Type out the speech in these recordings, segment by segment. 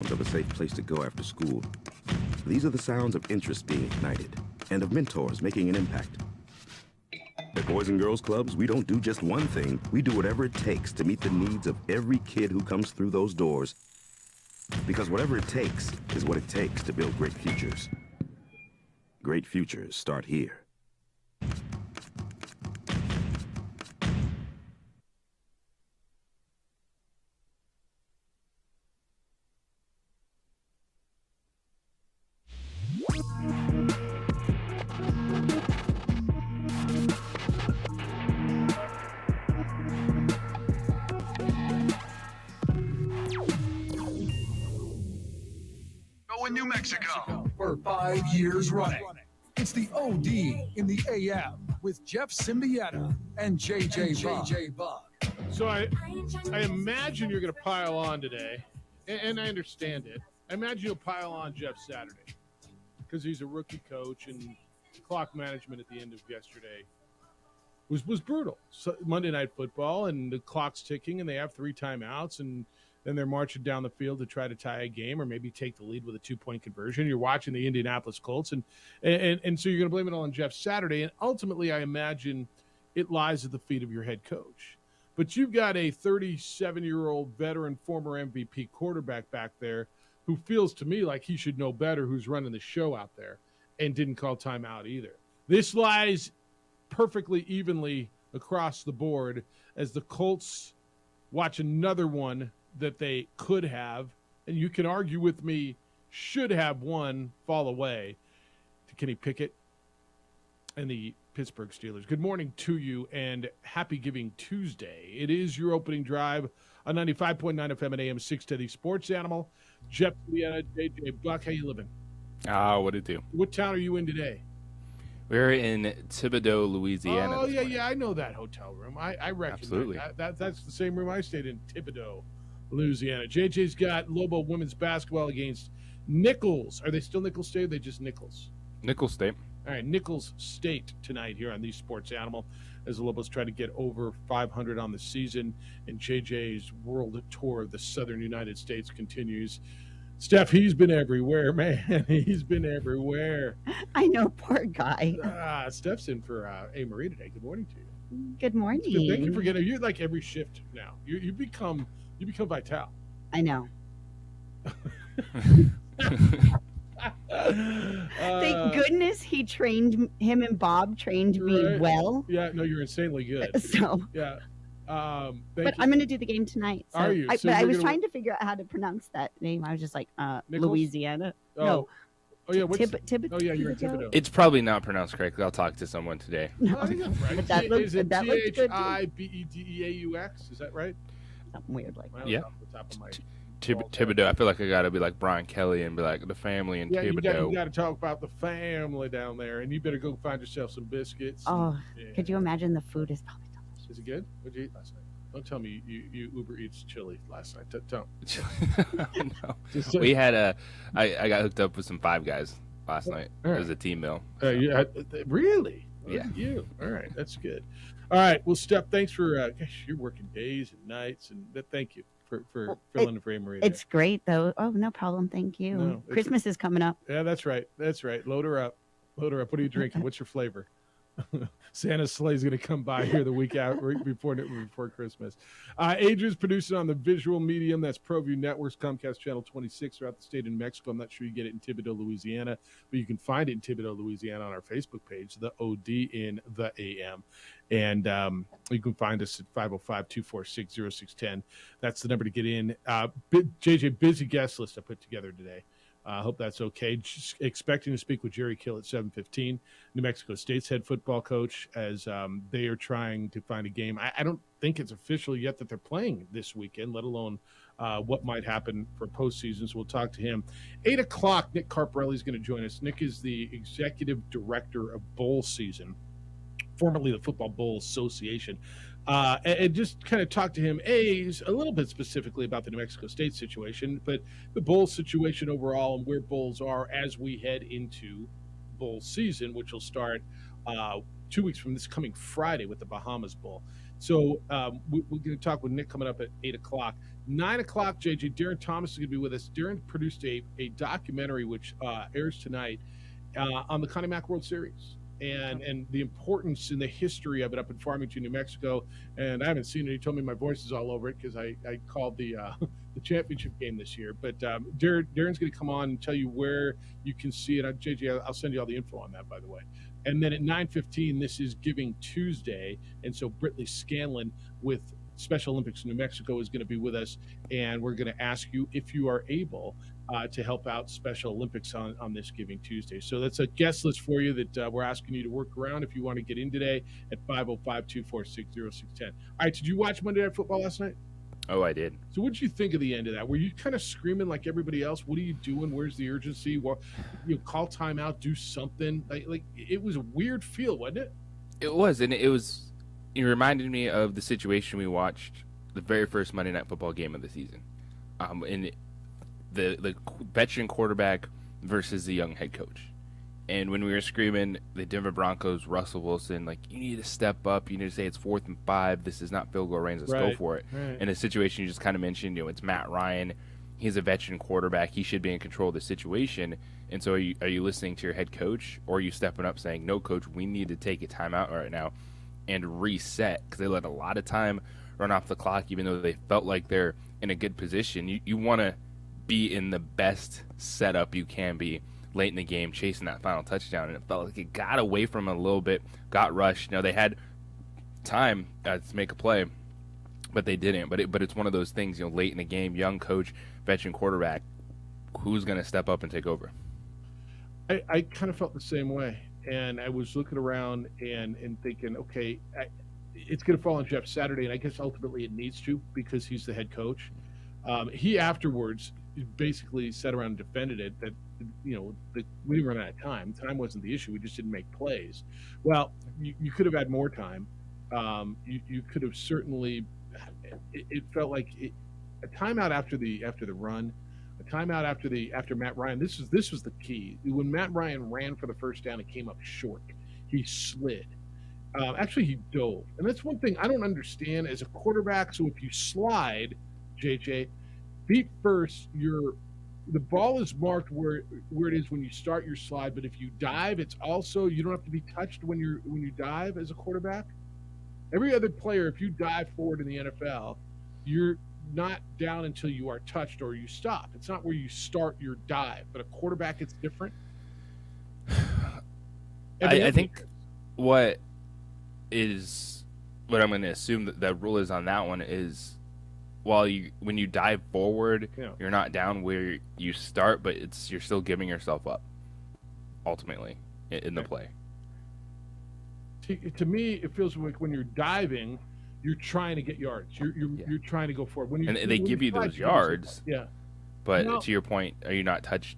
of a safe place to go after school. These are the sounds of interest being ignited and of mentors making an impact. At Boys and Girls Clubs, we don't do just one thing. We do whatever it takes to meet the needs of every kid who comes through those doors. Because whatever it takes is what it takes to build great futures. Great futures start here. In New Mexico for 5 years running. It's the OD in the AM with Jeff Symbieta and JJ Bug. So I imagine you're going to pile on today, and I understand it. I imagine you'll pile on Jeff Saturday because he's a rookie coach, and clock management at the end of yesterday was brutal. So Monday Night Football, and the clock's ticking, and they have 3 timeouts, and then they're marching down the field to try to tie a game or maybe take the lead with a 2-point conversion. You're watching the Indianapolis Colts, and so you're going to blame it all on Jeff Saturday. And ultimately, I imagine it lies at the feet of your head coach. But you've got a 37-year-old veteran, former MVP quarterback back there who feels to me like he should know better who's running the show out there and didn't call timeout either. This lies perfectly evenly across the board as the Colts watch another one that they could have, and you can argue with me, should have won, fall away to Kenny Pickett and the Pittsburgh Steelers. Good morning to you, and happy Giving Tuesday. It is your opening drive on 95.9 FM and AM 610 Sports Animal. Jeff Symbieta, JJ Buck, how you living? What it do? What town are you in today? We're in Thibodaux, Louisiana. Oh, yeah, I know that hotel room. I recognize Absolutely. That's the same room I stayed in, Thibodaux, Louisiana. JJ's got Lobo women's basketball against Nichols. Are they still Nichols State? Or are they just Nichols? Nichols State. All right, Nichols State tonight here on the Sports Animal as the Lobos try to get over 500 on the season, and JJ's world tour of the southern United States continues. Steph, he's been everywhere, man. He's been everywhere. I know, poor guy. Steph's in for A. Marie today. Good morning to you. Good morning. Thank you for getting. You're like every shift now. You become Vital. I know. Thank goodness he trained him and Bob trained me well. Yeah, no, you're insanely good. So yeah. But I'm going to do the game tonight. So Are you? But I was trying to figure out how to pronounce that name. I was just like, Louisiana. Oh. No. Oh yeah, Thibodeau. Oh yeah, you're in Thibodeau. It's probably not pronounced correctly. I'll talk to someone today. No. I think that's right. But that looks, Is it that looks good. THIBEDEAUX? Is that right? Something weird like that. Well, Yeah. off the top of my Thibodeau. I feel like I got to be like Brian Kelly and be like the family in Yeah, you Thibodeau. got to talk about the family down there, and you better go find yourself some biscuits. Oh, Yeah. could you imagine the food is probably delicious. Is it good? What did you eat last night? Don't tell me you Uber Eats chili last night. Don't. No. Just We had I got hooked up with some Five Guys last night. All right. It was a team meal. Yeah, really? Look Yeah. at you. All right, that's good. All right, well, Steph, thanks for. Gosh, you're working days and nights, and thank you for filling in for A. Marie. It's great, though. Oh, no problem. Thank you. No, Christmas is coming up. Yeah, that's right. That's right. Load her up. What are you drinking? What's your flavor? Santa's sleigh's going to come by here the week out before Christmas. Adrian's producing on the visual medium. That's ProView Networks, Comcast Channel 26 throughout the state of New Mexico. I'm not sure you get it in Thibodaux, Louisiana, but you can find it in Thibodaux, Louisiana on our Facebook page, the OD in the AM. And you can find us at 505-246-0610. That's the number to get in. JJ, busy guest list I put together today. I hope that's okay. Just expecting to speak with Jerry Kill at 7:15, New Mexico State's head football coach, as they are trying to find a game. I don't think it's official yet that they're playing this weekend, let alone what might happen for postseason. So we'll talk to him. 8 o'clock, Nick Carparelli is going to join us. Nick is the executive director of bowl season, formerly the Football Bowl Association. And just kind of talk to him, a little bit specifically about the New Mexico State situation, but the bowl situation overall and where bowls are as we head into bowl season, which will start 2 weeks from this coming Friday with the Bahamas Bowl. So we're going to talk with Nick coming up at 8 o'clock. 9 o'clock, JJ, Darren Thomas is going to be with us. Darren produced a documentary which airs tonight on the Connie Mack World Series and the importance and the history of it up in Farmington, New Mexico. And I haven't seen it. He told me my voice is all over it because I called the championship game this year. But Darren's going to come on and tell you where you can see it. JJ, I'll send you all the info on that, by the way. And then at 9:15, this is Giving Tuesday. And so Britley Scanlon with Special Olympics in New Mexico is going to be with us. And we're going to ask you if you are able to help out Special Olympics on this Giving Tuesday. So that's a guest list for you that we're asking you to work around if you want to get in today at 505-246-0610. All right, did you watch Monday Night Football last night? Oh, I did. So what did you think of the end of that? Were you kind of screaming like everybody else? What are you doing? Where's the urgency? Well, call timeout, do something. Like it was a weird feel, wasn't it? It was, and it reminded me of the situation we watched the very first Monday Night Football game of the season. And the veteran quarterback versus the young head coach. And when we were screaming, the Denver Broncos, Russell Wilson, like, you need to step up. You need to say it's 4th and 5. This is not field goal range. Let's go for it. Right. In a situation you just kind of mentioned, it's Matt Ryan. He's a veteran quarterback. He should be in control of the situation. And so are you listening to your head coach, or are you stepping up saying, no, coach, we need to take a timeout right now and reset? Because they let a lot of time run off the clock, even though they felt like they're in a good position. You want to be in the best setup you can be late in the game, chasing that final touchdown, and it felt like it got away from them a little bit, got rushed. They had time to make a play, but they didn't. But it's one of those things, late in the game, young coach, veteran quarterback, who's going to step up and take over? I kind of felt the same way, and I was looking around and thinking, okay, it's going to fall on Jeff Saturday, and I guess ultimately it needs to because he's the head coach. He afterwards basically sat around and defended it that we didn't run out of time. Time wasn't the issue. We just didn't make plays. Well, you could have had more time. You could have certainly. It felt like a timeout after the run, a timeout after Matt Ryan. This was the key. When Matt Ryan ran for the first down, it came up short. He slid. Actually, he dove, and that's one thing I don't understand as a quarterback. So if you slide, JJ, feet first, the ball is marked where it is when you start your slide, but if you dive, it's also, you don't have to be touched when you dive as a quarterback. Every other player, if you dive forward in the NFL, you're not down until you are touched or you stop. It's not where you start your dive, but a quarterback, it's different. I think what I'm going to assume that rule is on that one is, when you dive forward, you're not down where you start, but you're still giving yourself up ultimately in the play. To me, it feels like when you're diving, you're trying to get yards. You're trying to go forward. And they give you those yards. Yeah. But to your point, are you not touched?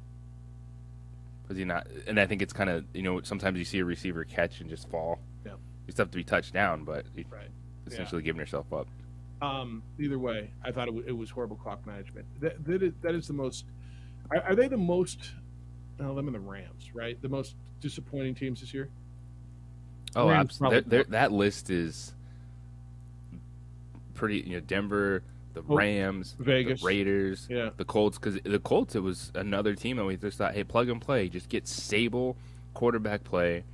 Was he not? And I think it's kind of, sometimes you see a receiver catch and just fall. Yeah. You still have to be touched down, but essentially giving yourself up. Either way, I thought it was horrible clock management. That is the most. Are they the most? Them and the Rams, right? The most disappointing teams this year. Oh, absolutely. That list is pretty. Denver, the Rams, Vegas, the Raiders, the Colts. Because the Colts, it was another team that we just thought, hey, plug and play, just get stable quarterback play.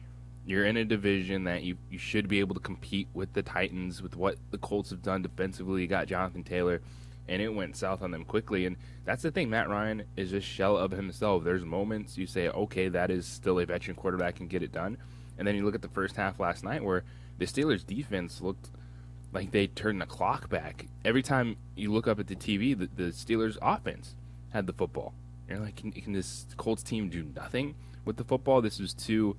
You're in a division that you should be able to compete with the Titans, with what the Colts have done defensively. You got Jonathan Taylor, and it went south on them quickly. And that's the thing. Matt Ryan is a shell of himself. There's moments you say, okay, that is still a veteran quarterback and get it done. And then you look at the first half last night where the Steelers' defense looked like they turned the clock back. Every time you look up at the TV, the Steelers' offense had the football. You're like, can this Colts team do nothing with the football? This was two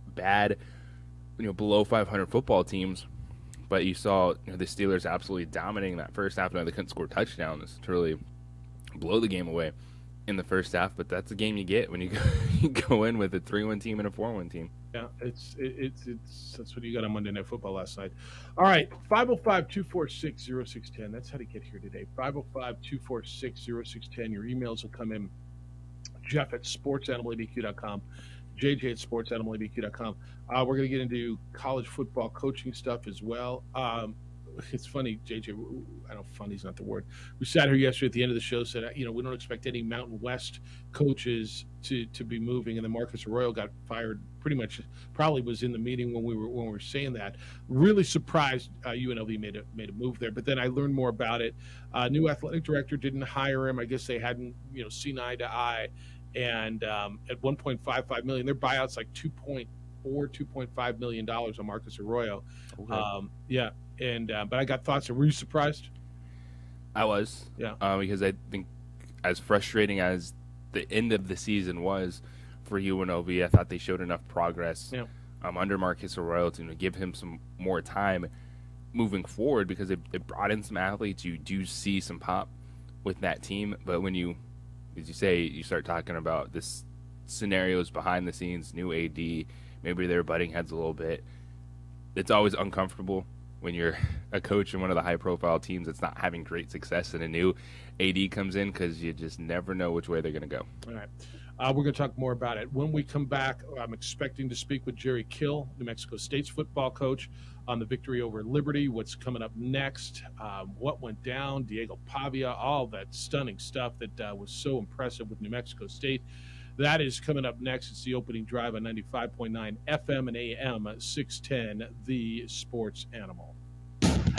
bad, below 500 football teams, but you saw the Steelers absolutely dominating that first half. Now they couldn't score touchdowns to really blow the game away in the first half, but that's the game you get when you go in with a 3-1 team and a 4-1 team. Yeah, it's that's what you got on Monday Night Football last night. All right, 505-246-0610. That's how to get here today. 505-246-0610. Your emails will come in. Jeff at sportsanimalabq.com. JJ at sportsanimalabq.com. We're going to get into college football coaching stuff as well. It's funny, JJ. I don't know, funny's not the word. We sat here yesterday at the end of the show, said, we don't expect any Mountain West coaches to be moving, and then Marcus Arroyo got fired. Pretty much, probably was in the meeting when we were saying that. Really surprised UNLV made a move there, but then I learned more about it. New athletic director didn't hire him. I guess they hadn't seen eye to eye, and at $1.55 million, their buyout's like $2.5 million on Marcus Arroyo. Okay. Yeah. And but I got thoughts. Were you surprised? I was. Yeah. Because I think as frustrating as the end of the season was for UNLV, I thought they showed enough progress under Marcus Arroyo to give him some more time moving forward, because it brought in some athletes. You do see some pop with that team, but when you, as you say, you start talking about this scenarios behind the scenes, new AD, maybe they're butting heads a little bit. It's always uncomfortable when you're a coach in one of the high-profile teams that's not having great success and a new AD comes in, because you just never know which way they're going to go. All right. We're going to talk more about it. When we come back, I'm expecting to speak with Jerry Kill, New Mexico State's football coach, on the victory over Liberty, what's coming up next, what went down, Diego Pavia, all that stunning stuff that was so impressive with New Mexico State. That is coming up next. It's the opening drive on 95.9 FM and AM 610, the Sports Animal.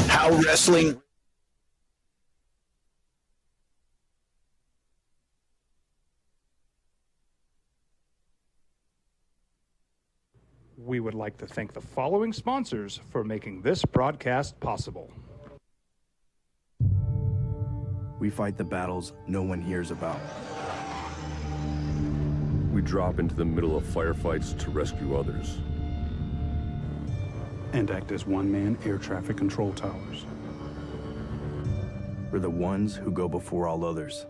How wrestling. We would like to thank the following sponsors for making this broadcast possible. We fight the battles no one hears about. We drop into the middle of firefights to rescue others. And act as one-man air traffic control towers. We're the ones who go before all others.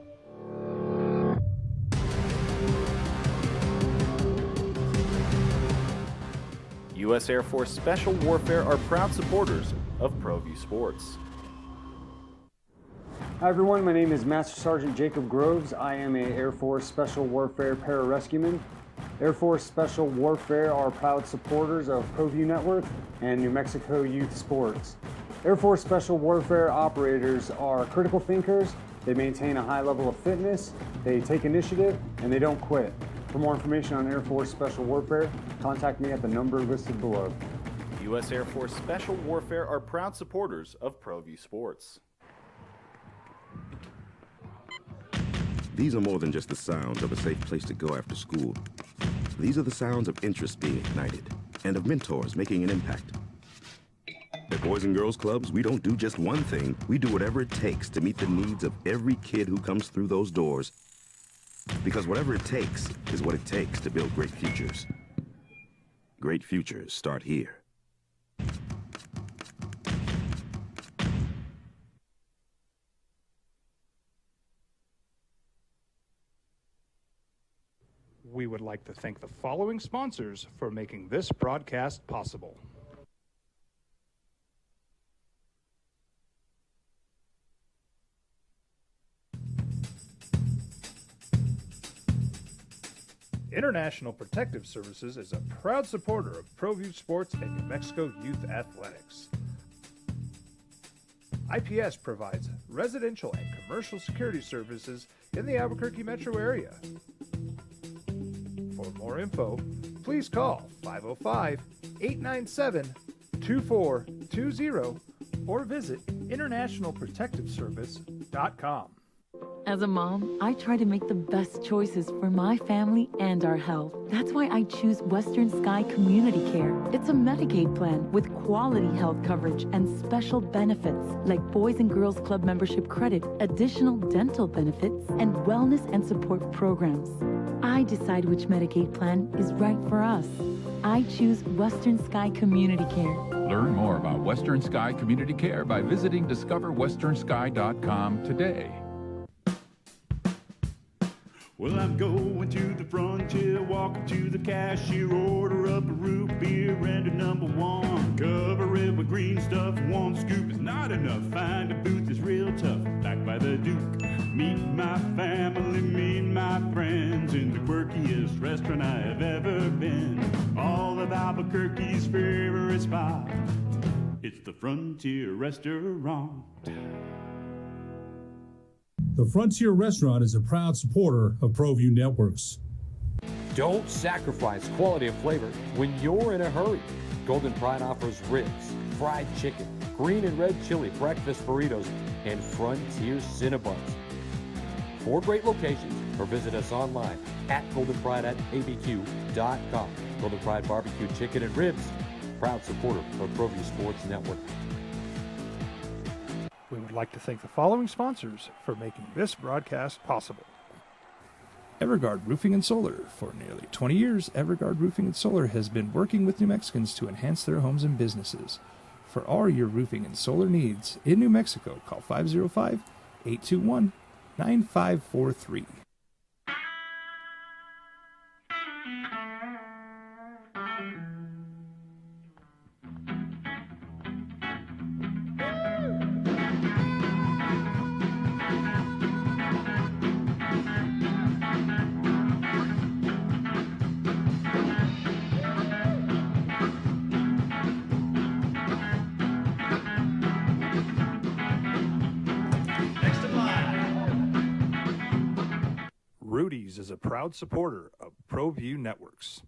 U.S. Air Force Special Warfare are proud supporters of ProView Sports. Hi everyone, my name is Master Sergeant Jacob Groves. I am a Air Force Special Warfare pararescueman. Air Force Special Warfare are proud supporters of ProView Network and New Mexico Youth Sports. Air Force Special Warfare operators are critical thinkers. They maintain a high level of fitness, they take initiative, and they don't quit. For more information on Air Force Special Warfare, contact me at the number listed below. U.S. Air Force Special Warfare are proud supporters of ProView Sports. These are more than just the sounds of a safe place to go after school. These are the sounds of interest being ignited and of mentors making an impact. At Boys and Girls Clubs, we don't do just one thing. We do whatever it takes to meet the needs of every kid who comes through those doors. Because whatever it takes is what it takes to build great futures. Great futures start here. We would like to thank the following sponsors for making this broadcast possible. International Protective Services is a proud supporter of ProView Sports and New Mexico Youth Athletics. IPS provides residential and commercial security services in the Albuquerque metro area. For more info, please call 505-897-2420 or visit internationalprotectiveservice.com. As a mom, I try to make the best choices for my family and our health. That's why I choose Western Sky Community Care. It's a Medicaid plan with quality health coverage and special benefits like Boys and Girls Club membership credit, additional dental benefits, and wellness and support programs. I decide which Medicaid plan is right for us. I choose Western Sky Community Care. Learn more about Western Sky Community Care by visiting discoverwesternsky.com today. Well, I'm going to the frontier, walking to the cashier, order up a root beer and a number one. Cover it with green stuff, one scoop is not enough. Find a booth that's real tough, backed by the Duke. Meet my family, meet my friends in the quirkiest restaurant I have ever been. Albuquerque's favorite spot. It's the Frontier Restaurant. The Frontier Restaurant is a proud supporter of ProView Networks. Don't sacrifice quality and flavor when you're in a hurry. Golden Pride offers ribs, fried chicken, green and red chili breakfast burritos, and Frontier Cinnabons. 4 great locations, or visit us online at goldenpride@abq.com. Golden Pride Barbecue Chicken and Ribs, proud supporter of ProView Sports Network. We would like to thank the following sponsors for making this broadcast possible. Evergard Roofing and Solar. For nearly 20 years, Evergard Roofing and Solar has been working with New Mexicans to enhance their homes and businesses. For all your roofing and solar needs in New Mexico, call 505-821-9543. Rudy's is a proud supporter of ProView Networks.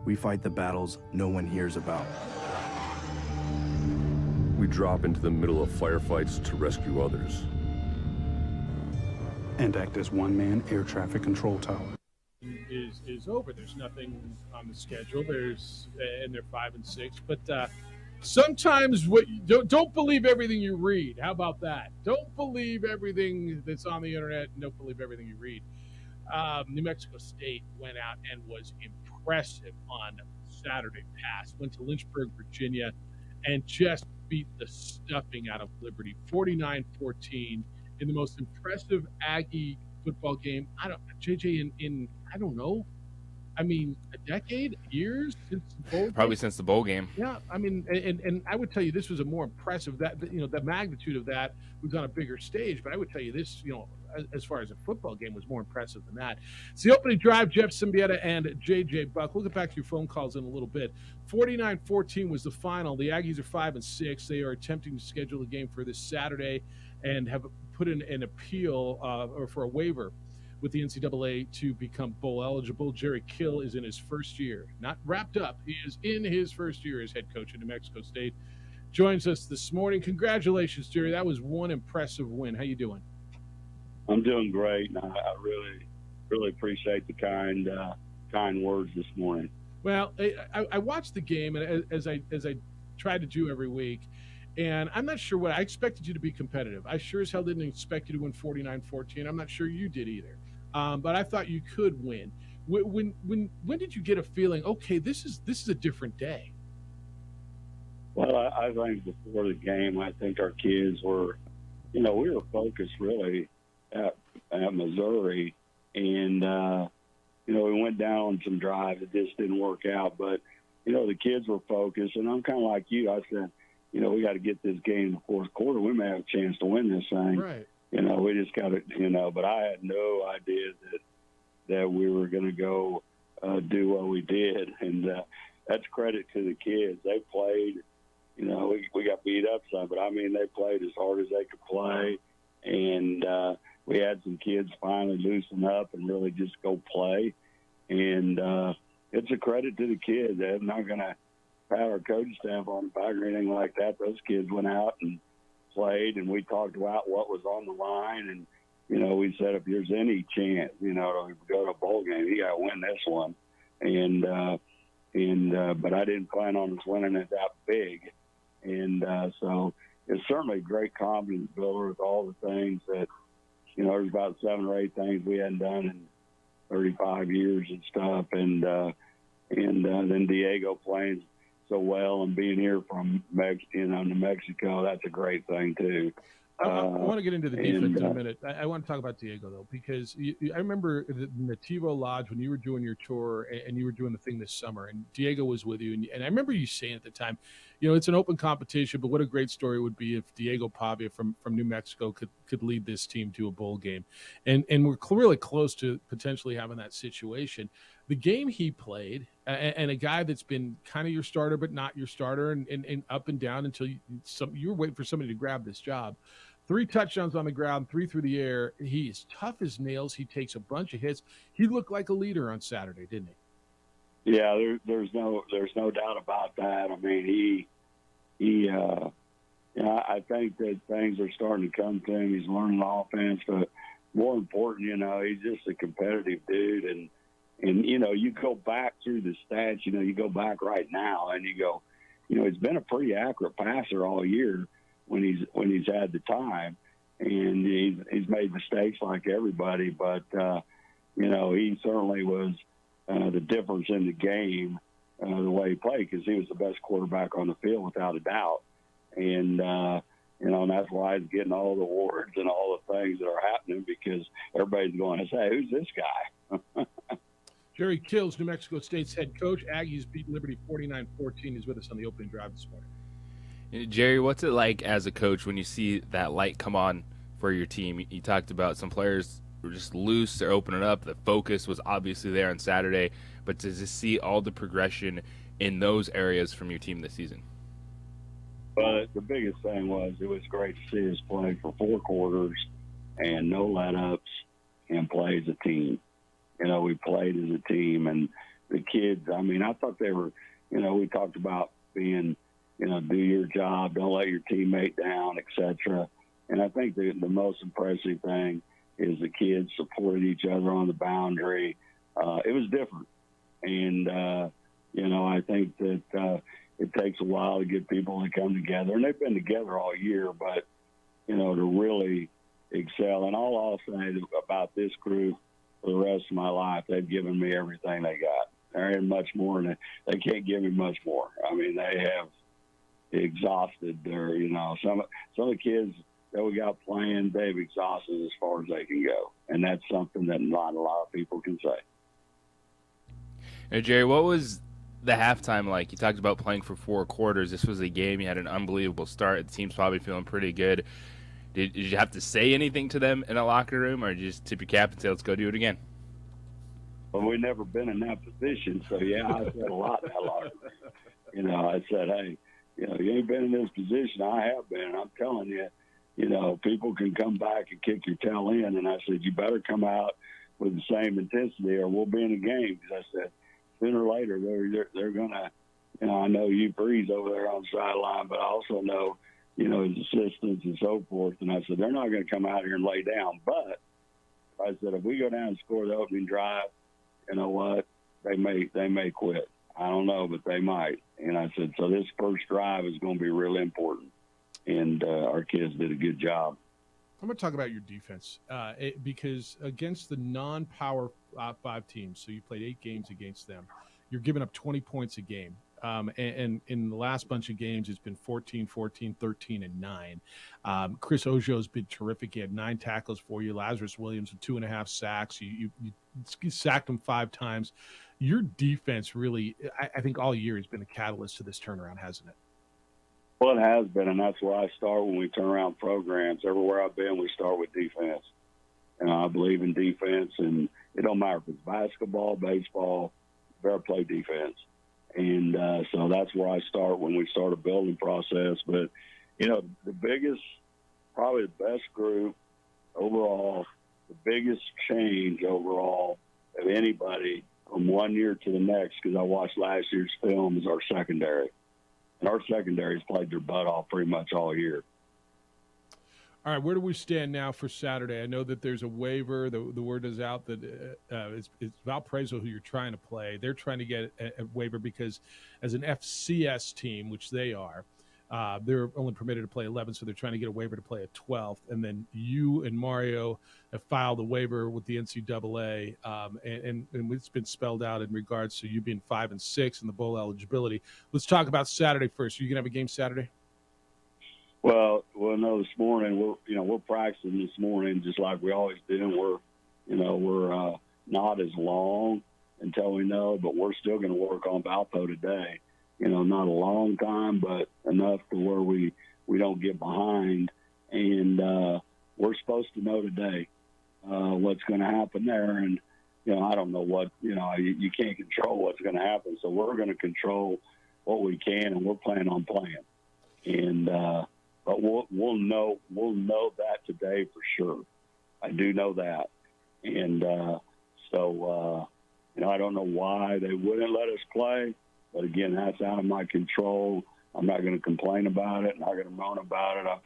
We fight the battles no one hears about. We drop into the middle of firefights to rescue others. And act as one-man air traffic control tower. Is over. There's nothing on the schedule. And they're 5-6. But sometimes don't believe everything you read. How about that? Don't believe everything that's on the internet, and don't believe everything you read. New Mexico State went out and was impressive on Saturday past. Went to Lynchburg, Virginia, and just beat the stuffing out of Liberty, 49-14, in the most impressive Aggie football game. JJ, in I don't know. I mean, a decade, years since the bowl game? Probably since the bowl game. Yeah, I mean, and I would tell you this was a more impressive, that the magnitude of that was on a bigger stage. But I would tell you this, as far as a football game, was more impressive than that. It's the opening drive. Jeff Symbieta and JJ Buck. We'll get back to your phone calls in a little bit. 49-14 was the final. The Aggies are 5-6. They are attempting to schedule a game for this Saturday, and have put in an appeal or for a waiver with the NCAA to become bowl eligible. Jerry Kill is in his first year, not wrapped up. He is in his first year as head coach at New Mexico State. Joins us this morning. Congratulations, Jerry. That was one impressive win. How you doing? I'm doing great. And I really, really appreciate the kind words this morning. Well, I watched the game, and as I try to do every week, and I'm not sure what I expected you to be competitive. I sure as hell didn't expect you to win 49-14. I'm not sure you did either. But I thought you could win. When did you get a feeling, okay, this is a different day? Well, I think before the game, I think our kids were, we were focused really at Missouri, and we went down on some drives. It just didn't work out, but the kids were focused, and I'm kind of like you. I said, we got to get this game in the fourth quarter. We may have a chance to win this thing. Right. We just got to, but I had no idea that we were going to go do what we did. And that's credit to the kids. They played, we got beat up some, but I mean, they played as hard as they could play. And we had some kids finally loosen up and really just go play. And it's a credit to the kids. They're not going to pat our coaching staff on the back or anything like that. Those kids went out and played, and we talked about what was on the line, and we said if there's any chance to go to a bowl game, you got to win this one. And but I didn't plan on us winning it that big, and so it's certainly a great confidence builder with all the things that there's about 7 or 8 things we hadn't done in 35 years and stuff, and then Diego playing so well and being here from New Mexico, that's a great thing too. I want to get into the defense in a minute. I want to talk about Diego though, because I remember the Nativo Lodge when you were doing your tour and you were doing the thing this summer, and Diego was with you, and I remember you saying at the time, it's an open competition, but what a great story it would be if Diego Pavia from New Mexico could lead this team to a bowl game, and we're really close to potentially having that situation. the game he played, and a guy that's been kind of your starter but not your starter, and up and down until you were waiting for somebody to grab this job. 3 touchdowns on the ground, 3 through the air. He is tough as nails. He takes a bunch of hits. He looked like a leader on Saturday, didn't he? Yeah, there's no doubt about that. I mean, I think that things are starting to come to him. He's learning offense, but more important, he's just a competitive dude. And you go back through the stats. You go back right now, and you go, he's been a pretty accurate passer all year when he's had the time, and he's made mistakes like everybody. But he certainly was the difference in the game, the way he played, because he was the best quarterback on the field without a doubt. And and that's why he's getting all the awards and all the things that are happening, because everybody's going to say, "Who's this guy?" Jerry Kills, New Mexico State's head coach. Aggies beat Liberty 49-14. He's with us on the opening drive this morning. Jerry, what's it like as a coach when you see that light come on for your team? You talked about some players were just loose, they're opening up. The focus was obviously there on Saturday, but to just see all the progression in those areas from your team this season? But the biggest thing was it was great to see us play for 4 quarters and no let-ups and play as a team. We played as a team, and the kids, I mean, I thought they were, we talked about being, do your job, don't let your teammate down, etc. And I think the most impressive thing is the kids supported each other on the boundary. It was different. And, I think that it takes a while to get people to come together. And they've been together all year, but, to really excel. And all I'll say about this group for the rest of my life, they've given me everything they got. There ain't much more, and they can't give me much more. I mean, they have exhausted their, some of the kids that we got playing, they've exhausted as far as they can go. And that's something that not a lot of people can say. Hey, Jerry, what was the halftime like? You talked about playing for 4 quarters. This was a game. You had an unbelievable start. The team's probably feeling pretty good. Did you have to say anything to them in a locker room, or did you just tip your cap and say, let's go do it again? Well, we've never been in that position, so, yeah, I said a lot in that locker room. I said, hey, you ain't been in this position. I have been, and I'm telling you, people can come back and kick your tail in. And I said, you better come out with the same intensity or we'll be in the game. Because I said, sooner or later, they're going to, I know you Breeze over there on the sideline, but I also know, his assistants and so forth. And I said, they're not going to come out here and lay down. But I said, if we go down and score the opening drive, you know what, they may quit. I don't know, but they might. And I said, so this first drive is going to be really important. And our kids did a good job. I'm going to talk about your defense because against the non-Power 5 teams, so you played 8 games against them, you're giving up 20 points a game. And in the last bunch of games, it's been 14, 14, 13, and 9. Chris Ojo's been terrific. He had 9 tackles for you. Lazarus Williams with 2.5 sacks. You sacked him 5 times. Your defense really, I think all year has been a catalyst to this turnaround, hasn't it? Well, it has been, and that's where I start when we turn around programs. Everywhere I've been, we start with defense. And I believe in defense, and it don't matter if it's basketball, baseball, you better play defense. And so that's where I start when we start a building process. But, the biggest, probably the best group overall, the biggest change overall of anybody from one year to the next, because I watched last year's film, is our secondary. And our secondary's played their butt off pretty much all year. All right, where do we stand now for Saturday? I know that there's a waiver. The word is out that it's Valparaiso who you're trying to play. They're trying to get a waiver because as an FCS team, which they are, they're only permitted to play 11, so they're trying to get a waiver to play a 12th. And then you and Mario have filed a waiver with the NCAA, and it's been spelled out in regards to you being 5 and 6 and the bowl eligibility. Let's talk about Saturday first. Are you going to have a game Saturday? Well, no. This morning we're practicing this morning just like we always do. We're not as long until we know, but we're still going to work on Valpo today. Not a long time, but enough to where we don't get behind. And we're supposed to know today what's going to happen there. And I don't know what, you can't control what's going to happen. So we're going to control what we can, and we're planning on playing. And but we'll know that today for sure. I do know that. And so I don't know why they wouldn't let us play, but again, that's out of my control. I'm not going to complain about it. Not going to moan about it. I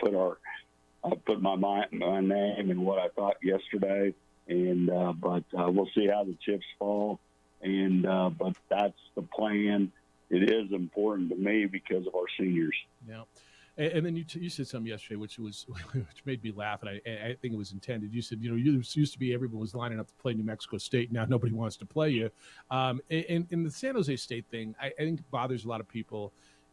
put my name in what I thought yesterday, and but we'll see how the chips fall. And but that's the plan. It is important to me because of our seniors. Yeah. And then you said something yesterday, which made me laugh, and I think it was intended. You said, you used to be everyone was lining up to play New Mexico State. Now nobody wants to play you. And the San Jose State thing, I think bothers a lot of people,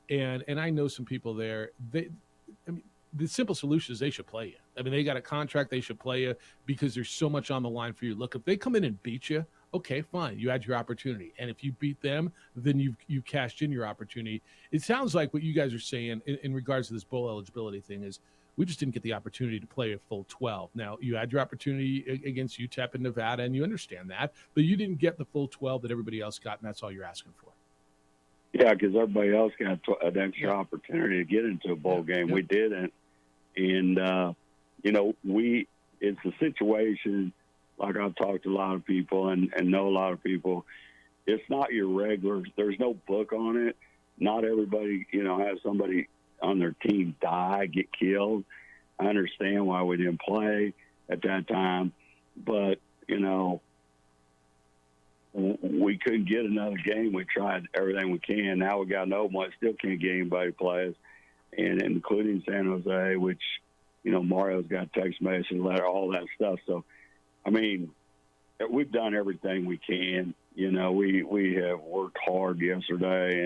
and I know some people there. The simple solution is they should play you. I mean, they got a contract; they should play you because there's so much on the line for you. Look, if they come in and beat you, okay, fine. You had your opportunity. And if you beat them, then you cashed in your opportunity. It sounds like what you guys are saying in regards to this bowl eligibility thing is we just didn't get the opportunity to play a full 12. Now, you had your opportunity against UTEP and Nevada, and you understand that, but you didn't get the full 12 that everybody else got, and that's all you're asking for. Yeah, because everybody else got an extra opportunity to get into a bowl game. We didn't. And, it's a situation – like I've talked to a lot of people and know a lot of people, it's not your regular. There's no book on it. Not everybody, has somebody on their team die, get killed. I understand why we didn't play at that time, but, we couldn't get another game. We tried everything we can. Now we got no one. Still can't get anybody to play us, and including San Jose, which, Mario's got text message, letter, all that stuff. So, I mean, we've done everything we can. We have worked hard yesterday,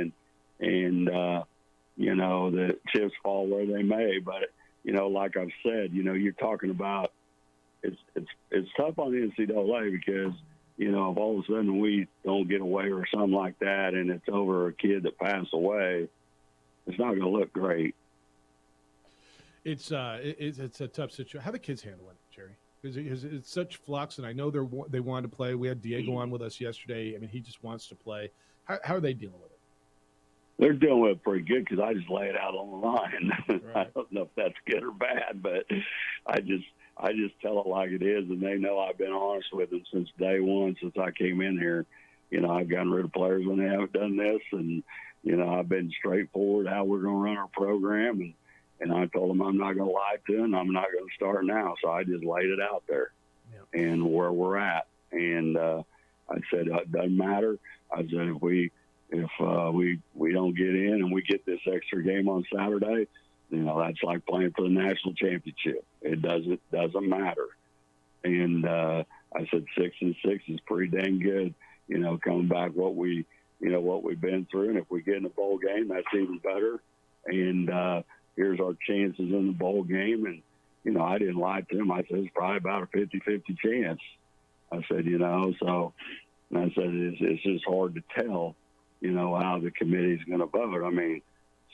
and the chips fall where they may. But like I've said, you're talking about it's tough on the NCAA because if all of a sudden we don't get away or something like that, and it's over a kid that passed away, it's not going to look great. It's a tough situation. How the kids handling it, Jerry? Because it's such flux, and I know they wanted to play. We had Diego on with us yesterday. I mean, he just wants to play. How are they dealing with it? They're dealing with it pretty good because I just lay it out on the line. Right. I don't know if that's good or bad, but I just tell it like it is, and they know I've been honest with them since day one, since I came in here. I've gotten rid of players when they haven't done this, and I've been straightforward how we're going to run our program, and I told them I'm not going to lie to them. I'm not going to start now. So I just laid it out there and where we're at. And I said, it doesn't matter. I said, if we don't get in and we get this extra game on Saturday, that's like playing for the national championship. It doesn't matter. And I said 6-6 is pretty dang good, coming back what we've been through. And if we get in a bowl game, that's even better. And, here's our chances in the bowl game. And, I didn't lie to him. I said, it's probably about a 50-50 chance. I said, so and I said, it's just hard to tell, how the committee's going to vote. I mean,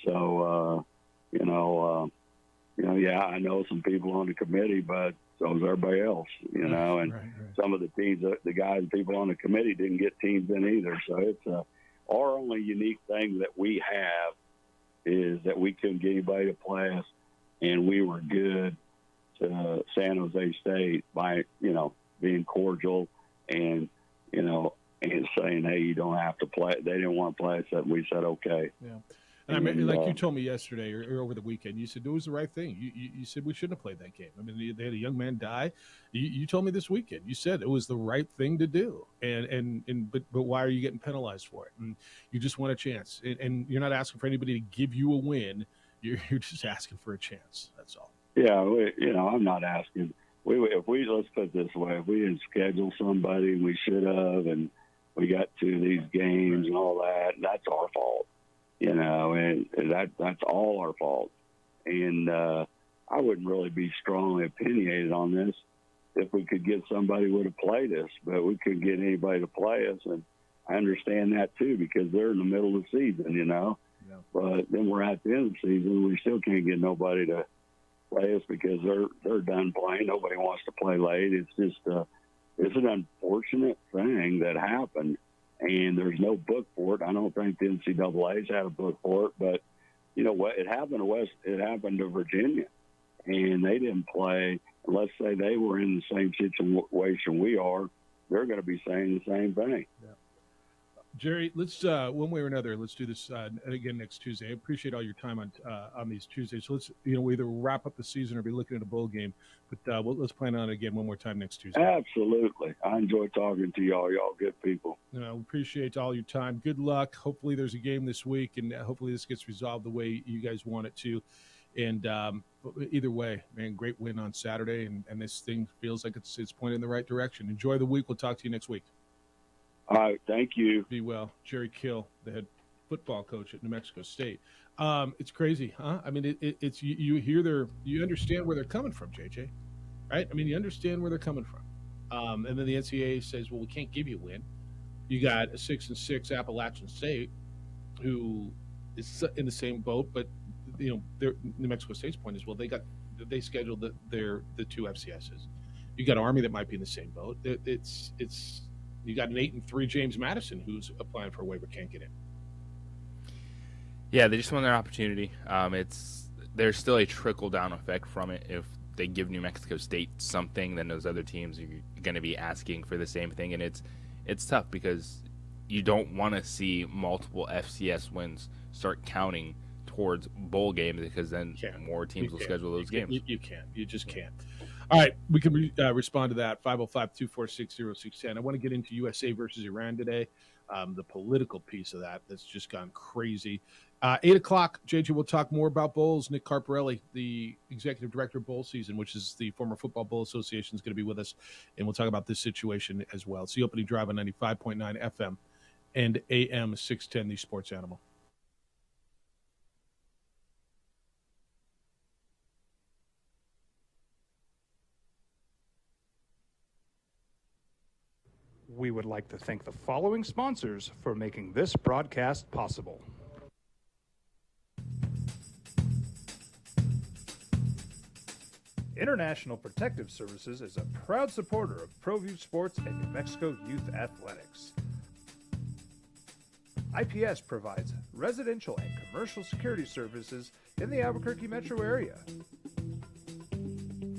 so, yeah, I know some people on the committee, but so is everybody else, and right. Some of the teams, the guys and people on the committee didn't get teams in either. So it's our only unique thing that we have is that we couldn't get anybody to play us, and we were good to San Jose State by, being cordial and, and saying, hey, you don't have to play. They didn't want to play us, so we said, okay. Yeah. And I mean, like you told me yesterday or over the weekend, you said it was the right thing. You said we shouldn't have played that game. I mean, they had a young man die. You told me this weekend. You said it was the right thing to do. But why are you getting penalized for it? And you just want a chance. And you're not asking for anybody to give you a win. You're just asking for a chance. That's all. Yeah, I'm not asking. Let's put it this way: if we didn't schedule somebody, and we should have, and we got to these games and all that, that's our fault. And that's all our fault. And I wouldn't really be strongly opinionated on this if we could get somebody who would have played us, but we couldn't get anybody to play us. And I understand that too, because they're in the middle of the season, Yeah. But then we're at the end of the season. We still can't get nobody to play us because they're done playing. Nobody wants to play late. It's just, it's an unfortunate thing that happened, and there's no book for it. I don't think the NCAA's had a book for it, but you know what? It happened to Virginia, and they didn't play. Let's say they were in the same situation we are, they're going to be saying the same thing. Yeah. Jerry, let's one way or another, let's do this again next Tuesday. I appreciate all your time on these Tuesdays. So let's we either wrap up the season or be looking at a bowl game. But let's plan on it again one more time next Tuesday. Absolutely, I enjoy talking to y'all. Y'all good people. We appreciate all your time. Good luck. Hopefully there's a game this week, and hopefully this gets resolved the way you guys want it to. And either way, man, great win on Saturday, and this thing feels like it's pointing in the right direction. Enjoy the week. We'll talk to you next week. All right, thank you. Be well. Jerry Kill, the head football coach at New Mexico State. It's crazy, huh? I mean, it's you hear you understand where they're coming from, JJ, right? I mean, you understand where they're coming from. And then the NCAA says, well, we can't give you a win. You got a 6-6 Appalachian State who is in the same boat, but New Mexico State's point is, well, they scheduled the two FCSs. You got Army that might be in the same boat. It's you got an 8-3 James Madison who's applying for a waiver, can't get in. Yeah, they just want their opportunity. There's still a trickle down effect from it. If they give New Mexico State something, then those other teams are going to be asking for the same thing, and it's tough because you don't want to see multiple FCS wins start counting towards bowl games, because then more teams will schedule those games. You can't. You just can't. All right, we can respond to that, 505-246-0610. I want to get into USA versus Iran today, the political piece of that's just gone crazy. 8 o'clock, JJ, we'll talk more about bowls. Nick Carparelli, the executive director of Bowl Season, which is the former Football Bowl Association, is going to be with us, and we'll talk about this situation as well. It's the opening drive on 95.9 FM and AM 610, the Sports Animal. We would like to thank the following sponsors for making this broadcast possible. International Protective Services is a proud supporter of ProView Sports and New Mexico Youth Athletics. IPS provides residential and commercial security services in the Albuquerque metro area.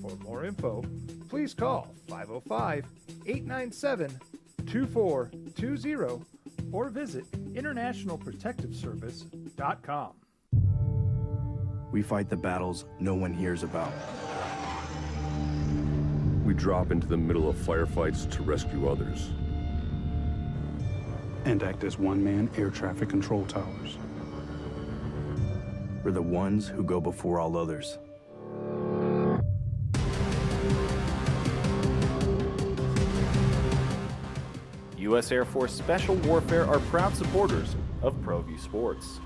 For more info, please call 505-897-2420 or visit internationalprotectiveservice.com. We fight the battles no one hears about. We drop into the middle of firefights to rescue others. And act as one-man air traffic control towers. We're the ones who go before all others. U.S. Air Force Special Warfare are proud supporters of ProView Sports.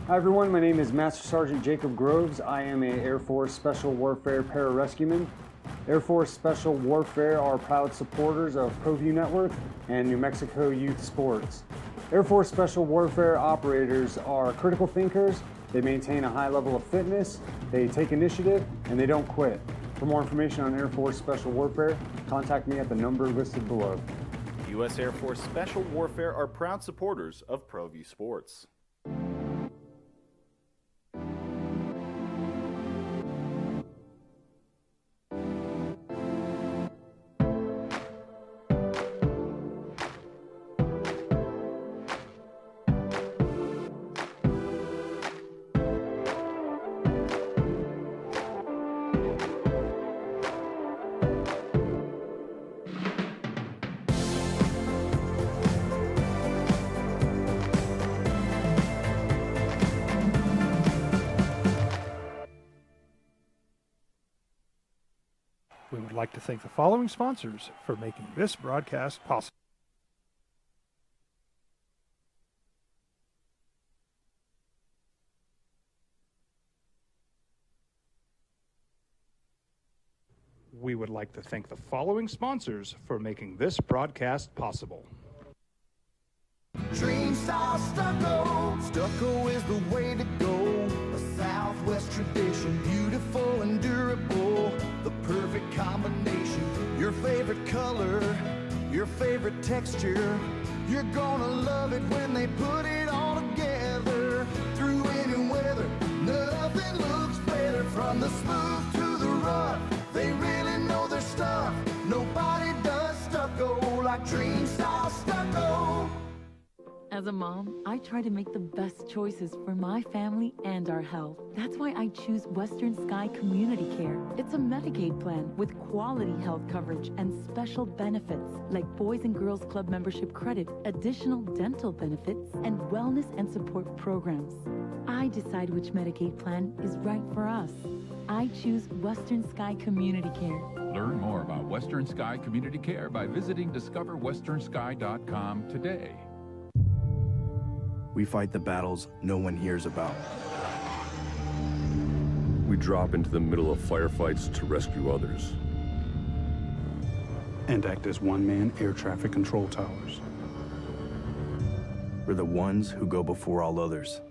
Hi everyone, my name is Master Sergeant Jacob Groves. I am an Air Force Special Warfare pararescueman. Air Force Special Warfare are proud supporters of ProView Network and New Mexico Youth Sports. Air Force Special Warfare operators are critical thinkers. They maintain a high level of fitness, they take initiative, and they don't quit. For more information on Air Force Special Warfare, contact me at the number listed below. U.S. Air Force Special Warfare are proud supporters of ProView Sports. We would like to thank the following sponsors for making this broadcast possible. We would like to thank the following sponsors for making this broadcast possible. Dreamstyle Stucco. Stucco is the way to go. A Southwest tradition, beautiful and durable. The perfect combination. Your favorite color, your favorite texture. You're gonna love it when they put it all together. Through any weather, nothing looks better. From the smooth to the rough, they really know their stuff. Nobody does stucco like Dream Style Stucco. As a mom, I try to make the best choices for my family and our health. That's why I choose Western Sky Community Care. It's a Medicaid plan with quality health coverage and special benefits like Boys and Girls Club membership credit, additional dental benefits, and wellness and support programs. I decide which Medicaid plan is right for us. I choose Western Sky Community Care. Learn more about Western Sky Community Care by visiting discoverwesternsky.com today. We fight the battles no one hears about. We drop into the middle of firefights to rescue others. And act as one-man air traffic control towers. We're the ones who go before all others.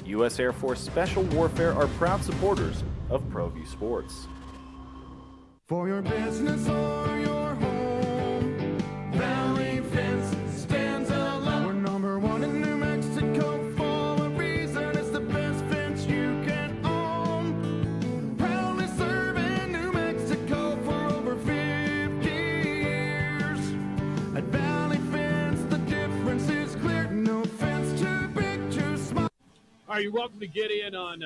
U.S. Air Force Special Warfare are proud supporters of ProView Sports. For your business or your home, Valley Fence stands alone. We're number one in New Mexico for a reason. It's the best fence you can own. Proudly serving New Mexico for over 50 years. At Valley Fence, the difference is clear. No fence too big, too small. All right, you're welcome to get in on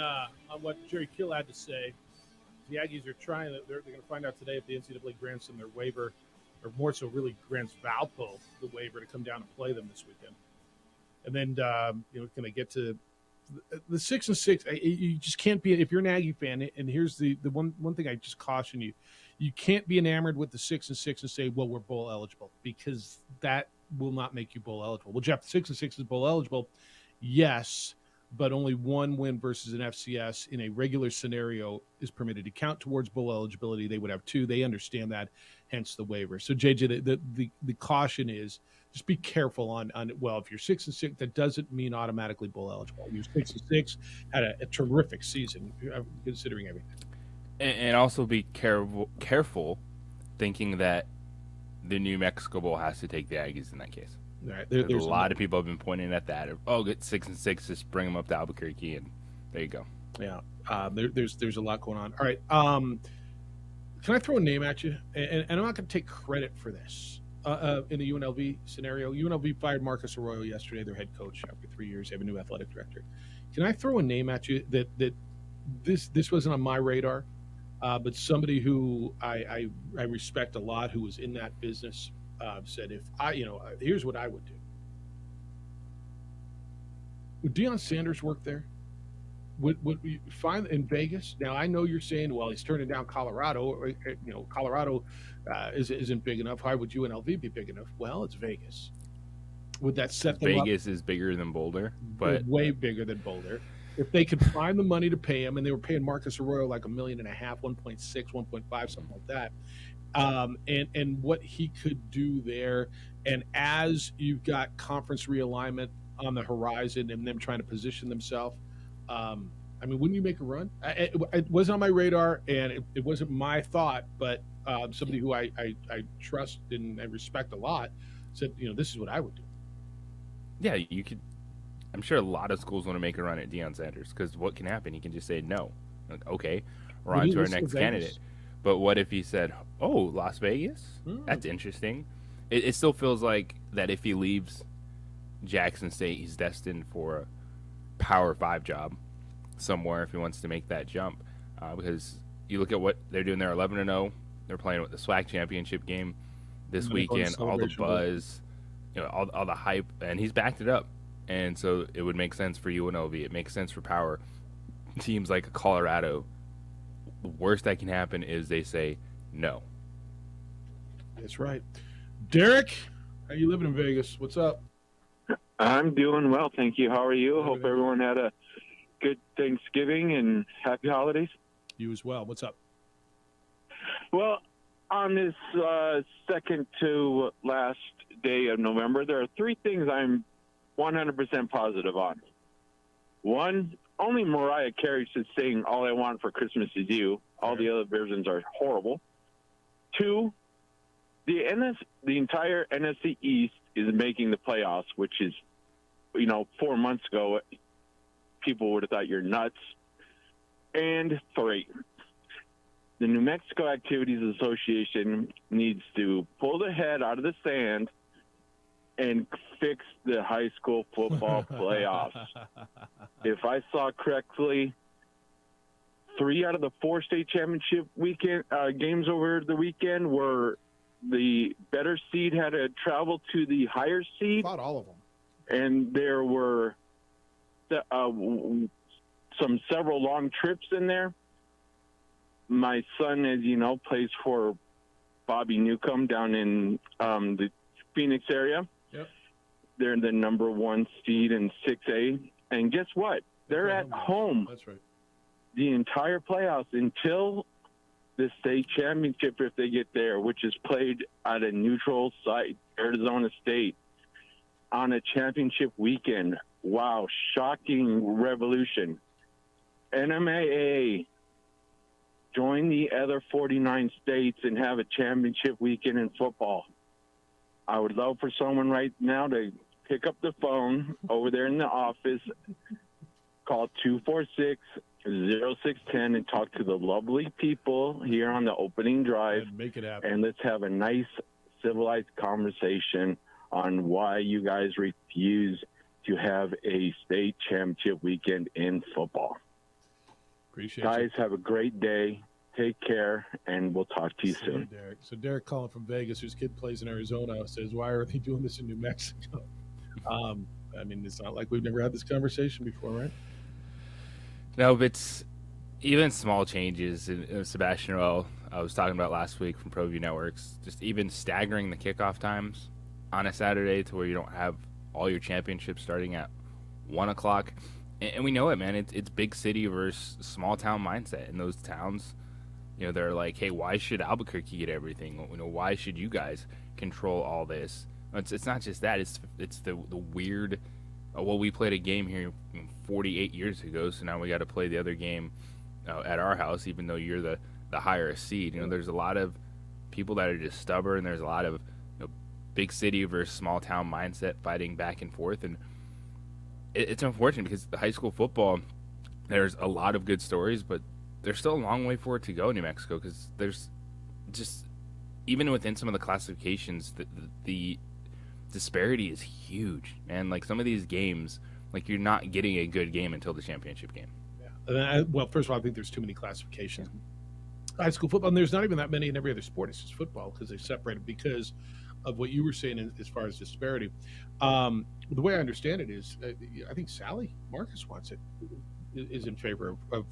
what Jerry Kill had to say. The Aggies are trying. They're going to find out today if the NCAA grants them their waiver, or more so, really grants Valpo the waiver to come down and play them this weekend. And then going to get to the 6-6. You just can't be, if you're an Aggie fan. And here's the one thing I just caution you: you can't be enamored with the 6-6 and say, "Well, we're bowl eligible," because that will not make you bowl eligible. Well, Jeff, 6-6 is bowl eligible, yes. But only one win versus an FCS in a regular scenario is permitted to count towards bowl eligibility. They would have two. They understand that, hence the waiver. So, JJ, the caution is just be careful on well, if you're 6-6, that doesn't mean automatically bowl eligible. You're 6-6, had a terrific season, considering everything. And also be careful thinking that the New Mexico Bowl has to take the Aggies in that case. Right. There's a lot of people have been pointing at that. Oh, get 6-6, just bring them up to Albuquerque, and there you go. Yeah, there's a lot going on. All right, can I throw a name at you? And I'm not going to take credit for this. In the UNLV scenario, UNLV fired Marcus Arroyo yesterday, their head coach, after 3 years. They have a new athletic director. Can I throw a name at you that this wasn't on my radar, but somebody who I respect a lot, who was in that business, said, if here's what I would do. Would Deion Sanders work there? Would we find in Vegas? Now, I know you're saying, well, he's turning down Colorado. Colorado isn't big enough. Why would UNLV be big enough? Well, it's Vegas. Would that set them up? Vegas is bigger than Boulder, but way bigger than Boulder. If they could find the money to pay him, and they were paying Marcus Arroyo like $1.5 million, 1.6, 1.5, something like that. And what he could do there. And as you've got conference realignment on the horizon and them trying to position themselves, wouldn't you make a run? It wasn't on my radar, and it wasn't my thought, but somebody who I trust and I respect a lot said, this is what I would do. Yeah, you could. I'm sure a lot of schools want to make a run at Deion Sanders, because what can happen? He can just say no. Like, okay, we're on to our next candidate. But what if he said, oh, Las Vegas? That's interesting. It still feels like that if he leaves Jackson State, he's destined for a Power 5 job somewhere if he wants to make that jump. Because you look at what they're doing, they're 11-0. They're playing with the SWAC championship game this weekend, all the buzz, all the hype, and he's backed it up. And so it would make sense for UNLV. It makes sense for Power teams like Colorado. The worst that can happen is they say no. That's right. Derek, how you living in Vegas? What's up? I'm doing well, thank you. How are you? Hope everyone had a good Thanksgiving and happy holidays. You as well. What's up? Well, on this second to last day of November, there are three things I'm 100% positive on. One, only Mariah Carey should sing "All I Want for Christmas Is You." All the other versions are horrible. 2, the entire NFC East is making the playoffs, which is, 4 months ago, people would have thought you're nuts. And 3, the New Mexico Activities Association needs to pull the head out of the sand and fix the high school football playoffs. If I saw correctly, 3 out of the 4 state championship weekend games over the weekend were the better seed had to travel to the higher seed. About all of them. And there were several long trips in there. My son, as you know, plays for Bobby Newcomb down in the Phoenix area. Yep. They're the number 1 seed in 6A. And guess what? They're at home. That's right. The entire playoffs until the state championship, if they get there, which is played at a neutral site, Arizona State, on a championship weekend. Wow, shocking revolution. NMAA, join the other 49 states and have a championship weekend in football. I would love for someone right now to pick up the phone over there in the office, call 246-0610 and talk to the lovely people here on the opening drive. And make it happen. And let's have a nice, civilized conversation on why you guys refuse to have a state championship weekend in football. Appreciate Guys, it. have a great day. Take care, and we'll talk to you soon. Derek. So Derek calling from Vegas, whose kid plays in Arizona, says, why are they doing this in New Mexico? It's not like we've never had this conversation before, right? No, but it's even small changes. Sebastian Rowe, I was talking about last week from ProView Networks, just even staggering the kickoff times on a Saturday to where you don't have all your championships starting at 1 o'clock. And we know it, man. It's big city versus small town mindset. In those towns, they're like, hey, why should Albuquerque get everything? Why should you guys control all this? It's not just that. It's the weird, we played a game here 48 years ago, so now we got to play the other game at our house, even though you're the higher seed. There's a lot of people that are just stubborn. There's a lot of big city versus small town mindset fighting back and forth, and it's unfortunate because the high school football, there's a lot of good stories, but there's still a long way for it to go in New Mexico because there's just, even within some of the classifications, the disparity is huge, man. Like some of these games, like you're not getting a good game until the championship game. Yeah. Well, first of all, I think there's too many classifications. High school football, and there's not even that many in every other sport. It's just football because they separated because of what you were saying as far as disparity. The way I understand it is, I think Sally Marcus wants it, is in favor of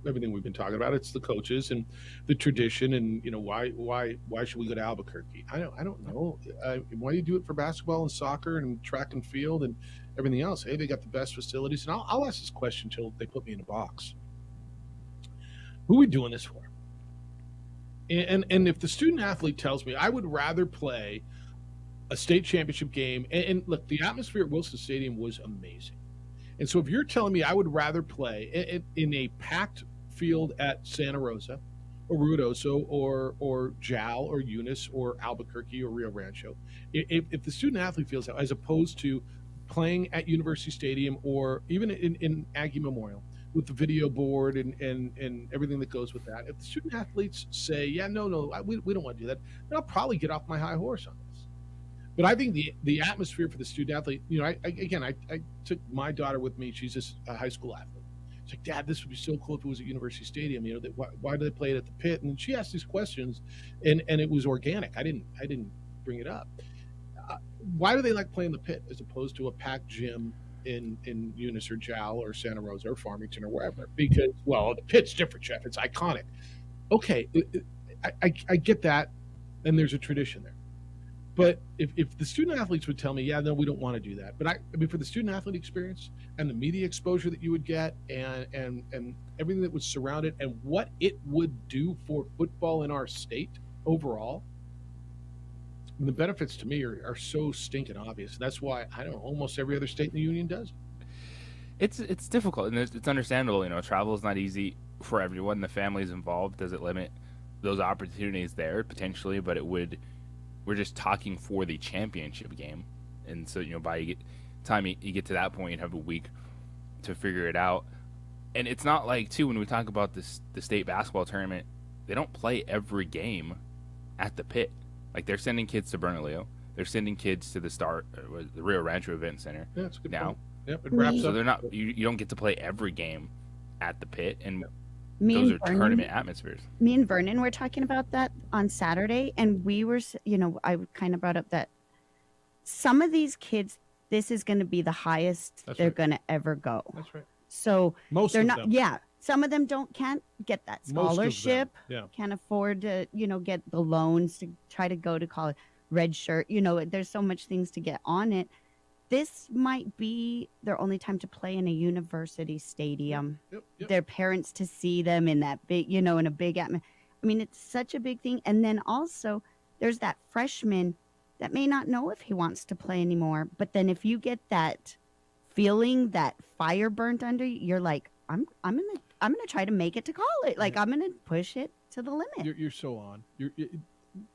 everything we've been talking about. It's the coaches and the tradition, and why should we go to Albuquerque? I don't know. Why do you do it for basketball and soccer and track and field and everything else? Hey, they got the best facilities, and I'll ask this question until they put me in a box. Who are we doing this for? And if the student athlete tells me I would rather play a state championship game, and look, the atmosphere at Wilson Stadium was amazing. And so if you're telling me I would rather play in a packed field at Santa Rosa or Ruidoso or Jal or Eunice or Albuquerque or Rio Rancho, if the student athlete feels that, as opposed to playing at University Stadium or even in Aggie Memorial with the video board and everything that goes with that, if the student athletes say, yeah, no, we don't want to do that, then I'll probably get off my high horse on this. But I think the atmosphere for the student athlete, I took my daughter with me. She's just a high school athlete. She's like, Dad, this would be so cool if it was at University Stadium. Why do they play it at the pit? And she asked these questions, and it was organic. I didn't bring it up. Why do they like playing the pit as opposed to a packed gym in Eunice or Jal or Santa Rosa or Farmington or wherever? Because, well, the pit's different, Jeff. It's iconic. Okay, I get that, and there's a tradition there. But if the student athletes would tell me, yeah, no, we don't want to do that. But for the student athlete experience and the media exposure that you would get and everything that would surround it and what it would do for football in our state overall, the benefits to me are so stinking obvious. That's why, I don't know, almost every other state in the union does. It's difficult, and it's understandable. You know, travel is not easy for everyone. The families involved. Does it limit those opportunities there potentially? But it would. We're just talking for the championship game, and so by time you get to that point, you'd have a week to figure it out. And it's not like too when we talk about the state basketball tournament, they don't play every game at the pit. Like they're sending kids to Bernalillo, they're sending kids to the Rio Rancho Event Center. Yeah, that's a good now. point. Yep, it wraps So up. they're not. You don't get to play every game at the pit, and Me those and are Vernon- tournament atmospheres. Me and Vernon were talking about that on Saturday, and we were, I kind of brought up that some of these kids, this is going to be the highest they're going to ever go. That's right. So Most they're of not. them. Yeah, some of them can't get that Most of them, scholarship. yeah. Can't afford to, get the loans to try to go to college. Red shirt. There's so much things to get on it. This might be their only time to play in a university stadium. Yep. Their parents to see them in that big, in a big atmosphere. I mean, it's such a big thing. And then also, there's that freshman that may not know if he wants to play anymore. But then if you get that feeling, that fire burnt under you, you're like, I'm gonna try to make it to college. Like I'm gonna push it to the limit. You're so on.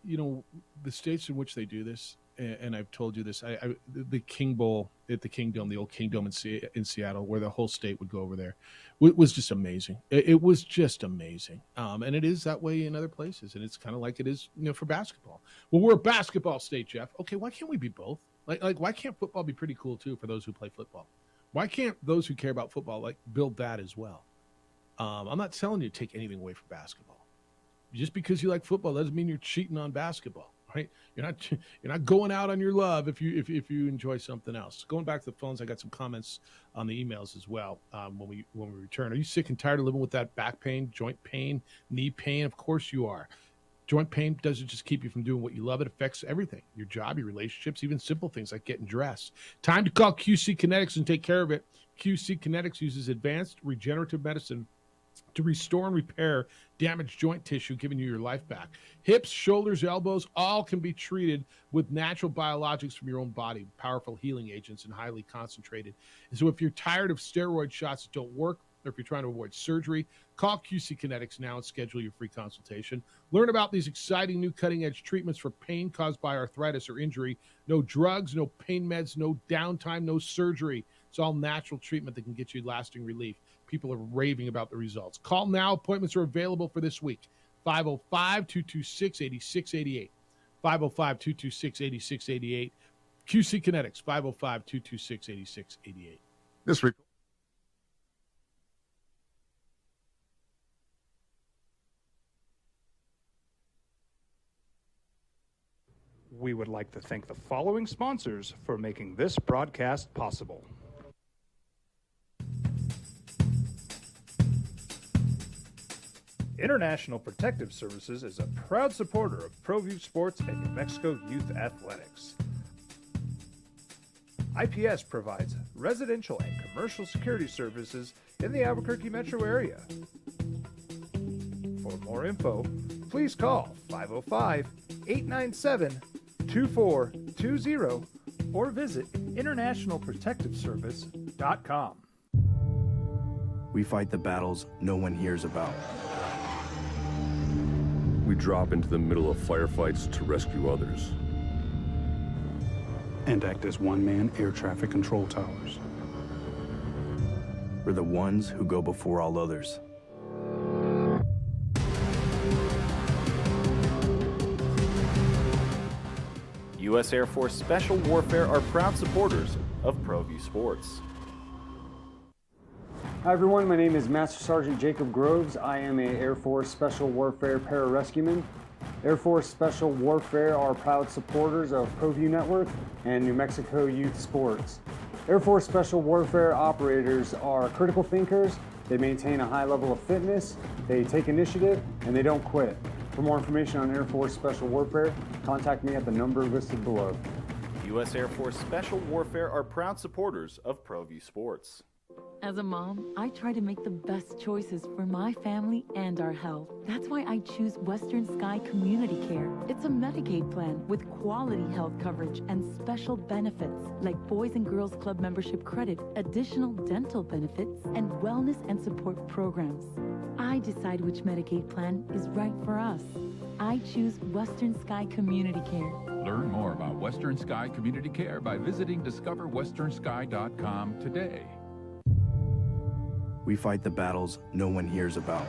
The states in which they do this, and I've told you this. The King Bowl at the Kingdome, the old Kingdome in Seattle, where the whole state would go over there, was just amazing. It was just amazing, and it is that way in other places, and it's kind of like it is, for basketball. Well, we're a basketball state, Jeff. Okay, why can't we be both? Like why can't football be pretty cool too for those who play football? Why can't those who care about football build that as well? I'm not telling you to take anything away from basketball. Just because you like football doesn't mean you're cheating on basketball, right? You're not going out on your love if you enjoy something else. Going back to the phones, I got some comments on the emails as well. When we return, are you sick and tired of living with that back pain, joint pain, knee pain? Of course you are. Joint pain doesn't just keep you from doing what you love. It affects everything, your job, your relationships, even simple things like getting dressed. Time to call QC Kinetics and take care of it. QC Kinetics uses advanced regenerative medicine to restore and repair damaged joint tissue, giving you your life back. Hips, shoulders, elbows, all can be treated with natural biologics from your own body, powerful healing agents and highly concentrated. And so if you're tired of steroid shots that don't work, or if you're trying to avoid surgery, call QC Kinetics now and schedule your free consultation. Learn about these exciting new cutting-edge treatments for pain caused by arthritis or injury. No drugs, no pain meds, no downtime, no surgery. It's all natural treatment that can get you lasting relief. People are raving about the results. Call now. Appointments are available for this week. 505-226-8688. 505-226-8688. QC Kinetics, 505-226-8688. This week. We would like to thank the following sponsors for making this broadcast possible. International Protective Services is a proud supporter of ProView Sports and New Mexico Youth Athletics. IPS provides residential and commercial security services in the Albuquerque metro area. For more info, please call 505-897-2420 or visit internationalprotectiveservice.com. We fight the battles no one hears about. We drop into the middle of firefights to rescue others. And act as one-man air traffic control towers. We're the ones who go before all others. U.S. Air Force Special Warfare are proud supporters of ProView Sports. Hi everyone, my name is Master Sergeant Jacob Groves. I am a Air Force Special Warfare pararescueman. Air Force Special Warfare are proud supporters of ProView Network and New Mexico Youth Sports. Air Force Special Warfare operators are critical thinkers. They maintain a high level of fitness, they take initiative, and they don't quit. For more information on Air Force Special Warfare, contact me at the number listed below. U.S. Air Force Special Warfare are proud supporters of ProView Sports. As a mom, I try to make the best choices for my family and our health. That's why I choose Western Sky Community Care. It's a Medicaid plan with quality health coverage and special benefits like Boys and Girls Club membership credit, additional dental benefits, and wellness and support programs. I decide which Medicaid plan is right for us. I choose Western Sky Community Care. Learn more about Western Sky Community Care by visiting discoverwesternsky.com today. We fight the battles no one hears about.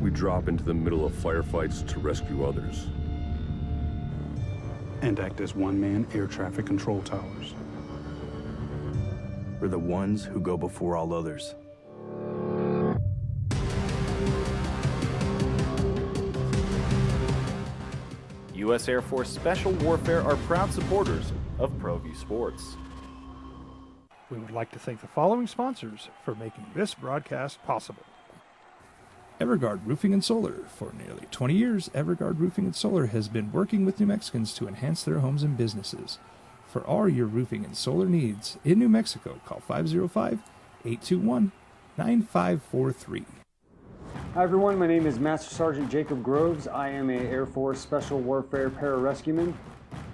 We drop into the middle of firefights to rescue others. And act as one-man air traffic control towers. We're the ones who go before all others. U.S. Air Force Special Warfare are proud supporters of ProView Sports. We would like to thank the following sponsors for making this broadcast possible. Everguard Roofing and Solar. For nearly 20 years, Everguard Roofing and Solar has been working with New Mexicans to enhance their homes and businesses. For all your roofing and solar needs in New Mexico, call 505-821-9543. Hi everyone, my name is Master Sergeant Jacob Groves. I am a Air Force Special Warfare Pararescueman.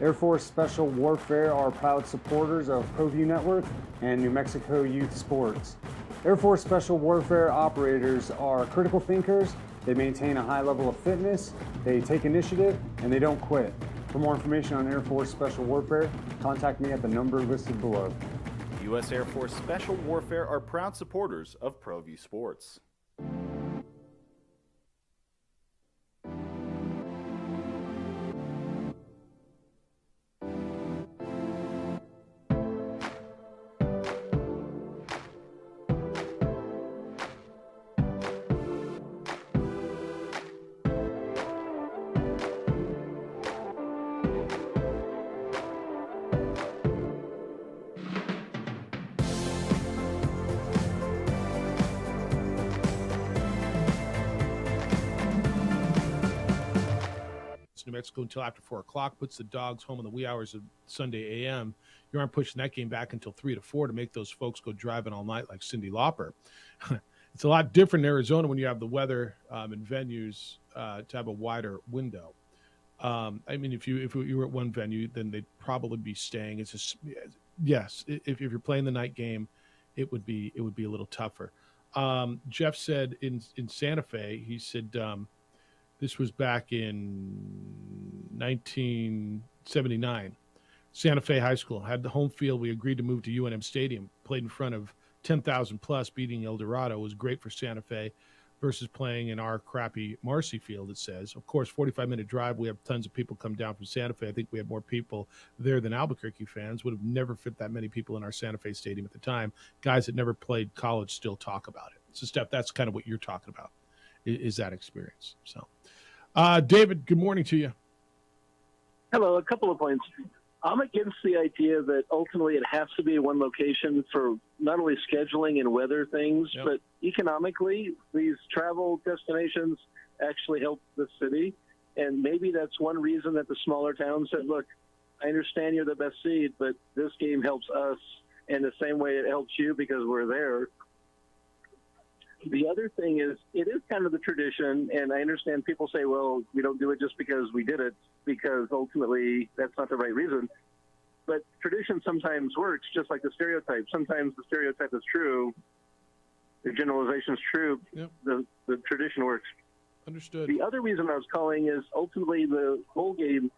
Air Force Special Warfare are proud supporters of ProView Network and New Mexico Youth Sports. Air Force Special Warfare operators are critical thinkers. They maintain a high level of fitness, they take initiative, and they don't quit. For more information on Air Force Special Warfare, contact me at the number listed below. U.S. Air Force Special Warfare are proud supporters of ProView Sports. New Mexico until after 4 o'clock, puts the Dogs home in the wee hours of Sunday a.m. You aren't pushing that game back until 3 to 4 to make those folks go driving all night like Cyndi Lauper. It's a lot different in Arizona when you have the weather and venues to have a wider window. I mean, if you were at one venue, then they'd probably be staying. It's just, yes, if you're playing the night game, it would be a little tougher. Jeff said in Santa Fe, he said. This was back in 1979. Santa Fe High School had the home field. We agreed to move to UNM Stadium. Played in front of 10,000 plus, beating El Dorado. It was great for Santa Fe versus playing in our crappy Marcy Field, it says. Of course, 45-minute drive. We have tons of people come down from Santa Fe. I think we had more people there than Albuquerque fans. Would have never fit that many people in our Santa Fe Stadium at the time. Guys that never played college still talk about it. So, Steph, that's kind of what you're talking about, is that experience. So. David, good morning to you. Hello, a couple of points. I'm against the idea that ultimately it has to be one location for not only scheduling and weather things, but economically, these travel destinations actually help the city. And maybe that's one reason that the smaller towns said, look, I understand you're the best seed, but this game helps us in the same way it helps you because we're there. The other thing is, it is kind of the tradition, and I understand people say, well, we don't do it just because we did it, because ultimately that's not the right reason. But tradition sometimes works, just like the stereotype. Sometimes the stereotype is true, the generalization is true, the tradition works. Understood. The other reason I was calling is ultimately the whole game.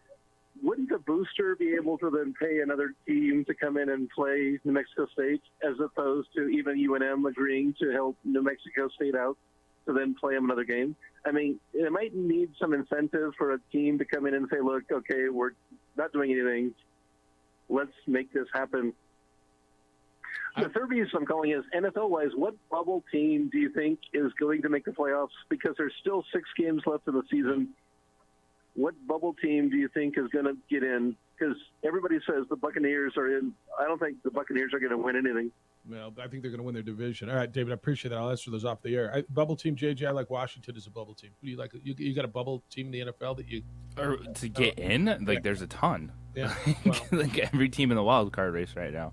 Wouldn't a booster be able to then pay another team to come in and play New Mexico State as opposed to even UNM agreeing to help New Mexico State out to then play them another game? I mean, it might need some incentive for a team to come in and say, look, okay, we're not doing anything. Let's make this happen. The third reason I'm calling is NFL-wise, what bubble team do you think is going to make the playoffs? Because there's still 6 games left in the season. What bubble team do you think is going to get in? Because everybody says the Buccaneers are in. I don't think the Buccaneers are going to win anything. Well, I think they're going to win their division. All right, David, I appreciate that. I'll answer those off the air. Bubble team, JJ, I like Washington as a bubble team. Who do you like? You got a bubble team in the NFL that you... Or to get in? Like, there's a ton. Yeah. Like every team in the wild card race right now.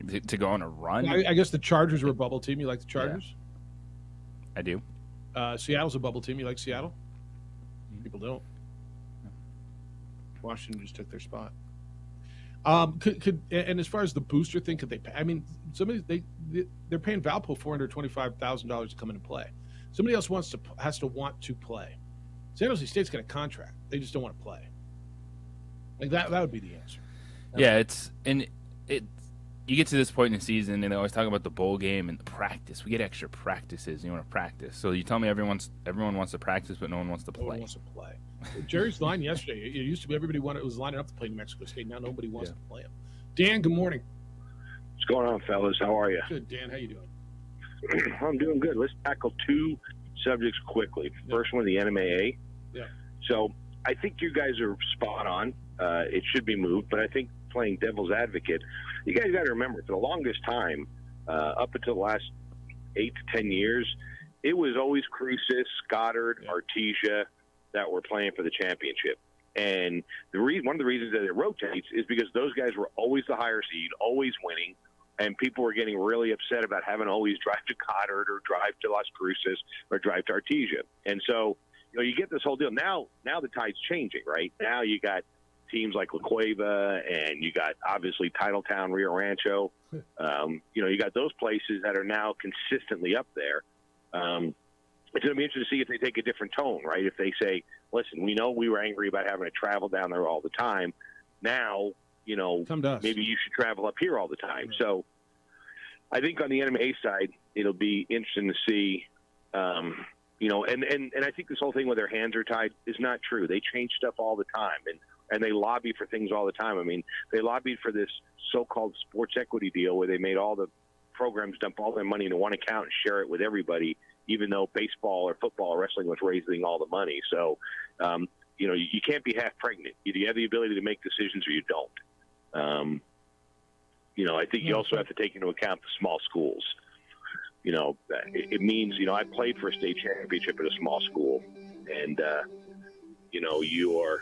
To go on a run? I guess the Chargers are a bubble team. You like the Chargers? I do. Seattle's a bubble team. You like Seattle? People don't. Washington just took their spot. And as far as the booster thing, could they pay? I mean, they're paying Valpo $425,000 to come in and play. Somebody else has to want to play. San Jose State's got a contract. They just don't want to play. Like that would be the answer. Yeah, you get to this point in the season, and they always talk about the bowl game and the practice. We get extra practices. You want to practice. So you tell me everyone wants to practice, but no one wants to play. No one wants to play. Jerry's line yesterday, it used to be everybody was lining up to play New Mexico State. Now nobody wants to play them. Dan, good morning. What's going on, fellas? How are you? Good, Dan. How you doing? I'm doing good. Let's tackle two subjects quickly. First one, the NMAA. Yeah. So I think you guys are spot on. It should be moved, but I think playing devil's advocate, you guys got to remember, for the longest time, up until the last 8 to 10 years, it was always Cruces, Goddard, Artesia that were playing for the championship. And one of the reasons that it rotates is because those guys were always the higher seed, always winning, and people were getting really upset about having to always drive to Goddard or drive to Las Cruces or drive to Artesia. And so, you get this whole deal. Now the tide's changing, right? Now you got teams like La Cueva, and you got obviously Titletown, Rio Rancho. You got those places that are now consistently up there. It's going to be interesting to see if they take a different tone, right? If they say, listen, we know we were angry about having to travel down there all the time. Now, maybe you should travel up here all the time. Right. So I think on the NMA side, it'll be interesting to see, and I think this whole thing where their hands are tied is not true. They change stuff all the time, and they lobby for things all the time. I mean, they lobbied for this so-called sports equity deal where they made all the programs dump all their money into one account and share it with everybody, even though baseball or football or wrestling was raising all the money. So, you can't be half pregnant. Either you have the ability to make decisions or you don't. I think you also have to take into account the small schools. It means, I played for a state championship at a small school, and, you are,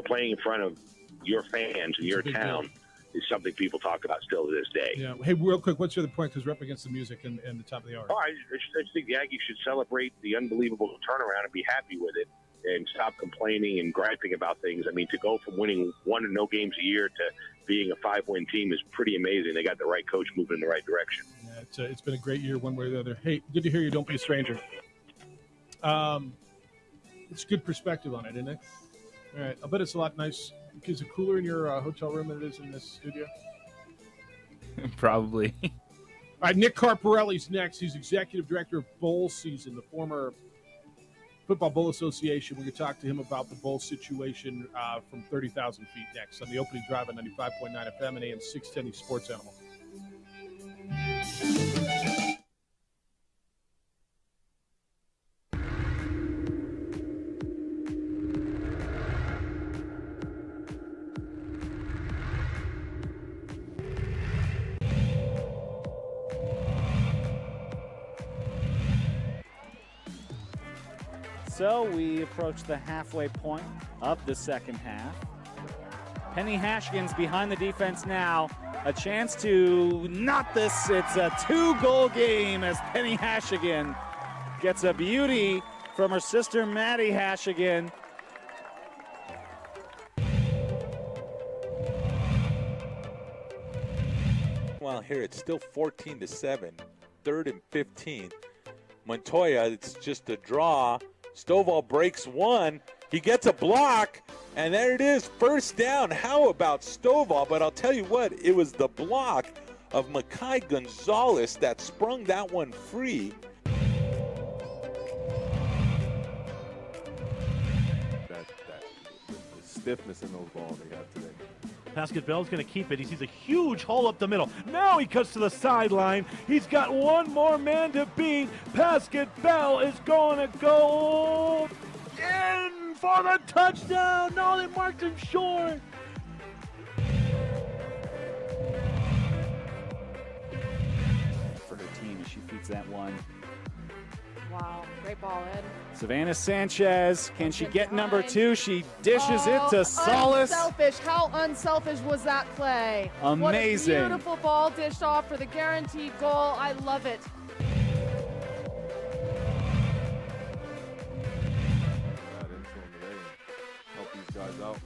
playing in front of your fans in your town is something people talk about still to this day. Yeah. Hey, real quick, what's your other point? Because we're up against the music and the top of the hour. Oh, I just think the Aggies should celebrate the unbelievable turnaround and be happy with it and stop complaining and griping about things. I mean, to go from winning 1 and no games a year to being a 5-win team is pretty amazing. They got the right coach moving in the right direction. Yeah, it's been a great year one way or the other. Hey, good to hear you. Don't be a stranger. It's good perspective on it, isn't it? All right. I bet it's a lot nice. Is it cooler in your hotel room than it is in this studio? Probably. All right, Nick Carparelli's next. He's executive director of Bowl Season, the former Football Bowl Association. We're going to talk to him about the bowl situation from 30,000 feet next on the opening drive on 95.9 FM and AM 610 Sports Animal. So we approach the halfway point of the second half. Penny Hashkin's behind the defense now. A chance to knot this. It's a 2-goal game as Penny Hashigan gets a beauty from her sister Maddie Hashigan. Well, here it's still 14-7, 3rd and 15. Montoya, it's just a draw. Stovall breaks one. He gets a block, and there it is, first down. How about Stovall? But I'll tell you what, it was the block of Makai Gonzalez that sprung that one free. The stiffness in those balls they got today. Pascal Bell's going to keep it. He sees a huge hole up the middle. Now he cuts to the sideline. He's got one more man to beat. Pascal Bell is going to go in for the touchdown. No, they marked him short. For her team as she feeds that one Wow, great ball, Ed. Savannah Sanchez, can she get number 2? She dishes it to Solis. Unselfish. How unselfish was that play? Amazing. What a beautiful ball dished off for the guaranteed goal. I love it. Help these guys out.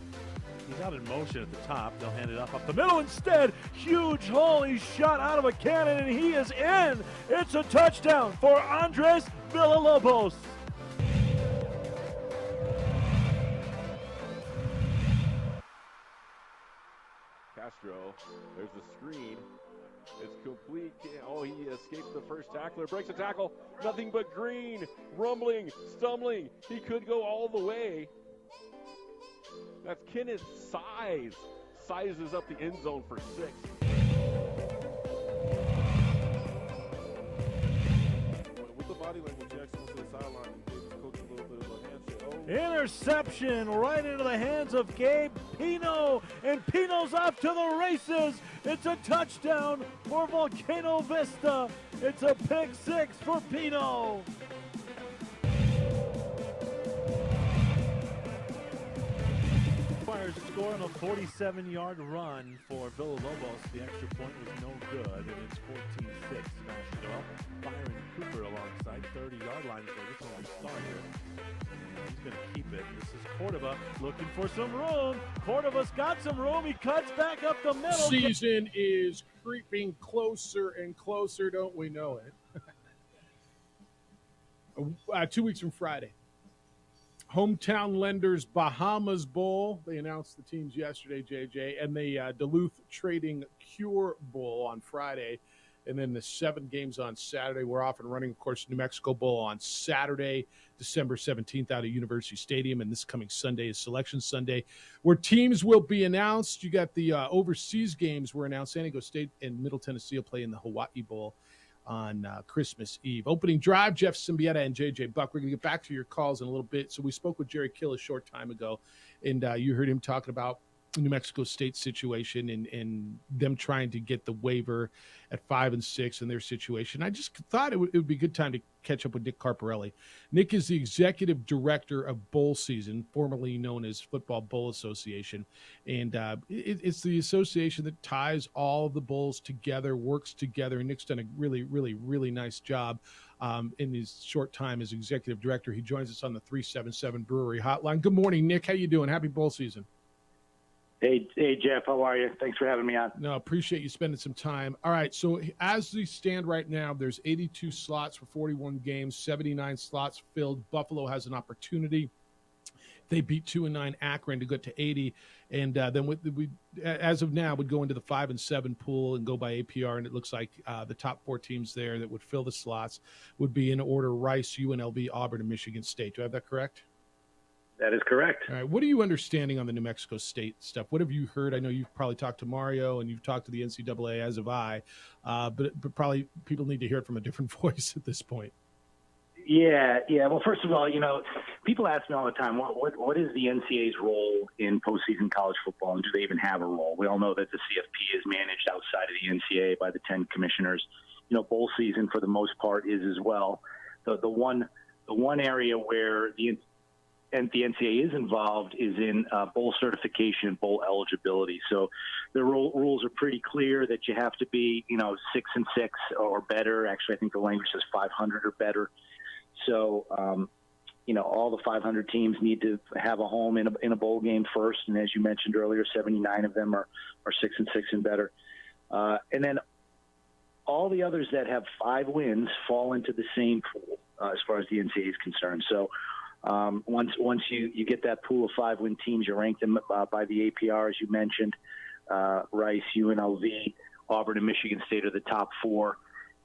He's out in motion at the top. They'll hand it up the middle instead. Huge hole. He's shot out of a cannon, and he is in. It's a touchdown for Andres Villalobos. Castro, there's the screen. It's complete. Oh, he escaped the first tackler. Breaks a tackle. Nothing but green. Rumbling. Stumbling. He could go all the way. That's Kenneth Size. Sizes up the end zone for 6. With the body language, Jackson went to the sideline and gave his coach a little bit of a handshake. Interception right into the hands of Gabe Pino, and Pino's off to the races. It's a touchdown for Volcano Vista. It's a pick 6 for Pino. Fires score on a 47-yard run for Villalobos. The extra point was no good, and it's 14-6. Nashville. Byron Cooper alongside 30-yard line. So this is a start here. And he's going to keep it. This is Cordova looking for some room. Cordova's got some room. He cuts back up the middle. Season is creeping closer and closer, don't we know it? 2 weeks from Friday. Hometown Lenders Bahamas Bowl. They announced the teams yesterday, JJ, and the Duluth Trading Cure Bowl on Friday. And then the 7 games on Saturday. We're off and running, of course, New Mexico Bowl on Saturday, December 17th out at University Stadium. And this coming Sunday is Selection Sunday, where teams will be announced. You got the overseas games were announced. San Diego State and Middle Tennessee will play in the Hawaii Bowl on Christmas Eve. Opening drive, Jeff Symbieta and JJ Buck. We're going to get back to your calls in a little bit. So we spoke with Jerry Kill a short time ago, and you heard him talking about New Mexico State situation and them trying to get the waiver at 5 and 6 in their situation. I just thought it would be a good time to catch up with Nick Carparelli. Nick is the executive director of Bowl Season, formerly known as Football Bowl Association. And it's the association that ties all the bowls together, works together. And Nick's done a really, really, really nice job in his short time as executive director. He joins us on the 377 Brewery Hotline. Good morning, Nick. How you doing? Happy Bowl Season. Hey, Jeff, how are you? Thanks for having me on. No, appreciate you spending some time. All right, so as they stand right now, there's 82 slots for 41 games, 79 slots filled. Buffalo has an opportunity. They beat 2-9 Akron to get to 80, and then we, as of now, would go into the 5 and 7 pool and go by APR. And it looks like the top 4 teams there that would fill the slots would be in order: Rice, UNLV, Auburn, and Michigan State. Do I have that correct? That is correct. All right. What are you understanding on the New Mexico State stuff? What have you heard? I know you've probably talked to Mario and you've talked to the NCAA, as have I, but probably people need to hear it from a different voice at this point. Yeah. Well, first of all, people ask me all the time, what is the NCAA's role in postseason college football, and do they even have a role? We all know that the CFP is managed outside of the NCAA by the 10 commissioners. Bowl season for the most part is as well. The one area where the NCAA is involved is in bowl certification and bowl eligibility. So the rules are pretty clear that you have to be, 6 and 6 or better. Actually, I think the language says 500 or better. So, all the 500 teams need to have a home in a bowl game first. And as you mentioned earlier, 79 of them are 6 and 6 and better. And then all the others that have 5 wins fall into the same pool as far as the NCAA is concerned. So, once you get that pool of 5-win teams, you rank them by the APR, as you mentioned. Rice, UNLV, Auburn, and Michigan State are the top 4.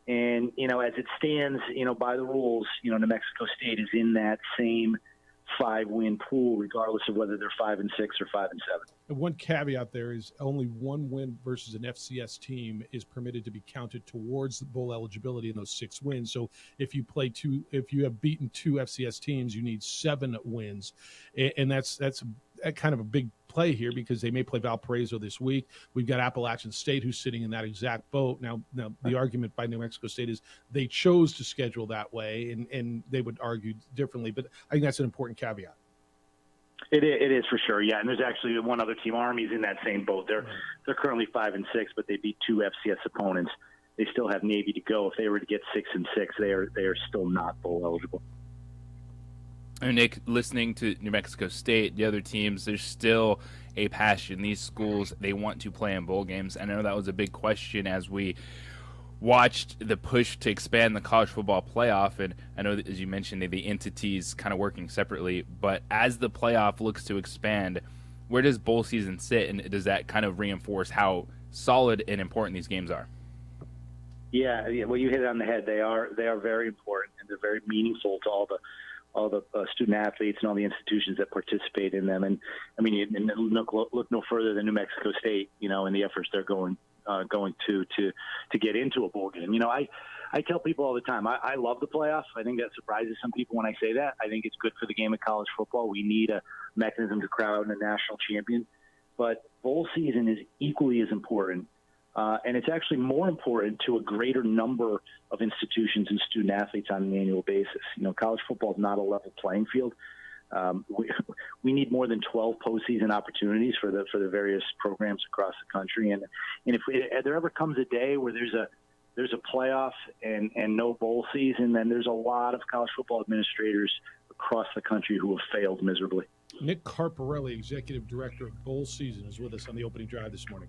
And, as it stands, by the rules, New Mexico State is in that same 5-win pool, regardless of whether they're 5 and 6 or 5 and 7. And one caveat there is only one win versus an FCS team is permitted to be counted towards the bowl eligibility in those 6 wins. So if you have beaten 2 FCS teams, you need 7 wins, and that's kind of a big play here because they may play Valparaiso this week. We've got Appalachian State who's sitting in that exact boat. Now the argument by New Mexico State is they chose to schedule that way, and they would argue differently. But I think that's an important caveat. It is for sure, yeah. And there's actually one other team, Army's in that same boat. They're currently 5-6, but they beat 2 FCS opponents. They still have Navy to go. If they were to get 6-6, they are still not bowl eligible. And Nick, listening to New Mexico State, the other teams, there's still a passion. These schools, they want to play in bowl games. I know that was a big question as we watched the push to expand the college football playoff, and I know that, as you mentioned, the entities kind of working separately, but as the playoff looks to expand, where does bowl season sit, and does that kind of reinforce how solid and important these games are? Yeah, well, you hit it on the head. They are very important, and they're very meaningful to all the student athletes and all the institutions that participate in them. And I mean, look no further than New Mexico State, and the efforts they're going to get into a bowl game. I tell people all the time, I love the playoffs. I think that surprises some people when I say that. I think it's good for the game of college football. We need a mechanism to crowd a national champion. But bowl season is equally as important. And it's actually more important to a greater number of institutions and student athletes on an annual basis. College football is not a level playing field. We need more than 12 postseason opportunities for the various programs across the country. And if there ever comes a day where there's a playoff and no bowl season, then there's a lot of college football administrators across the country who have failed miserably. Nick Carparelli, Executive Director of Bowl Season, is with us on the opening drive this morning.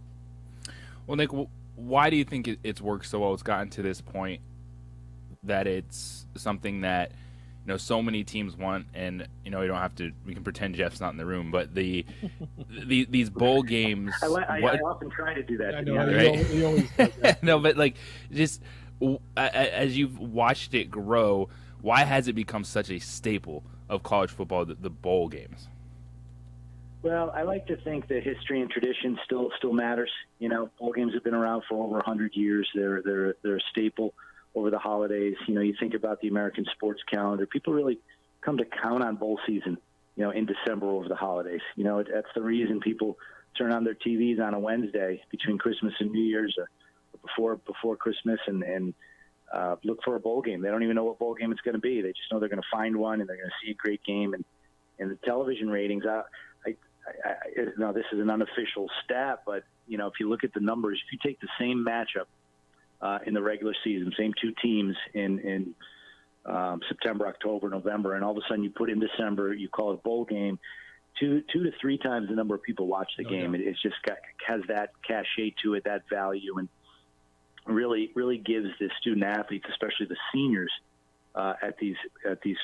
Well, Nick, why do you think it's worked so well? It's gotten to this point that it's something that so many teams want, and we don't have to. We can pretend Jeff's not in the room, but these bowl games. I often try to do that. I know, right? he always does that. No, but just as you've watched it grow, why has it become such a staple of college football? The bowl games. Well, I like to think that history and tradition still matters. Bowl games have been around for over 100 years. They're a staple over the holidays. You think about the American sports calendar. People really come to count on bowl season, in December over the holidays. That's the reason people turn on their TVs on a Wednesday between Christmas and New Year's, before Christmas, and look for a bowl game. They don't even know what bowl game it's going to be. They just know they're going to find one and they're going to see a great game. And the television ratings, now this is an unofficial stat, but if you look at the numbers, if you take the same matchup in the regular season, same two teams in September, October, November, and all of a sudden you put in December, you call it a bowl game, two to three times the number of people watch the game. It's just has that cachet to it, that value, and really gives the student athletes, especially the seniors at these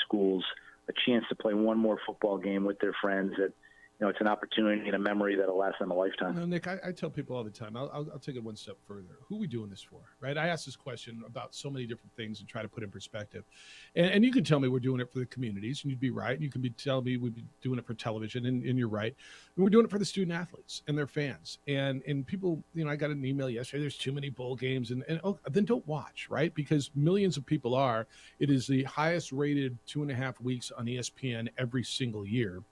schools, a chance to play one more football game with their friends. That it's an opportunity and a memory that'll last them a lifetime. Nick, I tell people all the time, I'll take it one step further. Who are we doing this for, right? I ask this question about so many different things and try to put in perspective. And you can tell me we're doing it for the communities, and you'd be right. And you can tell me we'd be doing it for television, and you're right. And we're doing it for the student athletes and their fans. And people, I got an email yesterday, there's too many bowl games, and then don't watch, right? Because millions of people are. It is the highest rated 2.5 weeks on ESPN every single year.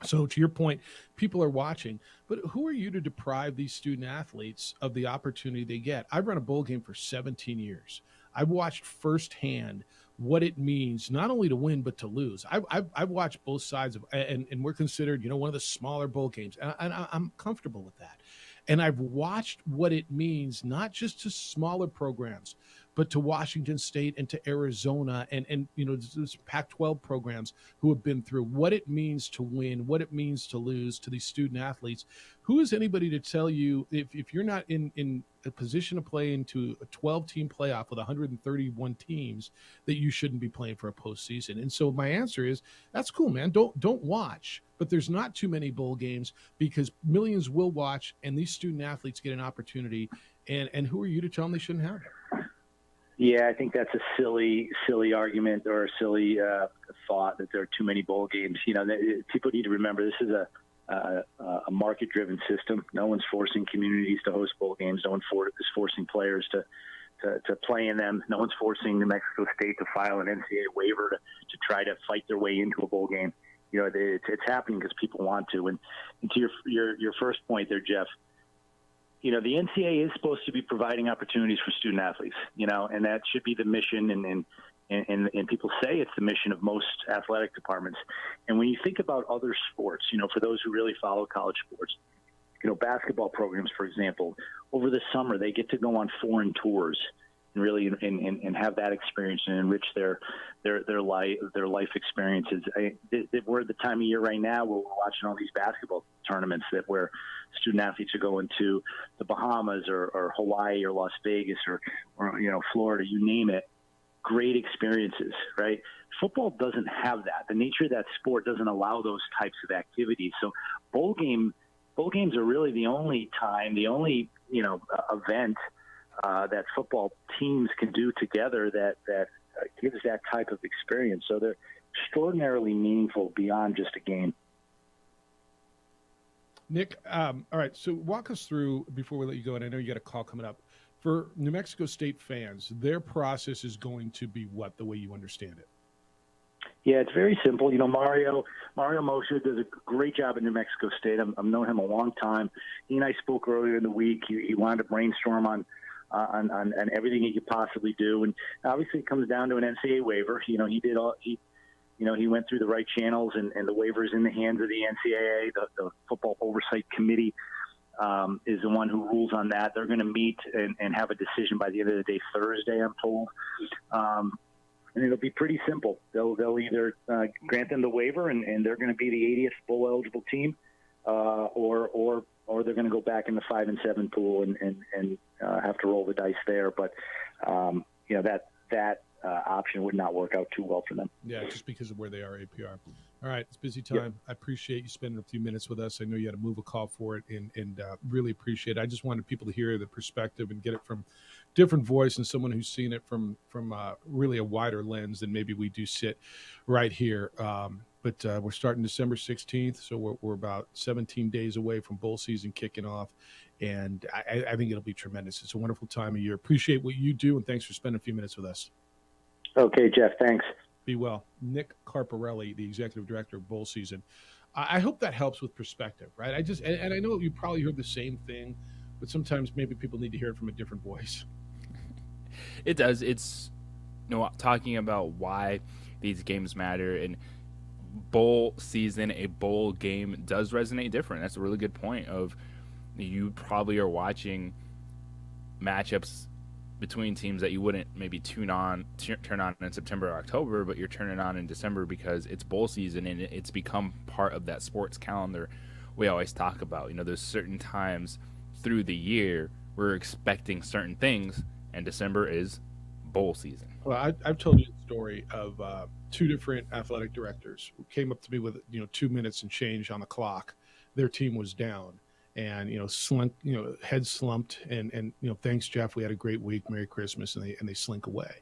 So to your point, people are watching, but who are you to deprive these student athletes of the opportunity they get? I've run a bowl game for 17 years. I've watched firsthand what it means not only to win but to lose. I've watched both sides of, and we're considered one of the smaller bowl games, and I'm comfortable with that. And I've watched what it means not just to smaller programs, but to Washington State and to Arizona and those Pac-12 programs who have been through what it means to win, what it means to lose to these student athletes. Who is anybody to tell you if you're not in a position to play into a 12-team playoff with 131 teams that you shouldn't be playing for a postseason? And so my answer is, that's cool, man. Don't watch. But there's not too many bowl games because millions will watch, and these student athletes get an opportunity. And who are you to tell them they shouldn't have it? Yeah, I think that's a silly argument or a silly thought that there are too many bowl games. People need to remember this is a market-driven system. No one's forcing communities to host bowl games. No one is forcing players to play in them. No one's forcing New Mexico State to file an NCAA waiver to try to fight their way into a bowl game. it's happening because people want to. And to your first point there, Jeff, the NCAA is supposed to be providing opportunities for student athletes, and that should be the mission. And people say it's the mission of most athletic departments. And when you think about other sports, for those who really follow college sports, basketball programs, for example, over the summer they get to go on foreign tours and really and have that experience and enrich their life experiences. We're at the time of year right now where we're watching all these basketball tournaments where student athletes are going to the Bahamas or Hawaii or Las Vegas or Florida, you name it. Great experiences, right? Football doesn't have that. The nature of that sport doesn't allow those types of activities. So bowl games are really the only event that football teams can do together that gives that type of experience. So they're extraordinarily meaningful beyond just a game. Nick, all right, so walk us through, before we let you go, and I know you got a call coming up, for New Mexico State fans, their process is going to be what, the way you understand it? Yeah, it's very simple. Mario Moshe does a great job at New Mexico State. I've known him a long time. He and I spoke earlier in the week. He wanted to brainstorm on everything he could possibly do, and obviously it comes down to an NCAA waiver. He went through the right channels, and the waiver's in the hands of the NCAA. The Football Oversight Committee is the one who rules on that. They're going to meet and have a decision by the end of the day Thursday, I'm told. And it'll be pretty simple. They'll either grant them the waiver and they're going to be the 80th bowl eligible team, or they're going to go back in the 5-7 pool and have to roll the dice there. But that option would not work out too well for them. Yeah, just because of where they are APR. All right, it's busy time. Yep. I appreciate you spending a few minutes with us. I know you had to move a call for it, and really appreciate it. I just wanted people to hear the perspective and get it from different voice and someone who's seen it from really a wider lens than maybe we do sit right here. But we're starting December 16th, so we're about 17 days away from bowl season kicking off, and I think it'll be tremendous. It's a wonderful time of year. Appreciate what you do, and thanks for spending a few minutes with us. Okay, Jeff, thanks. Be well. Nick Carparelli, the executive director of bowl season. I hope that helps with perspective, right? And I know you probably heard the same thing, but sometimes maybe people need to hear it from a different voice. It does. It's talking about why these games matter, and bowl season, a bowl game does resonate different. That's a really good point. Of you probably are watching matchups between teams that you wouldn't maybe turn on in September or October, but you're turning on in December because it's bowl season and it's become part of that sports calendar we always talk about. There's certain times through the year we're expecting certain things, and December is bowl season. Well, I've told you the story of two different athletic directors who came up to me with 2 minutes and change on the clock. Their team was down. And head slumped, and thanks, Jeff. We had a great week. Merry Christmas, and they slink away.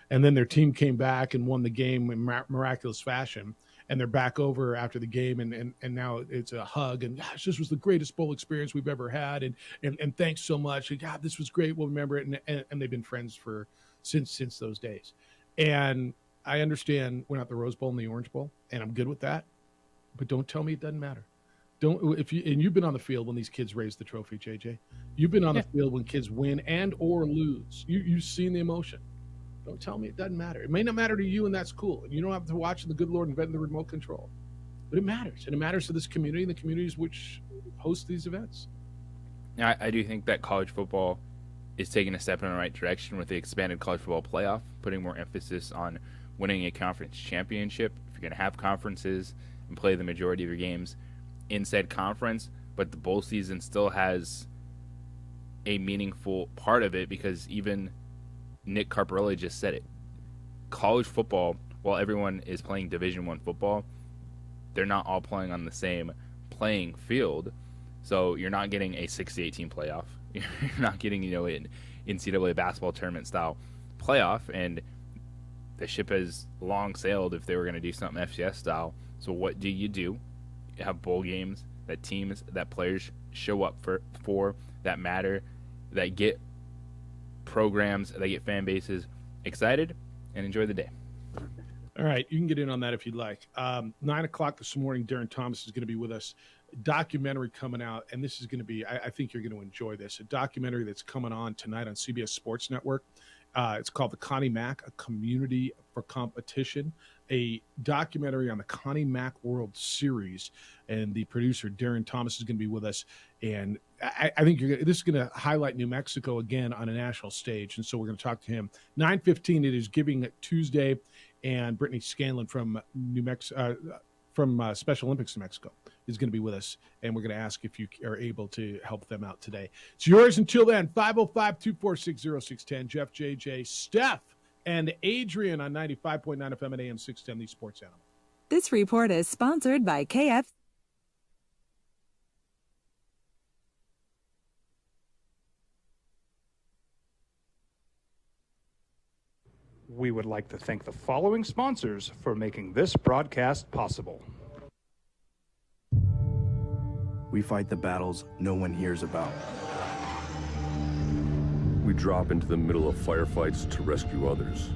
And then their team came back and won the game in miraculous fashion. And they're back over after the game, and now it's a hug. And gosh, this was the greatest bowl experience we've ever had. And thanks so much. And God, this was great. We'll remember it. And they've been friends since those days. And I understand we're not the Rose Bowl and the Orange Bowl, and I'm good with that. But don't tell me it doesn't matter. You've been on the field when these kids raise the trophy, JJ. You've been on the field when kids win and or lose. You've seen the emotion. Don't tell me it doesn't matter. It may not matter to you, and that's cool. And you don't have to watch the good Lord invent the remote control. But it matters. And it matters to this community and the communities which host these events. Now, I do think that college football is taking a step in the right direction with the expanded college football playoff, putting more emphasis on winning a conference championship. If you're going to have conferences and play the majority of your games in said conference, but the bowl season still has a meaningful part of it, because even Nick Carparelli just said it. College football, while everyone is playing Division I football, they're not all playing on the same playing field. So you're not getting a 6-18 playoff. You're not getting, an NCAA basketball tournament style playoff, and the ship has long sailed if they were going to do something FCS style. So what do? You have bowl games that teams, that players show up for that matter, that get programs, that get fan bases excited and enjoy the day. All right, you can get in on that if you'd like. 9 o'clock this morning, Darren Thomas is going to be with us. A documentary coming out, and this is going to be, I think you're going to enjoy this, a documentary that's coming on tonight on CBS Sports Network. It's called The Connie Mack, A Community for Competition, a documentary on the Connie Mack World Series. And the producer, Darren Thomas, is going to be with us. And I think this is going to highlight New Mexico again on a national stage. And so we're going to talk to him. 9:15, it is Giving Tuesday. And Brittany Scanlon from Special Olympics New Mexico is going to be with us, and we're going to ask if you are able to help them out today. It's yours until then. 505-246-0610. Jeff, JJ, Steph, and Adrian on 95.9 FM and AM 610, the Sports Animal. This report is sponsored by KF. We would like to thank the following sponsors for making this broadcast possible. We fight the battles no one hears about. We drop into the middle of firefights to rescue others.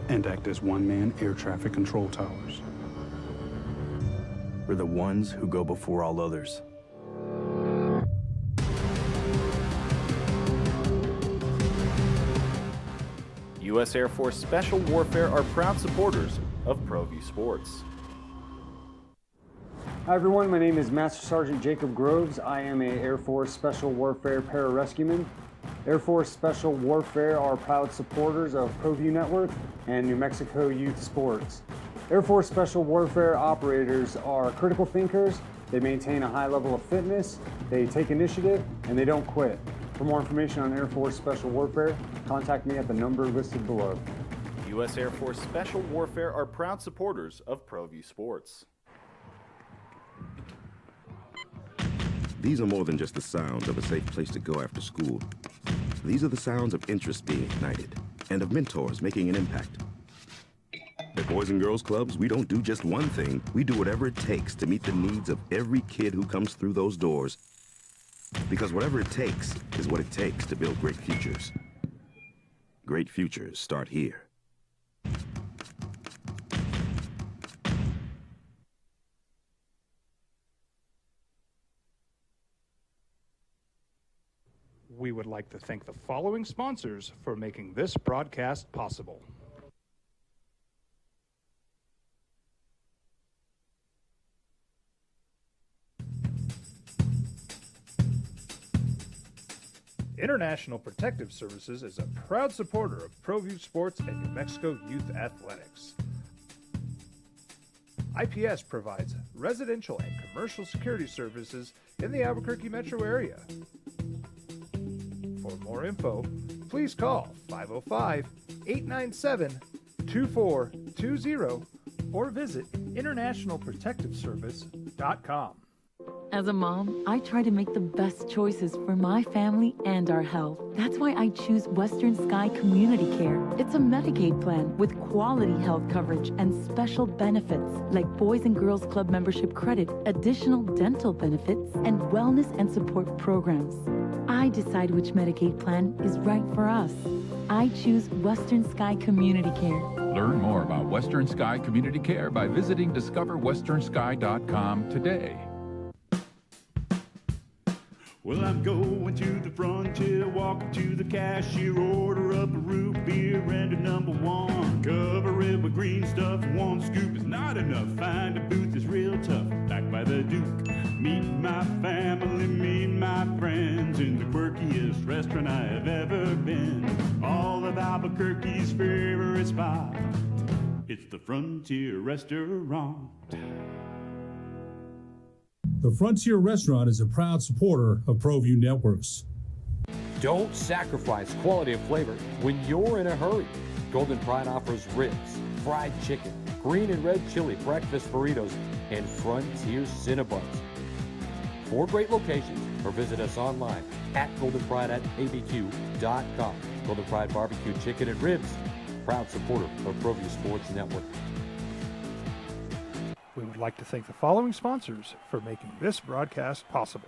And act as one-man air traffic control towers. We're the ones who go before all others. U.S. Air Force Special Warfare are proud supporters of ProView Sports. Hi everyone, my name is Master Sergeant Jacob Groves. I am a Air Force Special Warfare pararescueman. Air Force Special Warfare are proud supporters of ProView Network and New Mexico Youth Sports. Air Force Special Warfare operators are critical thinkers. They maintain a high level of fitness, they take initiative, and they don't quit. For more information on Air Force Special Warfare, contact me at the number listed below. U.S. Air Force Special Warfare are proud supporters of ProView Sports. These are more than just the sounds of a safe place to go after school. These are the sounds of interest being ignited and of mentors making an impact. At Boys and Girls Clubs, we don't do just one thing. We do whatever it takes to meet the needs of every kid who comes through those doors. Because whatever it takes is what it takes to build great futures. Great futures start here. We would like to thank the following sponsors for making this broadcast possible. International Protective Services is a proud supporter of ProView Sports and New Mexico Youth Athletics. IPS provides residential and commercial security services in the Albuquerque metro area. For more info, please call 505-897-2420 or visit internationalprotectiveservice.com. As a mom, I try to make the best choices for my family and our health. That's why I choose Western Sky Community Care. It's a Medicaid plan with quality health coverage and special benefits like Boys and Girls Club membership credit, additional dental benefits, and wellness and support programs. I decide which Medicaid plan is right for us. I choose Western Sky Community Care. Learn more about Western Sky Community Care by visiting discoverwesternsky.com today. Well, I'm going to the frontier, walking to the cashier, order up a root beer and a number one. Cover it with green stuff, one scoop is not enough. Find a booth is real tough, back by the Duke. Meet my family, meet my friends in the quirkiest restaurant I have ever been. All of Albuquerque's favorite spot, it's the Frontier Restaurant. The Frontier Restaurant is a proud supporter of ProView Networks. Don't sacrifice quality of flavor when you're in a hurry. Golden Pride offers ribs, fried chicken, green and red chili breakfast burritos, and Frontier Cinnabons. 4 great locations, or visit us online at goldenpride@abq.com. Golden Pride Barbecue Chicken and Ribs, proud supporter of ProView Sports Network. We would like to thank the following sponsors for making this broadcast possible.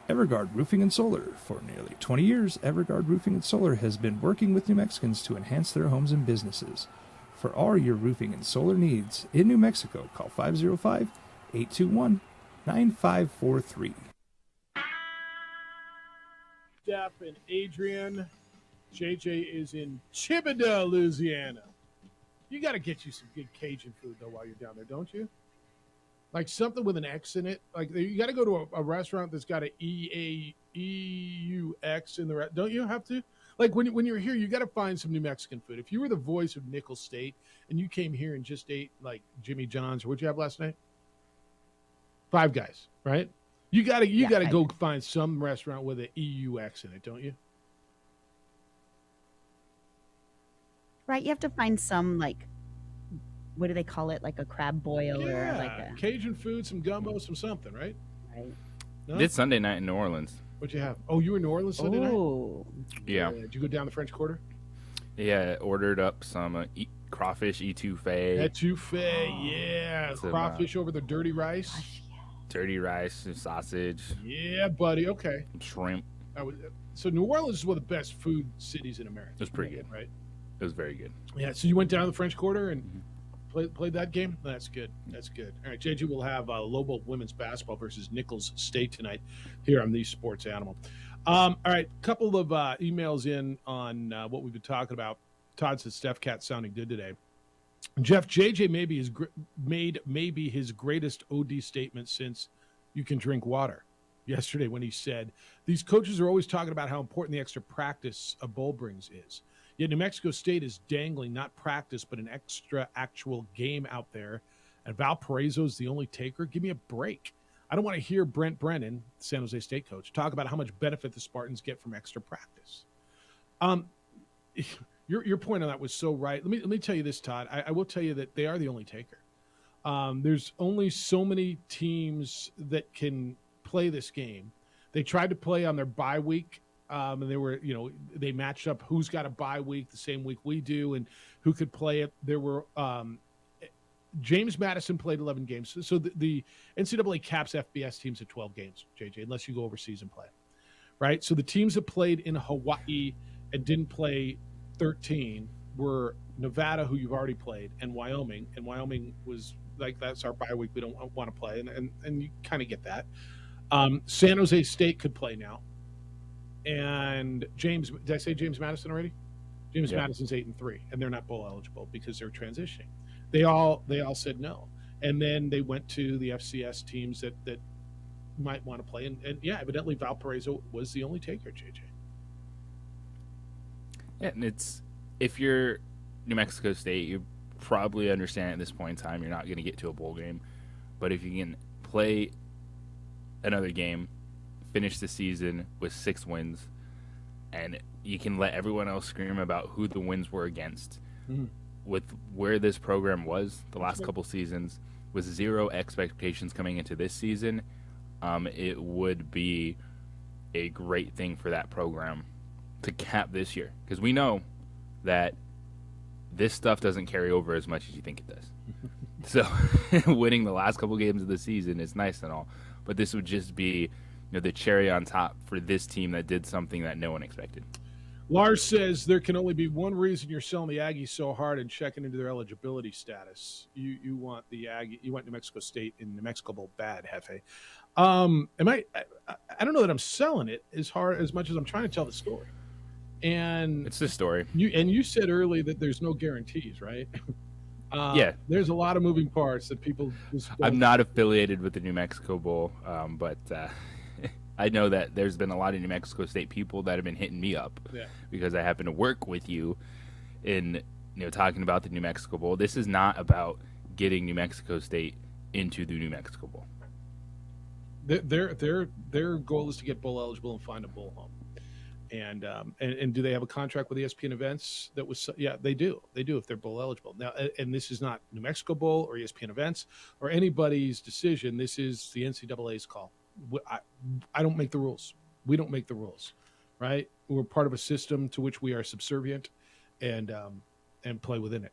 Everguard Roofing and Solar. For nearly 20 years, Everguard Roofing and Solar has been working with New Mexicans to enhance their homes and businesses. For all your roofing and solar needs in New Mexico, call 505-821-9543. Steph and Adrian. JJ is in Thibodaux, Louisiana. You got to get you some good Cajun food, though, while you're down there, don't you? Like something with an X in it. Like you got to go to a restaurant that's got an EUX in the don't you have to? Like when you're here, you got to find some New Mexican food. If you were the voice of Nickel State and you came here and just ate like Jimmy John's or what'd you have last night? Five Guys, right? You got to go find some restaurant with an EUX in it, don't you? Right, you have to find some like, what do they call it? Like a crab boil or like a Cajun food, some gumbo, some something, right? Right. No? Did Sunday night in New Orleans. What'd you have? Oh, you were in New Orleans Sunday night? Yeah. Did you go down the French Quarter? Yeah, ordered up some crawfish etouffee. Etouffee, yeah. Some, crawfish over the dirty rice. Dirty rice and sausage. Yeah, buddy. Okay. Shrimp. So New Orleans is one of the best food cities in America. It was pretty good. Right? It was very good. Yeah, so you went down to the French Quarter and played that game? That's good. That's good. All right, JJ will have Lobo women's basketball versus Nichols State tonight here on the Sports Animal. All right, couple of emails in on what we've been talking about. Todd said Steph Cat sounding good today. Jeff, JJ made maybe his greatest OD statement since you can drink water yesterday when he said, these coaches are always talking about how important the extra practice a bowl brings is. Yet New Mexico State is dangling not practice, but an extra actual game out there. And Valparaiso is the only taker. Give me a break. I don't want to hear Brent Brennan, San Jose State coach, talk about how much benefit the Spartans get from extra practice. Your point on that was so right. Let me tell you this, Todd. I will tell you that they are the only taker. There's only so many teams that can play this game. They tried to play on their bye week. And they matched up who's got a bye week the same week we do and who could play it. There were James Madison played 11 games. So the NCAA caps FBS teams at 12 games, JJ, unless you go overseas and play. Right? So the teams that played in Hawaii and didn't play 13 were Nevada, who you've already played, and Wyoming. And Wyoming was like, that's our bye week. We don't want to play. And you kind of get that. San Jose State could play now. And James, did I say James Madison already? James Madison's 8-3, and they're not bowl eligible because they're transitioning. They all said no, and then they went to the FCS teams that might want to play, and evidently Valparaiso was the only taker. JJ. Yeah, and if you're New Mexico State, you probably understand at this point in time you're not going to get to a bowl game, but if you can play another game, finish the season with 6 wins, and you can let everyone else scream about who the wins were against. With where this program was the last couple seasons, with 0 expectations coming into this season, it would be a great thing for that program to cap this year. Because we know that this stuff doesn't carry over as much as you think it does. So winning the last couple games of the season is nice and all, but this would just be the cherry on top for this team that did something that no one expected. Lars says there can only be one reason you're selling the Aggies so hard and checking into their eligibility status. You want the Aggie, you want New Mexico State in New Mexico Bowl bad, Hefe. I don't know that I'm selling it as much as I'm trying to tell the story. And it's the story. You said earlier that there's no guarantees, right? Yeah. There's a lot of moving parts that people just don't. I'm not affiliated with the New Mexico Bowl, but I know that there's been a lot of New Mexico State people that have been hitting me up because I happen to work with you in talking about the New Mexico Bowl. This is not about getting New Mexico State into the New Mexico Bowl. Their goal is to get bowl eligible and find a bowl home. And do they have a contract with ESPN Events that was? Yeah, they do. They do if they're bowl eligible. Now, and this is not New Mexico Bowl or ESPN Events or anybody's decision. This is the NCAA's call. I don't make the rules. We don't make the rules, right? We're part of a system to which we are subservient and play within it.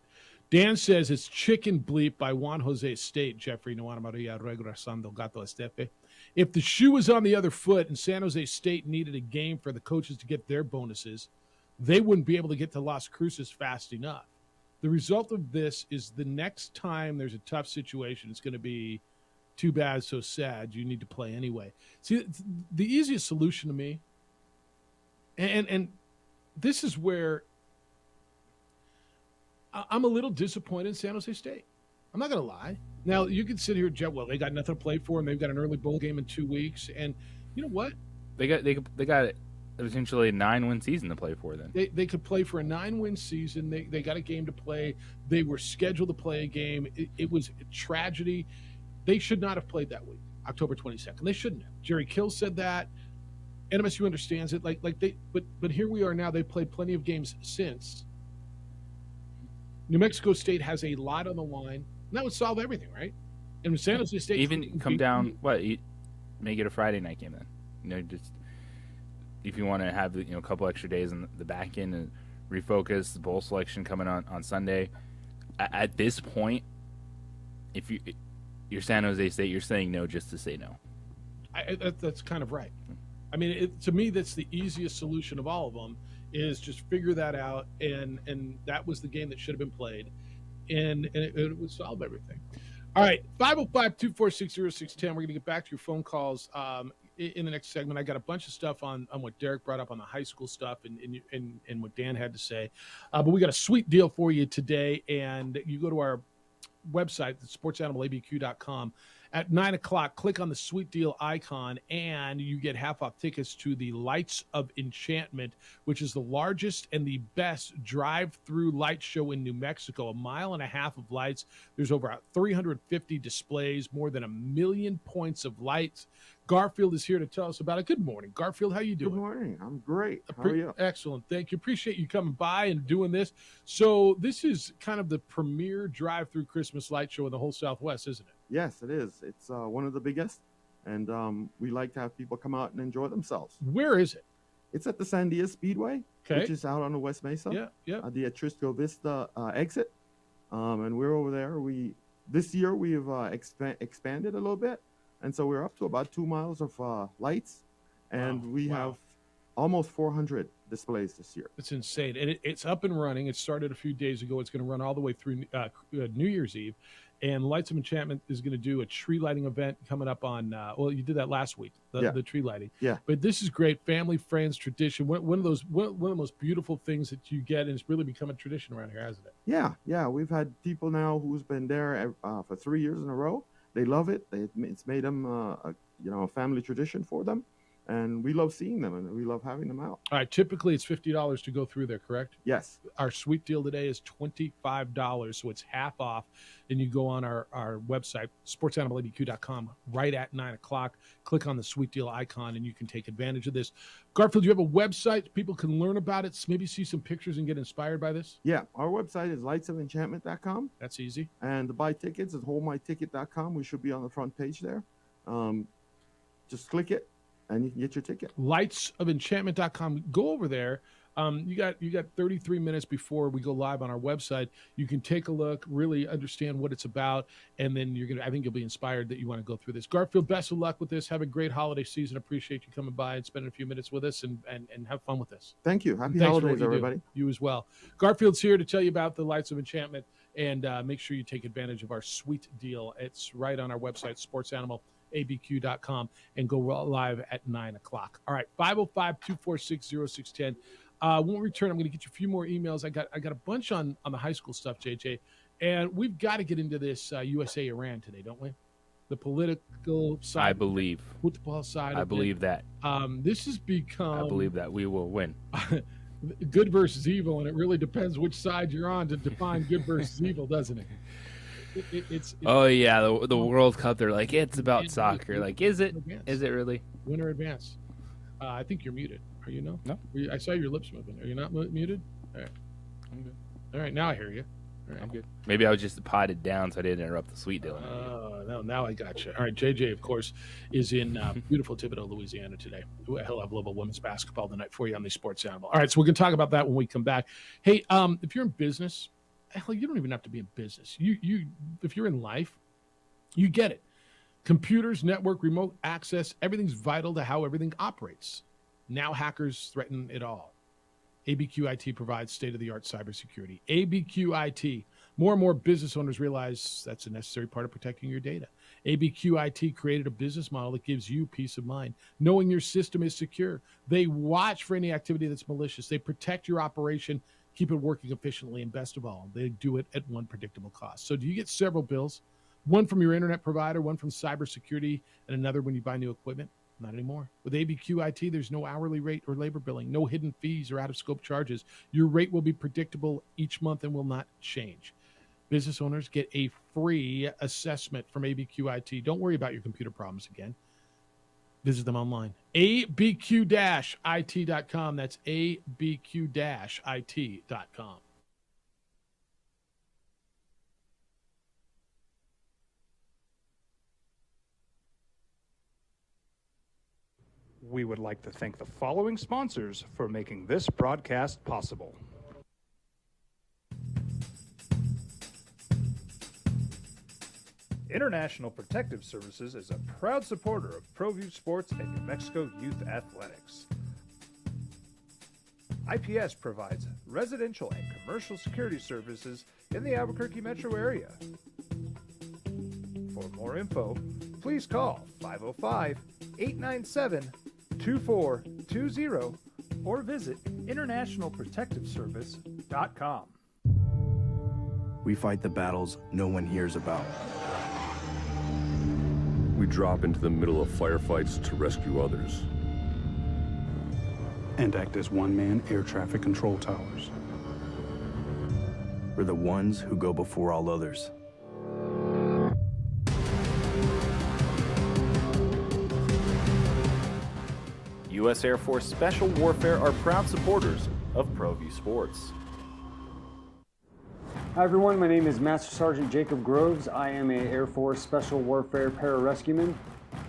Dan says it's Chicken Bleep by Juan Jose State, Jeffrey. No Ana Maria regresando gato estepe. If the shoe was on the other foot and San Jose State needed a game for the coaches to get their bonuses, they wouldn't be able to get to Las Cruces fast enough. The result of this is the next time there's a tough situation, it's going to be too bad, so sad. You need to play anyway. See, the easiest solution to me, and this is where I'm a little disappointed in San Jose State. I'm not going to lie. Now, you can sit here and jet, well, they got nothing to play for, and they've got an early bowl game in 2 weeks. And you know what? They got essentially a 9-win season to play for then. They could play for a 9-win season. They got a game to play. They were scheduled to play a game. It was a tragedy. They should not have played that week, October 22nd. They shouldn't have. Jerry Kill said that. NMSU understands it. But here we are now. They've played plenty of games since. New Mexico State has a lot on the line. And that would solve everything, right? And San Jose State even come down. Make it a Friday night game then. Just if you want to have a couple extra days in the back end and refocus. The bowl selection coming on Sunday. At this point, if you're San Jose State, you're saying no just to say no. That's kind of right. I mean, to me, that's the easiest solution of all of them. Is just figure that out, and that was the game that should have been played, and it would solve everything. All right, 505-246-0610. We're going to get back to your phone calls in the next segment. I got a bunch of stuff on what Derek brought up on the high school stuff and what Dan had to say. But we got a sweet deal for you today, and you go to our website, sportsanimалabq.com. At 9 o'clock, click on the sweet deal icon, and you get half-off tickets to the Lights of Enchantment, which is the largest and the best drive-through light show in New Mexico. 1.5 miles of lights. There's over 350 displays, more than 1 million points of lights. Garfield is here to tell us about it. Good morning, Garfield. How you doing? Good morning. I'm great. How are you? Excellent. Thank you. Appreciate you coming by and doing this. So this is kind of the premier drive-through Christmas light show in the whole Southwest, isn't it? Yes, it is. It's one of the biggest, and we like to have people come out and enjoy themselves. Where is it? It's at the Sandia Speedway, which is out on the West Mesa. Yeah. The Atrisco Vista exit, and we're over there. This year we've expanded a little bit, and so we're up to about 2 miles of lights, and we have almost 400 displays this year. It's insane, and it's up and running. It started a few days ago. It's going to run all the way through New Year's Eve. And Lights of Enchantment is going to do a tree lighting event coming up on, you did that last week, the tree lighting. Yeah. But this is great. Family, friends, tradition. One of the most beautiful things that you get, and it's really become a tradition around here, hasn't it? Yeah. We've had people now who's been there for 3 years in a row. They love it. It's made them, a family tradition for them. And we love seeing them, and we love having them out. All right. Typically, it's $50 to go through there, correct? Yes. Our sweet deal today is $25, so it's half off. And you go on our website, sportsanimалabq.com, right at 9 o'clock. Click on the sweet deal icon, and you can take advantage of this. Garfield, you have a website. People can learn about it, maybe see some pictures and get inspired by this? Yeah. Our website is lightsoфenchantment.com. That's easy. And to buy tickets is holdmyticket.com. We should be on the front page there. Just click it, and you can get your ticket. Lightsoфenchantment.com. Go over there. You got 33 minutes before we go live on our website. You can take a look, really understand what it's about, and then I think you'll be inspired that you want to go through this. Garfield, best of luck with this. Have a great holiday season. Appreciate you coming by and spending a few minutes with us and have fun with this. Thank you. Happy holidays, everybody. You as well. Garfield's here to tell you about the Lights of Enchantment, and make sure you take advantage of our sweet deal. It's right on our website, sportsanimалabq.com, and go live at 9 o'clock. All right, 505-246-0610. When we return, I'm going to get you a few more emails. I got a bunch on the high school stuff, JJ, and we've got to get into this USA-Iran today, don't we? The political side. I believe. Football side. I believe that. This has become. I believe that we will win. Good versus evil, and it really depends which side you're on to define good versus evil, doesn't it? It's the World Cup. They're like, it's about soccer. Like, is it? Is it really? Winner advance. I think you're muted. Are you no? I saw your lips moving. Are you not muted? All right. I'm good. All right, now I hear you. All right. I'm good. Maybe I was just potted down so I didn't interrupt the sweet deal. No, now I got you. All right, JJ, of course, is in beautiful Thibodaux, Louisiana today. He'll have Global Women's Basketball tonight for you on the Sports Animal. All right, so we're going to talk about that when we come back. Hey, if you're in business, hell, you don't even have to be in business. If you're in life, you get it. Computers, network, remote access, everything's vital to how everything operates. Now hackers threaten it all. ABQ IT provides state-of-the-art cybersecurity. ABQ IT. More and more business owners realize that's a necessary part of protecting your data. ABQ IT created a business model that gives you peace of mind, knowing your system is secure. They watch for any activity that's malicious. They protect your operation, keep it working efficiently, and best of all, they do it at one predictable cost. So do you get several bills? One from your internet provider, one from cybersecurity, and another when you buy new equipment? Not anymore. With ABQ IT, there's no hourly rate or labor billing, no hidden fees or out-of-scope charges. Your rate will be predictable each month and will not change. Business owners get a free assessment from ABQ IT. Don't worry about your computer problems again. Visit them online. abq-it.com. That's abq-it.com. We would like to thank the following sponsors for making this broadcast possible. International Protective Services is a proud supporter of ProView Sports and New Mexico Youth Athletics. IPS provides residential and commercial security services in the Albuquerque metro area. For more info, please call 505-897-2420 or visit internationalprotectiveservice.com. We fight the battles no one hears about. We drop into the middle of firefights to rescue others. And act as one-man air traffic control towers. We're the ones who go before all others. U.S. Air Force Special Warfare are proud supporters of ProView Sports. Hi everyone, my name is Master Sergeant Jacob Groves. I am a Air Force Special Warfare pararescueman.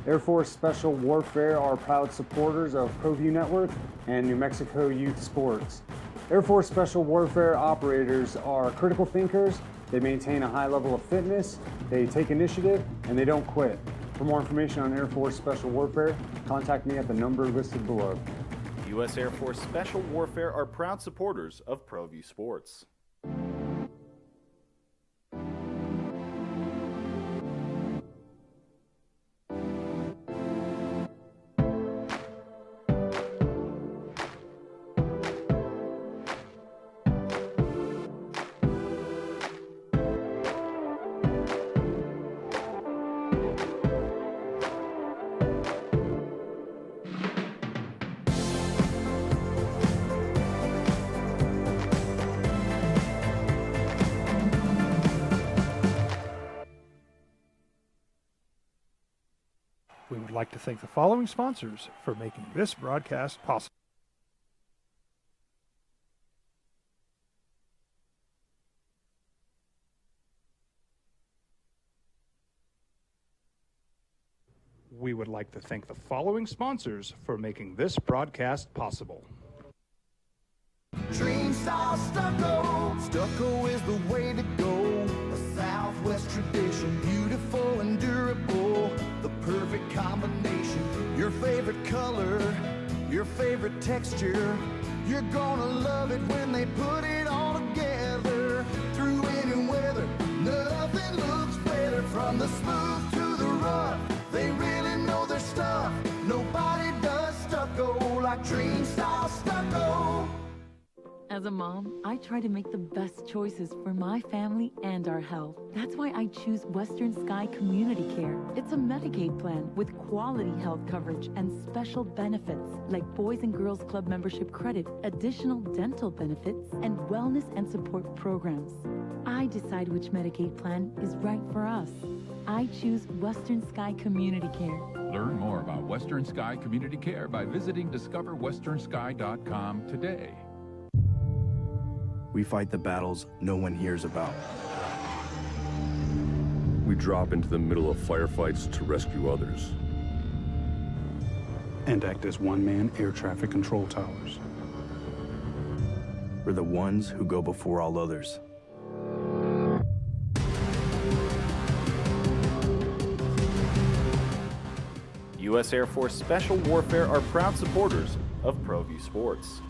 Air Force Special Warfare are proud supporters of ProView Network and New Mexico Youth Sports. Air Force Special Warfare operators are critical thinkers. They maintain a high level of fitness, they take initiative, and they don't quit. For more information on Air Force Special Warfare, contact me at the number listed below. U.S. Air Force Special Warfare are proud supporters of ProView Sports. We would like to thank the following sponsors for making this broadcast possible. We would like to thank the following sponsors for making this broadcast possible. Dream style stucco. Stucco is the way to go. A Southwest tradition, beautiful and durable. The perfect combination. Your favorite color, your favorite texture. You're gonna love it when they put it all together. Through any weather, nothing looks better. From the smooth to the rough, they really know their stuff. Nobody does stucco like Dream style stucco. As a mom, I try to make the best choices for my family and our health. That's why I choose Western Sky Community Care. It's a Medicaid plan with quality health coverage and special benefits like Boys and Girls Club membership credit, additional dental benefits, and wellness and support programs. I decide which Medicaid plan is right for us. I choose Western Sky Community Care. Learn more about Western Sky Community Care by visiting discoverwesternsky.com today. We fight the battles no one hears about. We drop into the middle of firefights to rescue others. And act as one-man air traffic control towers. We're the ones who go before all others. U.S. Air Force Special Warfare are proud supporters of ProView Sports.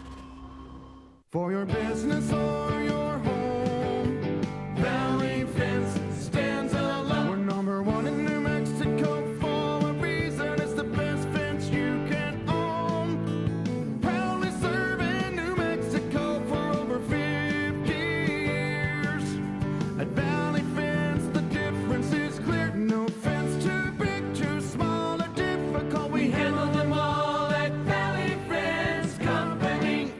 For your business or your home, Valley Fence stands alone. We're number one in New Mexico for a reason. It's the best fence you can own. Proudly serving New Mexico for over 50 years. At Valley Fence, the difference is clear. No fence too big, too small, or difficult. We handle them all at Valley Fence Company.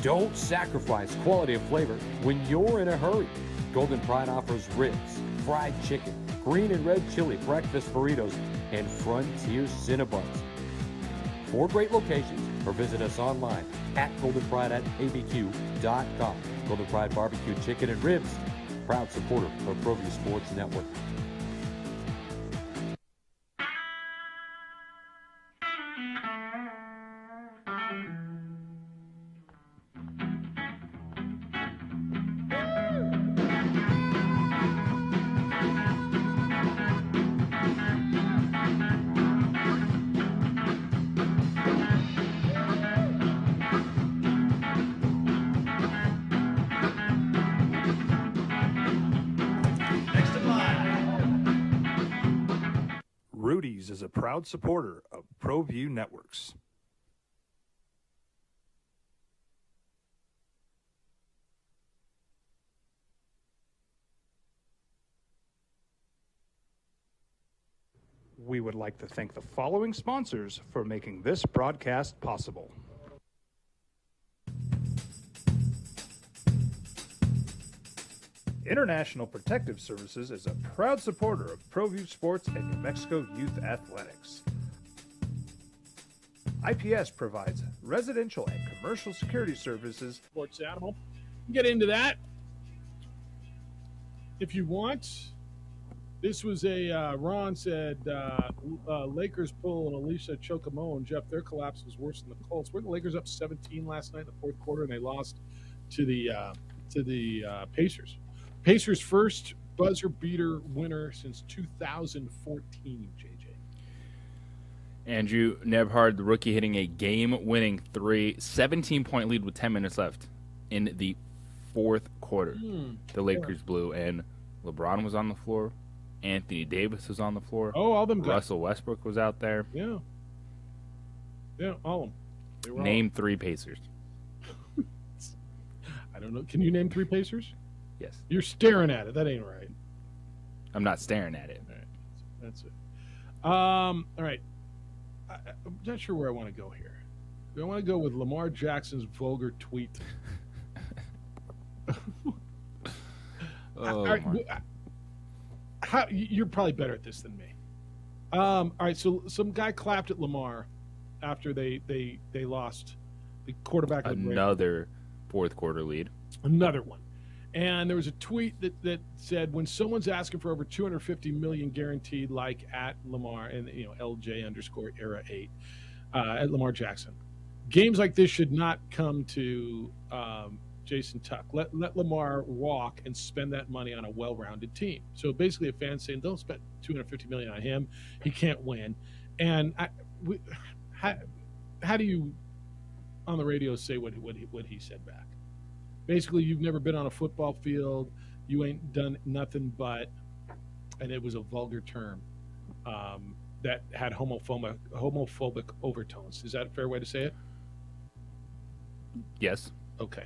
Don't sacrifice quality of flavor when you're in a hurry. Golden Pride offers ribs, fried chicken, green and red chili breakfast burritos, and Frontier Cinnabons. 4 great locations, or visit us online at goldenpride@abq.com. Golden Pride Barbecue Chicken and Ribs, proud supporter of ProView Sports Network. Rudy's is a proud supporter of ProView Networks. We would like to thank the following sponsors for making this broadcast possible. International Protective Services is a proud supporter of ProView Sports and New Mexico Youth Athletics. IPS provides residential and commercial security services. Sports Animal. Get into that if you want. This was a Ron said Lakers pull and Alicia Chocomo and Jeff. Their collapse was worse than the Colts. Were the Lakers up 17 last night in the fourth quarter, and they lost to the Pacers. Pacers' first buzzer beater winner since 2014. JJ. Andrew Nebhard, the rookie, hitting a game-winning 3, 17-point lead with 10 minutes left in the fourth quarter. The Lakers blew, and LeBron was on the floor. Anthony Davis was on the floor. Oh, all them guys. Russell Westbrook was out there. Yeah, all of them. Name 3 Pacers. I don't know. Can you name 3 Pacers? Yes. You're staring at it. That ain't right. I'm not staring at it. All right. That's it. All right. I'm not sure where I want to go here. Do I want to go with Lamar Jackson's vulgar tweet? All right. You're probably better at this than me. All right. So some guy clapped at Lamar after they lost the quarterback. Another fourth quarter lead. Another one. And there was a tweet that said, when someone's asking for over $250 million guaranteed, like at Lamar and LJ_era8 at Lamar Jackson, games like this should not come to Jason Tuck. Let Lamar walk and spend that money on a well-rounded team. So basically, a fan saying, don't spend $250 million on him. He can't win. And how do you on the radio say what he said back? Basically, you've never been on a football field. You ain't done nothing but, and it was a vulgar term that had homophobic overtones. Is that a fair way to say it? Yes. Okay.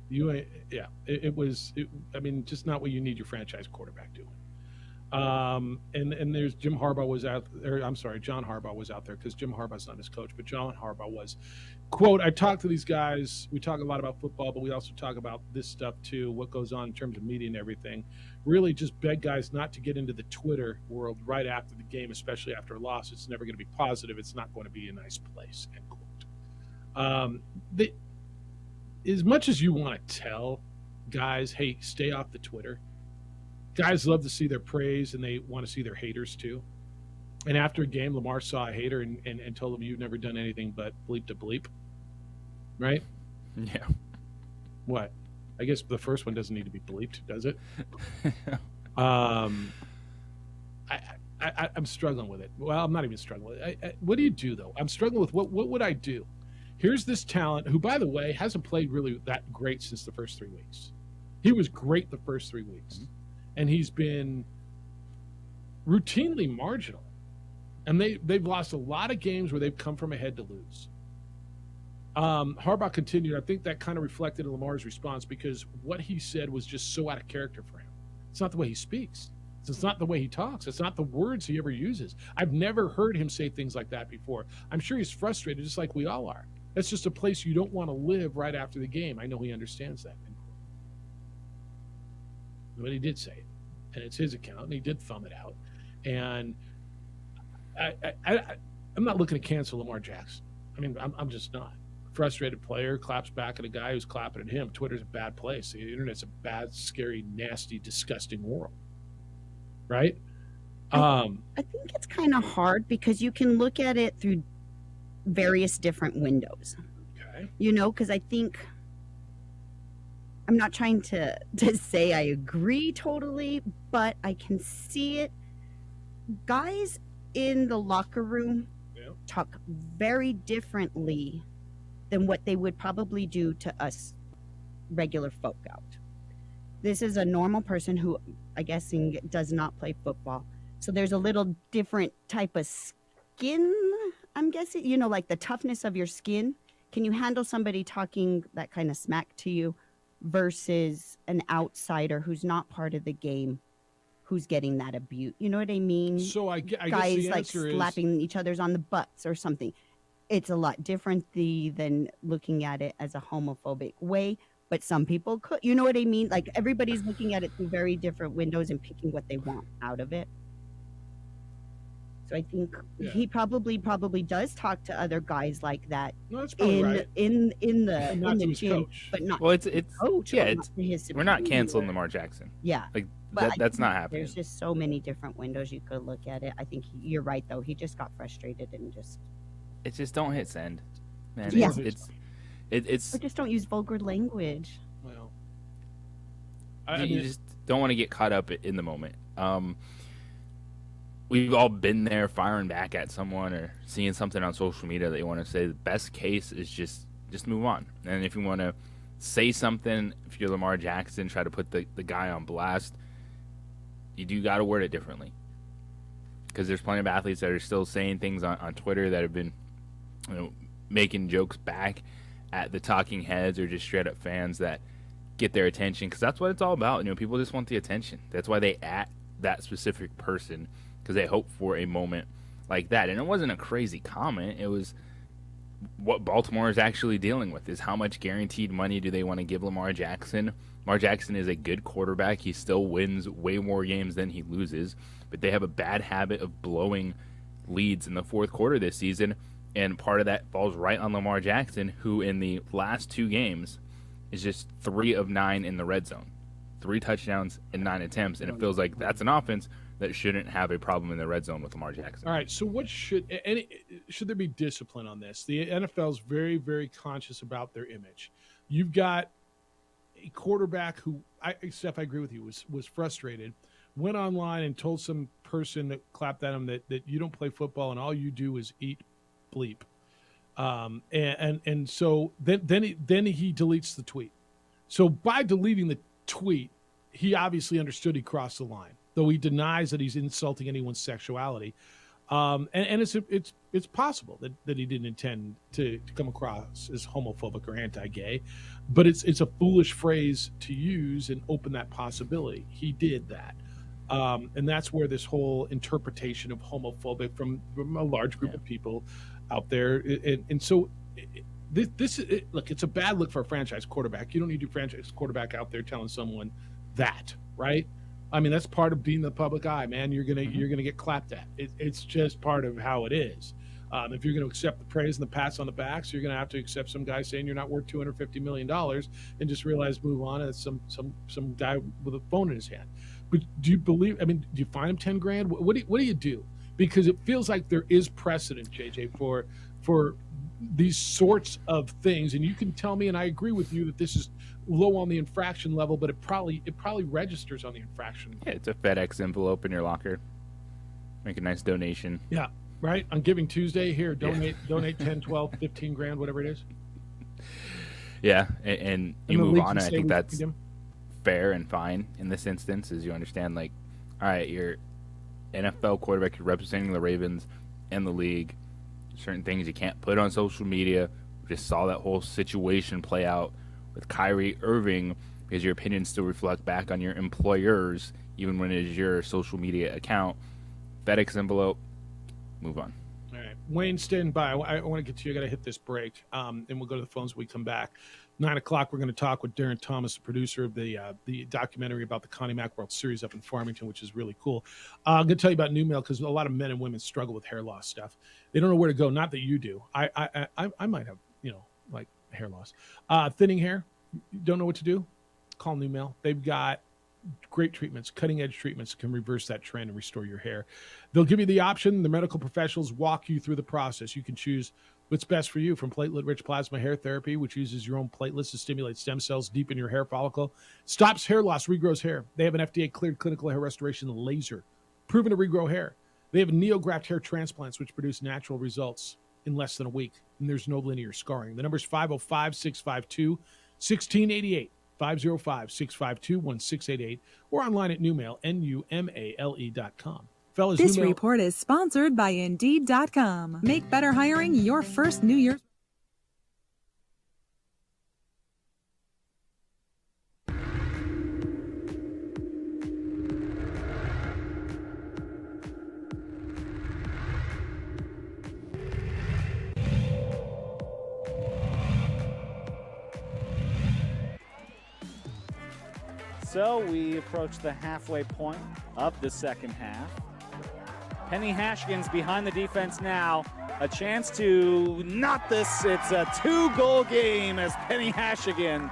You ain't. Yeah. It was. I mean, just not what you need your franchise quarterback doing. And there's John Harbaugh was out there because Jim Harbaugh's not his coach, but John Harbaugh was. Quote, I talk to these guys. We talk a lot about football, but we also talk about this stuff too, what goes on in terms of media and everything. Really just beg guys not to get into the Twitter world right after the game, especially after a loss. It's never going to be positive. It's not going to be a nice place, end quote. As much as you want to tell guys, hey, stay off the Twitter, guys love to see their praise and they want to see their haters too. And after a game, Lamar saw a hater and told him, you've never done anything but bleep to bleep. Right? Yeah. What? I guess the first one doesn't need to be bleeped, does it? I'm struggling with it. Well, I'm not even struggling. What do you do though? I'm struggling with what would I do? Here's this talent who, by the way, hasn't played really that great since the first 3 weeks. He was great the first 3 weeks, and he's been routinely marginal. And they've lost a lot of games where they've come from ahead to lose. Harbaugh continued. I think that kind of reflected in Lamar's response because what he said was just so out of character for him. It's not the way he speaks. It's not the way he talks. It's not the words he ever uses. I've never heard him say things like that before. I'm sure he's frustrated just like we all are. That's just a place you don't want to live right after the game. I know he understands that. But he did say it. And it's his account, and he did thumb it out. And I'm not looking to cancel Lamar Jackson. I mean, I'm just not. Frustrated player claps back at a guy who's clapping at him. Twitter's a bad place. The internet's a bad, scary, nasty, disgusting world. Right? I think it's kind of hard because you can look at it through various different windows. Okay. You know, because I think I'm not trying to say I agree totally, but I can see it. Guys in the locker room talk very differently than what they would probably do to us regular folk out. This is a normal person who, I guess, does not play football. So there's a little different type of skin, I'm guessing, you know, like the toughness of your skin. Can you handle somebody talking that kind of smack to you versus an outsider who's not part of the game, who's getting that abuse? You know what I mean? So I guess guys the like answer slapping each other's on the butts or something. It's a lot different than looking at it as a homophobic way. But some people could, you know what I mean? Like everybody's looking at it through very different windows and picking what they want out of it. So I think he probably does talk to other guys like that No, that's probably right. in the Not in to the his gym, coach. but not Well, it's coach. yeah, or it's not to his we're not superior. canceling Lamar Jackson. Yeah, Like but I that's think not happening. There's just so many different windows you could look at it. I think you're right though. He just got frustrated and just It's just don't hit send, man. Yeah. It's or just don't use vulgar language. Well, you just don't want to get caught up in the moment. We've all been there firing back at someone or seeing something on social media that you want to say. The best case is just move on. And if you want to say something, if you're Lamar Jackson, try to put the guy on blast, you do got to word it differently. Because there's plenty of athletes that are still saying things on Twitter that have been, making jokes back at the talking heads or just straight up fans that get their attention. Because that's what it's all about. People just want the attention. That's why they at that specific person, because they hope for a moment like that. And it wasn't a crazy comment. It was what Baltimore is actually dealing with, is how much guaranteed money do they want to give Lamar Jackson. Lamar Jackson is a good quarterback. He still wins way more games than he loses, but they have a bad habit of blowing leads in the fourth quarter this season, and part of that falls right on Lamar Jackson, who in the last 2 games is just 3 of 9 in the red zone. 3 touchdowns in 9 attempts, and it feels like that's an offense that shouldn't have a problem in the red zone with Lamar Jackson. All right, so what should there be discipline on this? The NFL is very, very conscious about their image. You've got a quarterback who, Steph, I agree with you, was frustrated, went online and told some person that clapped at him that you don't play football and all you do is eat bleep. And so then he deletes the tweet. So by deleting the tweet, he obviously understood he crossed the line, though he denies that he's insulting anyone's sexuality. And it's possible that he didn't intend to come across as homophobic or anti-gay, but it's a foolish phrase to use and open that possibility. He did that. And that's where this whole interpretation of homophobic from a large group of people out there. And so this look, it's a bad look for a franchise quarterback. You don't need your franchise quarterback out there telling someone that, right? I mean, that's part of being the public eye, man. You're gonna get clapped at. It's just part of how it is. If you're going to accept the praise and the pats on the backs, you're going to have to accept some guy saying you're not worth $250 million and just realize, move on, and it's some guy with a phone in his hand. But do you believe? I mean, do you fine him $10,000? What do you do? Because it feels like there is precedent, JJ, for these sorts of things, and you can tell me, and I agree with you that this is low on the infraction level, but it probably registers on the infraction. Yeah, it's a FedEx envelope in your locker. Make a nice donation. Yeah, right? On Giving Tuesday, here, donate 10, 12, 15 grand, whatever it is. Yeah, and you the move league on, can and I say think we that's feed 'em. fair and fine in this instance, is you understand, like, all right, you're NFL quarterback, you're representing the Ravens and the league. Certain things you can't put on social media. We just saw that whole situation play out with Kyrie Irving because your opinions still reflect back on your employers, even when it is your social media account. FedEx envelope, move on. All right. Wayne, stand by. I want to get to you. I got to hit this break, and we'll go to the phones when we come back. 9 o'clock, we're going to talk with Darren Thomas, the producer of the documentary about the Connie Mack World Series up in Farmington, which is really cool. I'm going to tell you about New Mail because a lot of men and women struggle with hair loss stuff. They don't know where to go. Not that you do. I might have, like hair loss. Thinning hair, don't know what to do? Call New Mail. They've got great treatments, cutting-edge treatments can reverse that trend and restore your hair. They'll give you the option. The medical professionals walk you through the process. You can choose what's best for you, from platelet-rich plasma hair therapy, which uses your own platelets to stimulate stem cells deep in your hair follicle, stops hair loss, regrows hair. They have an FDA-cleared clinical hair restoration laser, proven to regrow hair. They have NeoGraft hair transplants, which produce natural results in less than a week, and there's no linear scarring. The number is 505-652-1688. 505-652-1688, or online at Newmail, NUMALE.com. Fellas, This Newmail, report is sponsored by Indeed.com. Make better hiring your first New Year's. So we approach the halfway point of the second half. Penny Hashkin's behind the defense now. A chance to knot this. It's a 2-goal game as Penny Hashigan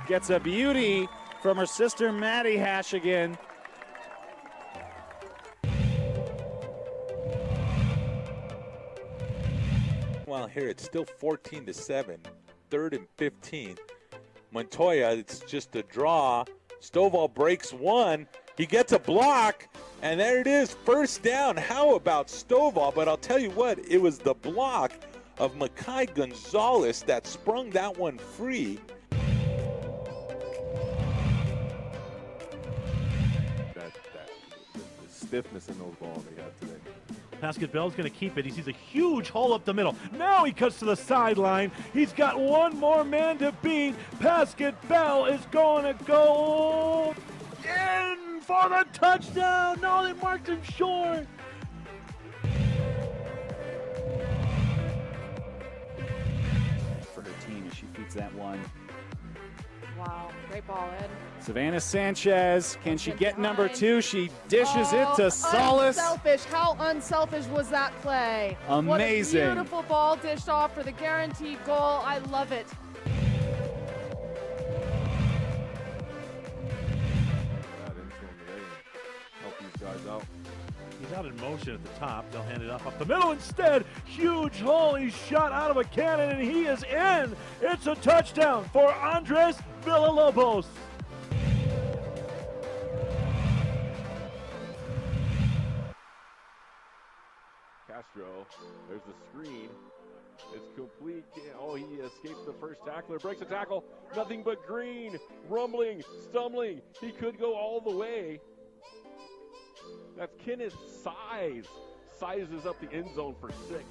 gets a beauty from her sister Maddie Hashigan. Well, here it's still 14-7, 3rd and 15. Montoya, it's just a draw. Stovall breaks one. He gets a block, and there it is, first down. How about Stovall? But I'll tell you what, it was the block of Makai Gonzalez that sprung that one free. The stiffness in those balls they have today. Pascal Bell's going to keep it. He sees a huge hole up the middle. Now he cuts to the sideline. He's got one more man to beat. Pascal Bell is going to go in for the touchdown. No, they marked him short. For her team as she feeds that one. Wow, great ball, Ed. Savannah Sanchez, can she get number 2? She dishes it to Solis. Unselfish. How unselfish was that play? Amazing. What a beautiful ball dished off for the guaranteed goal. I love it. Help these guys out. He's out in motion at the top. They'll hand it up the middle instead. Huge hole. He's shot out of a cannon, and he is in. It's a touchdown for Andres Villalobos. Castro, there's the screen. It's complete. Oh, he escaped the first tackler. Breaks a tackle. Nothing but green. Rumbling. Stumbling. He could go all the way. That's Kenneth Size. Sizes up the end zone for 6.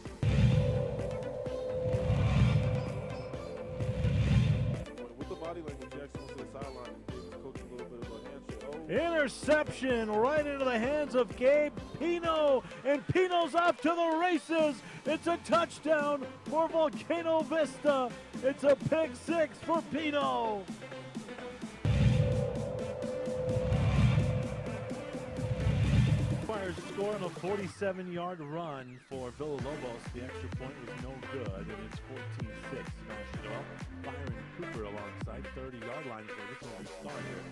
With the body language, Jackson went to the sideline and gave his coach a little bit of a handshake. Oh. Interception right into the hands of Gabe Pino, and Pino's off to the races. It's a touchdown for Volcano Vista. It's a pick 6 for Pino. Fires score on a 47-yard run for Villalobos. The extra point was no good, and it's 14-6. Byron Cooper alongside 30-yard line for this one starter.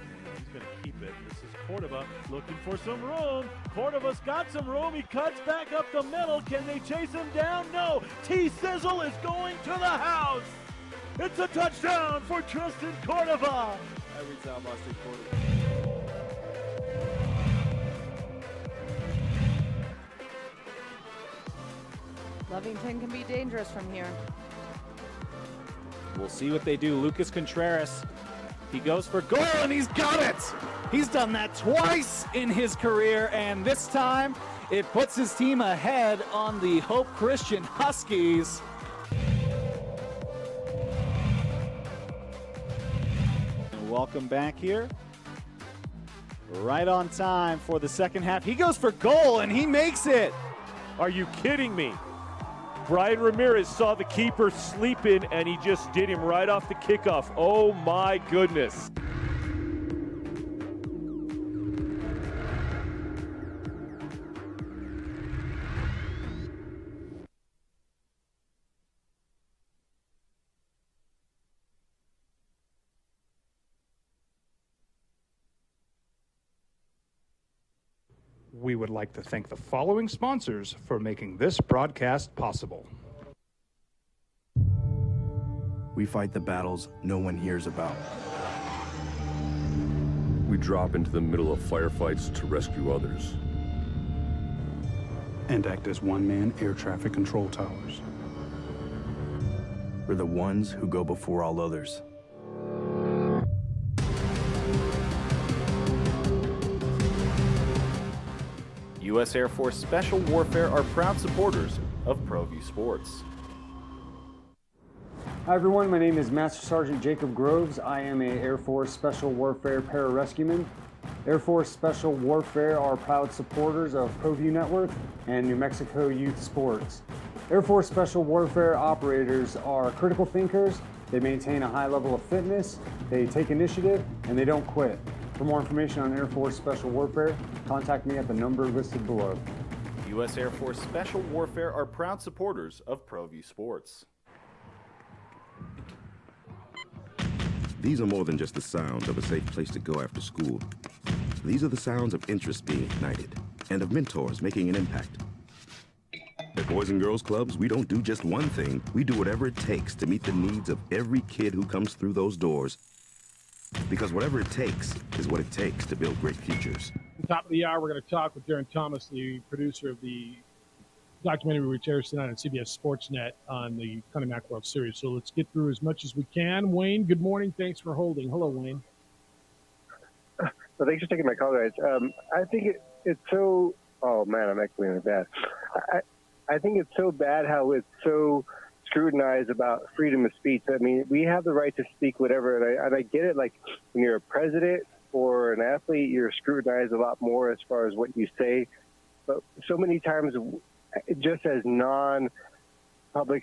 And he's going to keep it. This is Cordova looking for some room. Cordova's got some room. He cuts back up the middle. Can they chase him down? No. T-Sizzle is going to the house. It's a touchdown for Tristan Cordova. Every time I say Cordova. Lovington can be dangerous from here. We'll see what they do. Lucas Contreras, he goes for goal, and he's got it! He's done that twice in his career, and this time it puts his team ahead on the Hope Christian Huskies. And welcome back here. Right on time for the second half. He goes for goal, and he makes it! Are you kidding me? Brian Ramirez saw the keeper sleeping, and he just did him right off the kickoff. Oh, my goodness. We would like to thank the following sponsors for making this broadcast possible. We fight the battles no one hears about. We drop into the middle of firefights to rescue others. And act as one-man air traffic control towers. We're the ones who go before all others. U.S. Air Force Special Warfare are proud supporters of ProView Sports. Hi everyone, my name is Master Sergeant Jacob Groves. I am a Air Force Special Warfare pararescueman. Air Force Special Warfare are proud supporters of ProView Network and New Mexico Youth Sports. Air Force Special Warfare operators are critical thinkers. They maintain a high level of fitness, they take initiative, and they don't quit. For more information on Air Force Special Warfare, contact me at the number listed below. U.S. Air Force Special Warfare are proud supporters of ProView Sports. These are more than just the sounds of a safe place to go after school. These are the sounds of interest being ignited and of mentors making an impact. At Boys and Girls Clubs, we don't do just one thing. We do whatever it takes to meet the needs of every kid who comes through those doors. Because whatever it takes is what it takes to build great futures. Top of the hour, we're going to talk with Darren Thomas, the producer of the documentary which airs tonight on CBS Sportsnet on the Connie Mack World Series. So let's get through as much as we can. Wayne, good morning. Thanks for holding. Hello, Wayne. Well, thanks for taking my call, guys. I think it's so. Oh man, I'm echoing it bad. I think it's so bad how it's so scrutinized about freedom of speech. I mean, we have the right to speak whatever, and I get it. Like when you're a president or an athlete, you're scrutinized a lot more as far as what you say. But so many times, just as non-public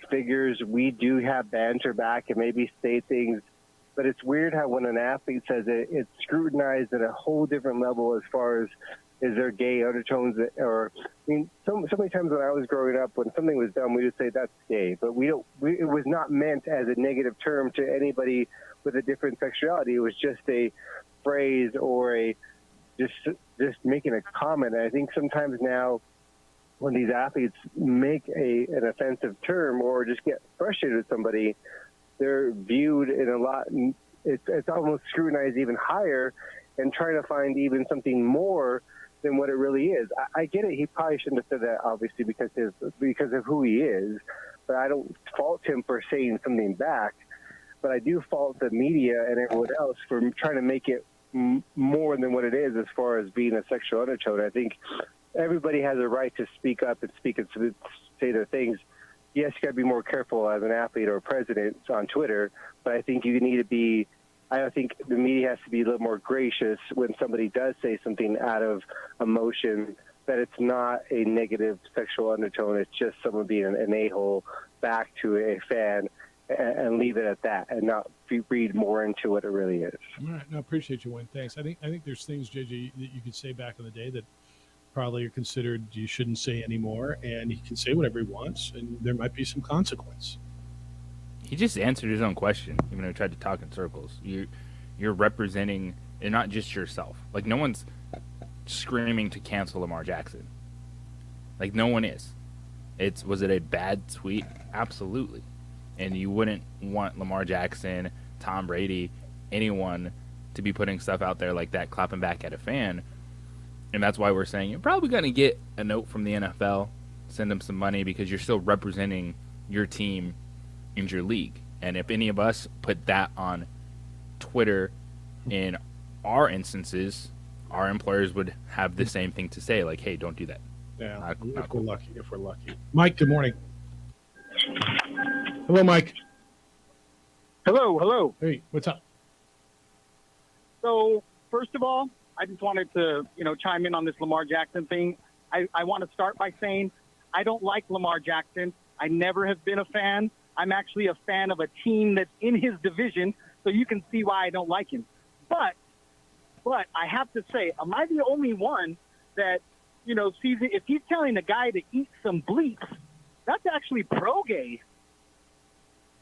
figures, we do have banter back and maybe say things. But it's weird how when an athlete says it, it's scrutinized at a whole different level as far as is there gay undertones, or I mean, so many times when I was growing up, when something was done, we would say that's gay, but it was not meant as a negative term to anybody with a different sexuality. It was just a phrase or just making a comment. And I think sometimes now, when these athletes make an offensive term or just get frustrated with somebody, they're viewed in a lot. It's almost scrutinized even higher, and trying to find even something more than what it really is. I get it. He probably shouldn't have said that, obviously, because of who he is. But I don't fault him for saying something back. But I do fault the media and everyone else for trying to make it more than what it is as far as being a sexual undertone. I think everybody has a right to speak up and say their things. Yes, you got to be more careful as an athlete or a president on Twitter, but I think you need to be. I think the media has to be a little more gracious when somebody does say something out of emotion, that it's not a negative sexual undertone. It's just someone being an a-hole back to a fan, and leave it at that and not read more into what it really is. All right. No, I appreciate you, Wayne. Thanks. I think there's things, JJ, that you could say back in the day that probably are considered you shouldn't say anymore, and he can say whatever he wants, and there might be some consequence. He just answered his own question, even though he tried to talk in circles. You're representing, and not just yourself. Like, no one's screaming to cancel Lamar Jackson. Like, no one is. Was it a bad tweet? Absolutely. And you wouldn't want Lamar Jackson, Tom Brady, anyone to be putting stuff out there like that, clapping back at a fan. And that's why we're saying you're probably going to get a note from the NFL send them some money because you're still representing your team in your league. And if any of us put that on Twitter in our instances, our employers would have the same thing to say, like, hey, don't do that. Yeah, if we're lucky. Mike, good morning. Hello, Mike. Hello. Hey, what's up? So, first of all, I just wanted to, chime in on this Lamar Jackson thing. I want to start by saying I don't like Lamar Jackson. I never have been a fan. I'm actually a fan of a team that's in his division, so you can see why I don't like him. But I have to say, am I the only one that, sees it? If he's telling a guy to eat some bleeps, that's actually pro-gay.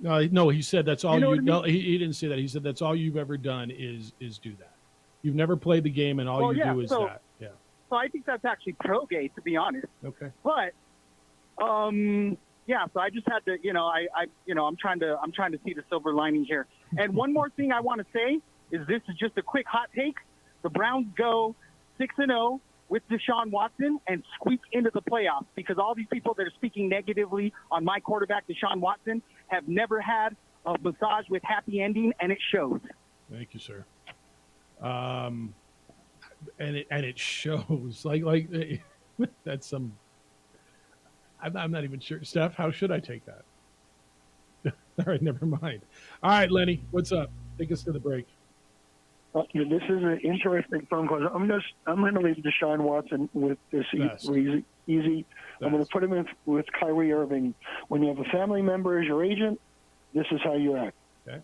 No, he said that's all You know you. what I No, he didn't say that. He said that's all you've ever done is do that. You've never played the game, and all you do is that. Yeah. So I think that's actually pro-gay, to be honest. Okay. But, yeah. So I just had to, I'm trying to see the silver lining here. And one more thing I want to say is this is just a quick hot take. The Browns go 6-0 with Deshaun Watson and squeak into the playoffs because all these people that are speaking negatively on my quarterback, Deshaun Watson, have never had a massage with happy ending, and it shows. Thank you, sir. And it shows like that's some. I'm not even sure, Steph. How should I take that? All right, never mind. All right, Lenny, what's up? Take us to the break. This is an interesting phone call. I'm going to leave Deshaun Watson with this easy. I'm going to put him in with Kyrie Irving. When you have a family member as your agent, this is how you act. Okay.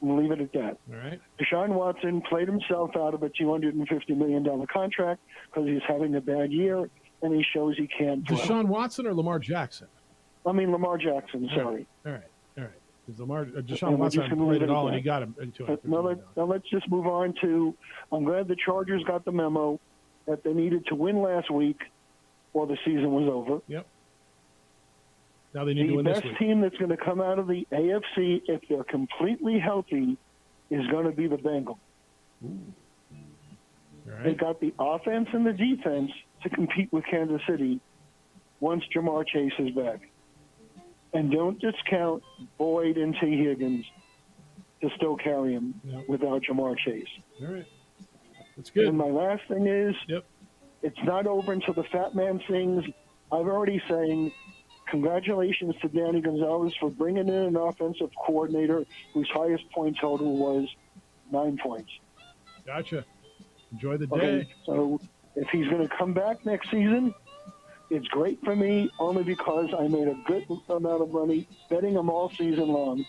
I'm going to leave it at that. All right. Deshaun Watson played himself out of a $250 million contract because he's having a bad year, and he shows he can't throw. Deshaun Watson or Lamar Jackson? I mean Lamar Jackson. Sorry. All right. Because Deshaun Watson hadn't played at all, and he got him into it. Now let's just move on to. I'm glad the Chargers got the memo that they needed to win last week, or the season was over. Yep. Now they need to win this week. The best team that's going to come out of the AFC, if they're completely healthy, is going to be the Bengals. Right. They got the offense and the defense to compete with Kansas City once Jamar Chase is back. And don't discount Boyd and T. Higgins to still carry him without Jamar Chase. All right. That's good. And my last thing is, it's not over until the fat man sings. I'm already saying congratulations to Danny Gonzalez for bringing in an offensive coordinator whose highest point total was 9 points. Gotcha. Enjoy the day. Okay, so if he's going to come back next season, it's great for me only because I made a good amount of money betting him all season long.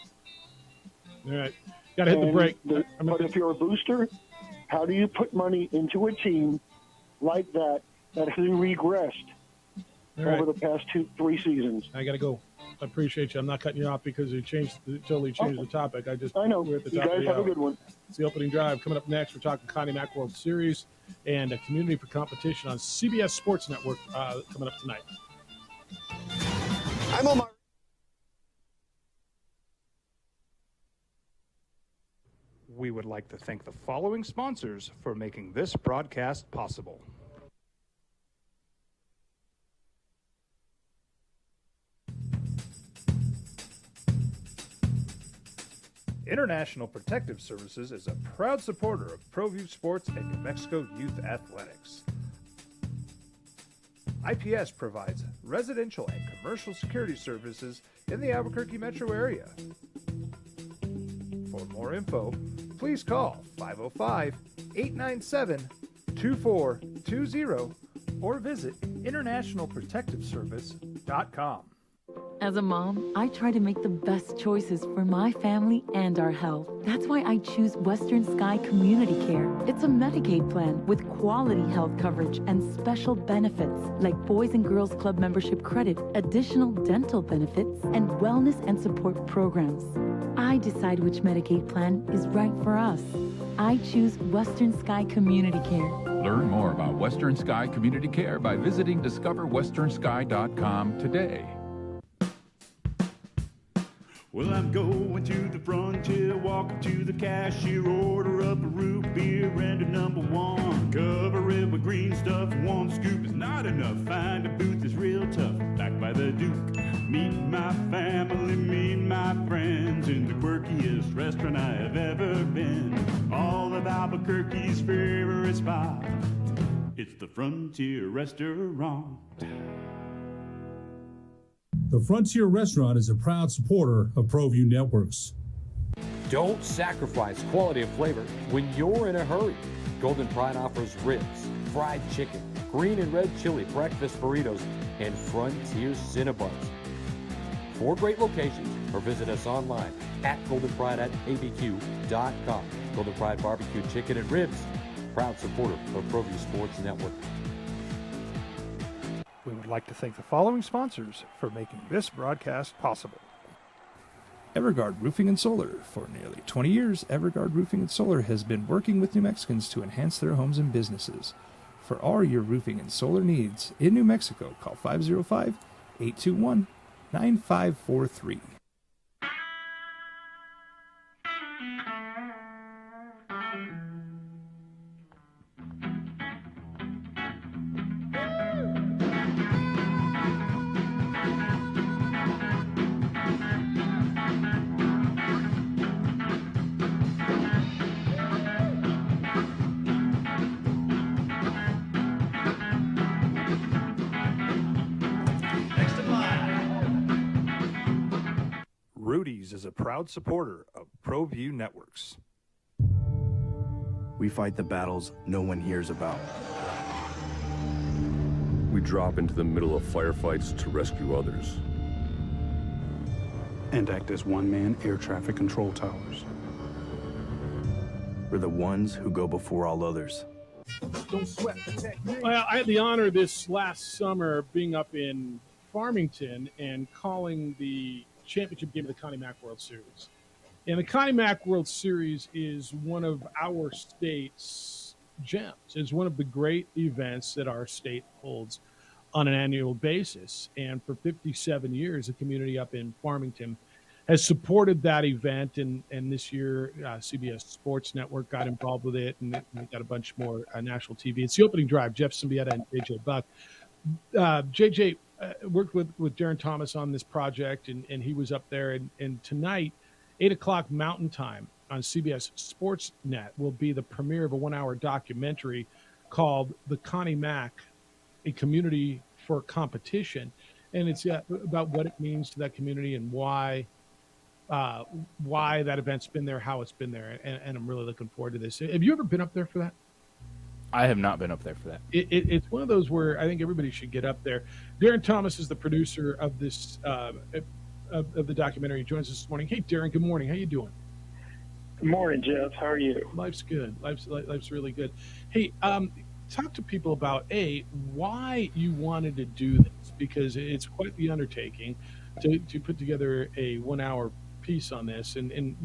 All right. Got to hit the break. But if you're a booster, how do you put money into a team like that has regressed over the past 2-3 seasons? I got to go. I appreciate you. I'm not cutting you off because you totally changed the topic. I know. We're at the You top guys of the have a hour. good one. It's the opening drive. Coming up next, we're talking Connie Mack World Series and a Community for Competition on CBS Sports Network coming up tonight. I'm Omar. We would like to thank the following sponsors for making this broadcast possible. International Protective Services is a proud supporter of ProView Sports and New Mexico Youth Athletics. IPS provides residential and commercial security services in the Albuquerque metro area. For more info, please call 505-897-2420 or visit internationalprotectiveservice.com. As a mom, I try to make the best choices for my family and our health. That's why I choose Western Sky Community Care. It's a Medicaid plan with quality health coverage and special benefits like Boys and Girls Club membership credit, additional dental benefits, and wellness and support programs. I decide which Medicaid plan is right for us. I choose Western Sky Community Care. Learn more about Western Sky Community Care by visiting discoverwesternsky.com today. Well, I'm going to the frontier, walking to the cashier, order up a root beer and a number one. Cover it with green stuff. One scoop is not enough. Find a booth is real tough. Back by the Duke. Meet my family, meet my friends in the quirkiest restaurant I have ever been. All of Albuquerque's favorite spot. It's the Frontier Restaurant. The Frontier Restaurant is a proud supporter of ProView Networks. Don't sacrifice quality of flavor when you're in a hurry. Golden Pride offers ribs, fried chicken, green and red chili breakfast burritos, and Frontier Cinnabons. 4 great locations, or visit us online at goldenpride@abq.com. Golden Pride Barbecue Chicken and Ribs, proud supporter of ProView Sports Network. We would like to thank the following sponsors for making this broadcast possible. Everguard Roofing and Solar. For nearly 20 years, Everguard Roofing and Solar has been working with New Mexicans to enhance their homes and businesses. For all your roofing and solar needs in New Mexico, call 505-821-9543. Rudy's is a proud supporter of ProView Networks. We fight the battles no one hears about. We drop into the middle of firefights to rescue others. And act as one-man air traffic control towers. We're the ones who go before all others. Well, I had the honor this last summer being up in Farmington and calling the championship game of the Connie Mack World Series. And the Connie Mack World Series is one of our state's gems. It's one of the great events that our state holds on an annual basis. And for 57 years, the community up in Farmington has supported that event. And this year, CBS Sports Network got involved with it, and we got a bunch more national TV. It's the opening drive. Jeff Symbieta and JJ Buck. JJ worked with Darren Thomas on this project, and he was up there. And tonight, 8 o'clock Mountain Time on CBS Sports Net will be the premiere of a 1-hour documentary called The Connie Mack, a Community for Competition. And it's about what it means to that community and why that event's been there, how it's been there. And I'm really looking forward to this. Have you ever been up there for that? I have not been up there for that. It's one of those where I think everybody should get up there. Darren Thomas is the producer of this of the documentary. He joins us this morning. Hey, Darren. Good morning. How you doing? Good morning, Jeff. How are you? Life's good. Life's really good. Hey, talk to people about why you wanted to do this, because it's quite the undertaking to put together a 1-hour piece on this, and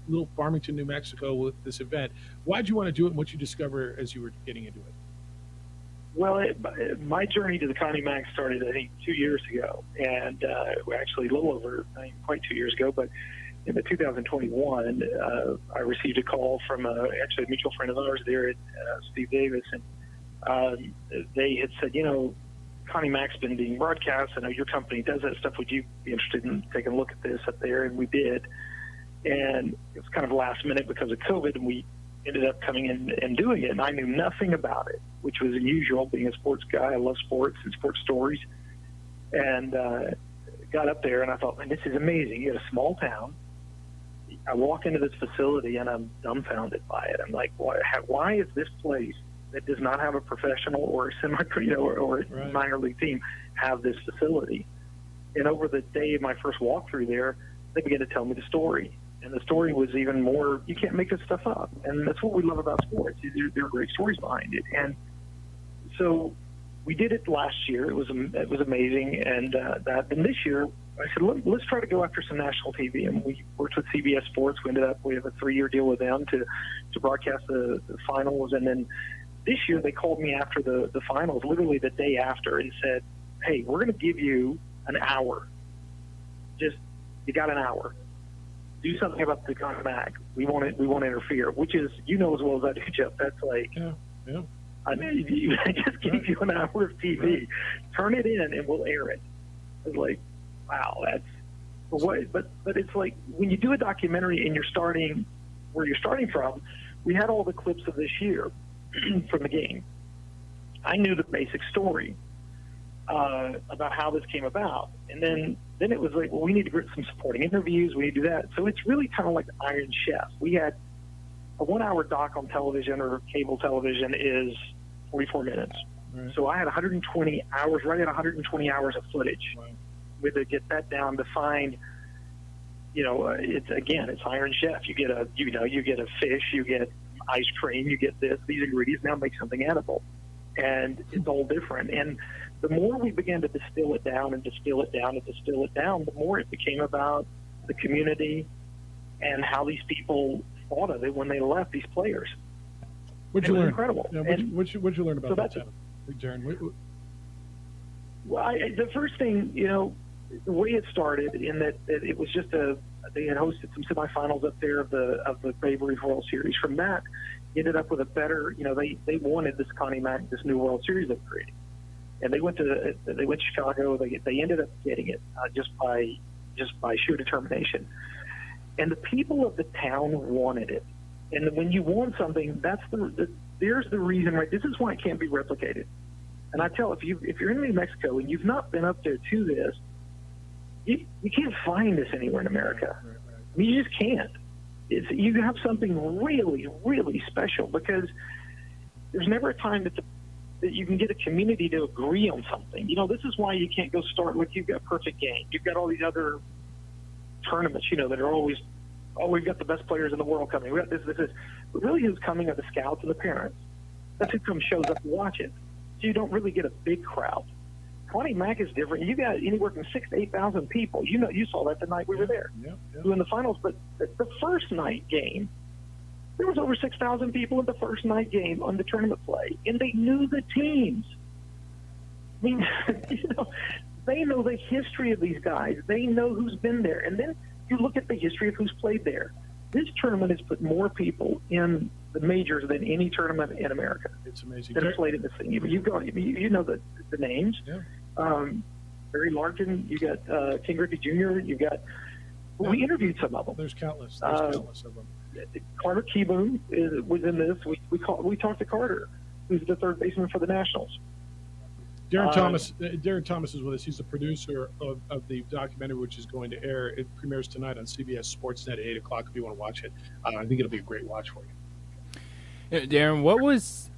little Farmington, New Mexico, with this event. Why'd you want to do it, and what you discover as you were getting into it? Well, my journey to the Connie Mack started, I think, 2 years ago, and actually a little over, quite 2 years ago, but in 2021, I received a call from actually a mutual friend of ours there at Steve Davis, and they had said, Connie Mack's been being broadcast. I know your company does that stuff. Would you be interested in taking a look at this up there? And we did. And it was kind of last minute because of COVID, and we ended up coming in and doing it. And I knew nothing about it, which was unusual, being a sports guy. I love sports and sports stories. And got up there, and I thought, man, this is amazing. You're in a small town. I walk into this facility, and I'm dumbfounded by it. I'm like, why is this place that does not have a professional or a semi, or right, minor league team have this facility? And over the day of my first walkthrough there, they began to tell me the story. And the story was even more, you can't make this stuff up. And that's what we love about sports. There are great stories behind it. And so we did it last year. It was amazing. And and this year, I said, let's try to go after some national TV. And we worked with CBS Sports. We have a 3-year deal with them to broadcast the finals. And then this year they called me after the finals, literally the day after, and said, hey, we're going to give you an hour. You got an hour. Do something about the Connie Mack. We won't interfere, which is, as well as I do, Jeff, that's like, yeah. I mean, I just gave you an hour of TV. Turn it in, and we'll air it. It's like, wow, that's what. But it's like when you do a documentary and you're starting where you're starting from. We had all the clips of this year from the game. I knew the basic story about how this came about, and then it was like, well, we need to get some supporting interviews. We need to do that. So it's really kind of like Iron Chef. We had a 1 hour doc on television or cable television is 44 minutes. Right. So I had 120 hours, right at 120 hours of footage. Right. We had to get that down to find, it's Iron Chef. You get a fish, you get ice cream, you get these ingredients, now make something edible. And it's all different. And the more we began to distill it down and distill it down and distill it down, the more it became about the community and how these people thought of it when they left, these players. What'd you learn? Incredible. Yeah, what'd you learn about that, Darren? Well, the first thing, the way it started in that it was just they had hosted some semifinals up there of the Babe Ruth World Series. From that, ended up with a better, they wanted this Connie Mack, this new World Series they've created, and they went to Chicago. They ended up getting it just by sheer determination, and the people of the town wanted it. And when you want something, there's the reason, right? This is why it can't be replicated. And I tell, if you're in New Mexico and you've not been up there to this, you can't find this anywhere in America. I mean, you just can't. You have something really, really special because there's never a time that you can get a community to agree on something. This is why you can't go start with, you've got Perfect Game. You've got all these other tournaments, that are always, we've got the best players in the world coming. We've got this. But really who's coming are the scouts and the parents. That's who shows up to watch it. So you don't really get a big crowd. Connie Mack is different. You got anywhere from 6,000 to 8,000 people. You saw that the night we were there doing the finals. But the first night game, there was over 6,000 people in the first night game on the tournament play, and they knew the teams. I mean, they know the history of these guys. They know who's been there. And then you look at the history of who's played there. This tournament has put more people in the majors than any tournament in America. It's amazing. That have played in this thing. You know the names. Yeah. Barry Larkin. You got King Griffey Jr. You got. Well, we interviewed some of them. There's countless. Countless of them. Carter Kieboom was in this. We talked to Carter, who's the third baseman for the Nationals. Darren Thomas is with us. He's the producer of the documentary, which is going to air. It premieres tonight on CBS Sportsnet at 8 o'clock if you want to watch it. I think it'll be a great watch for you. Darren, what was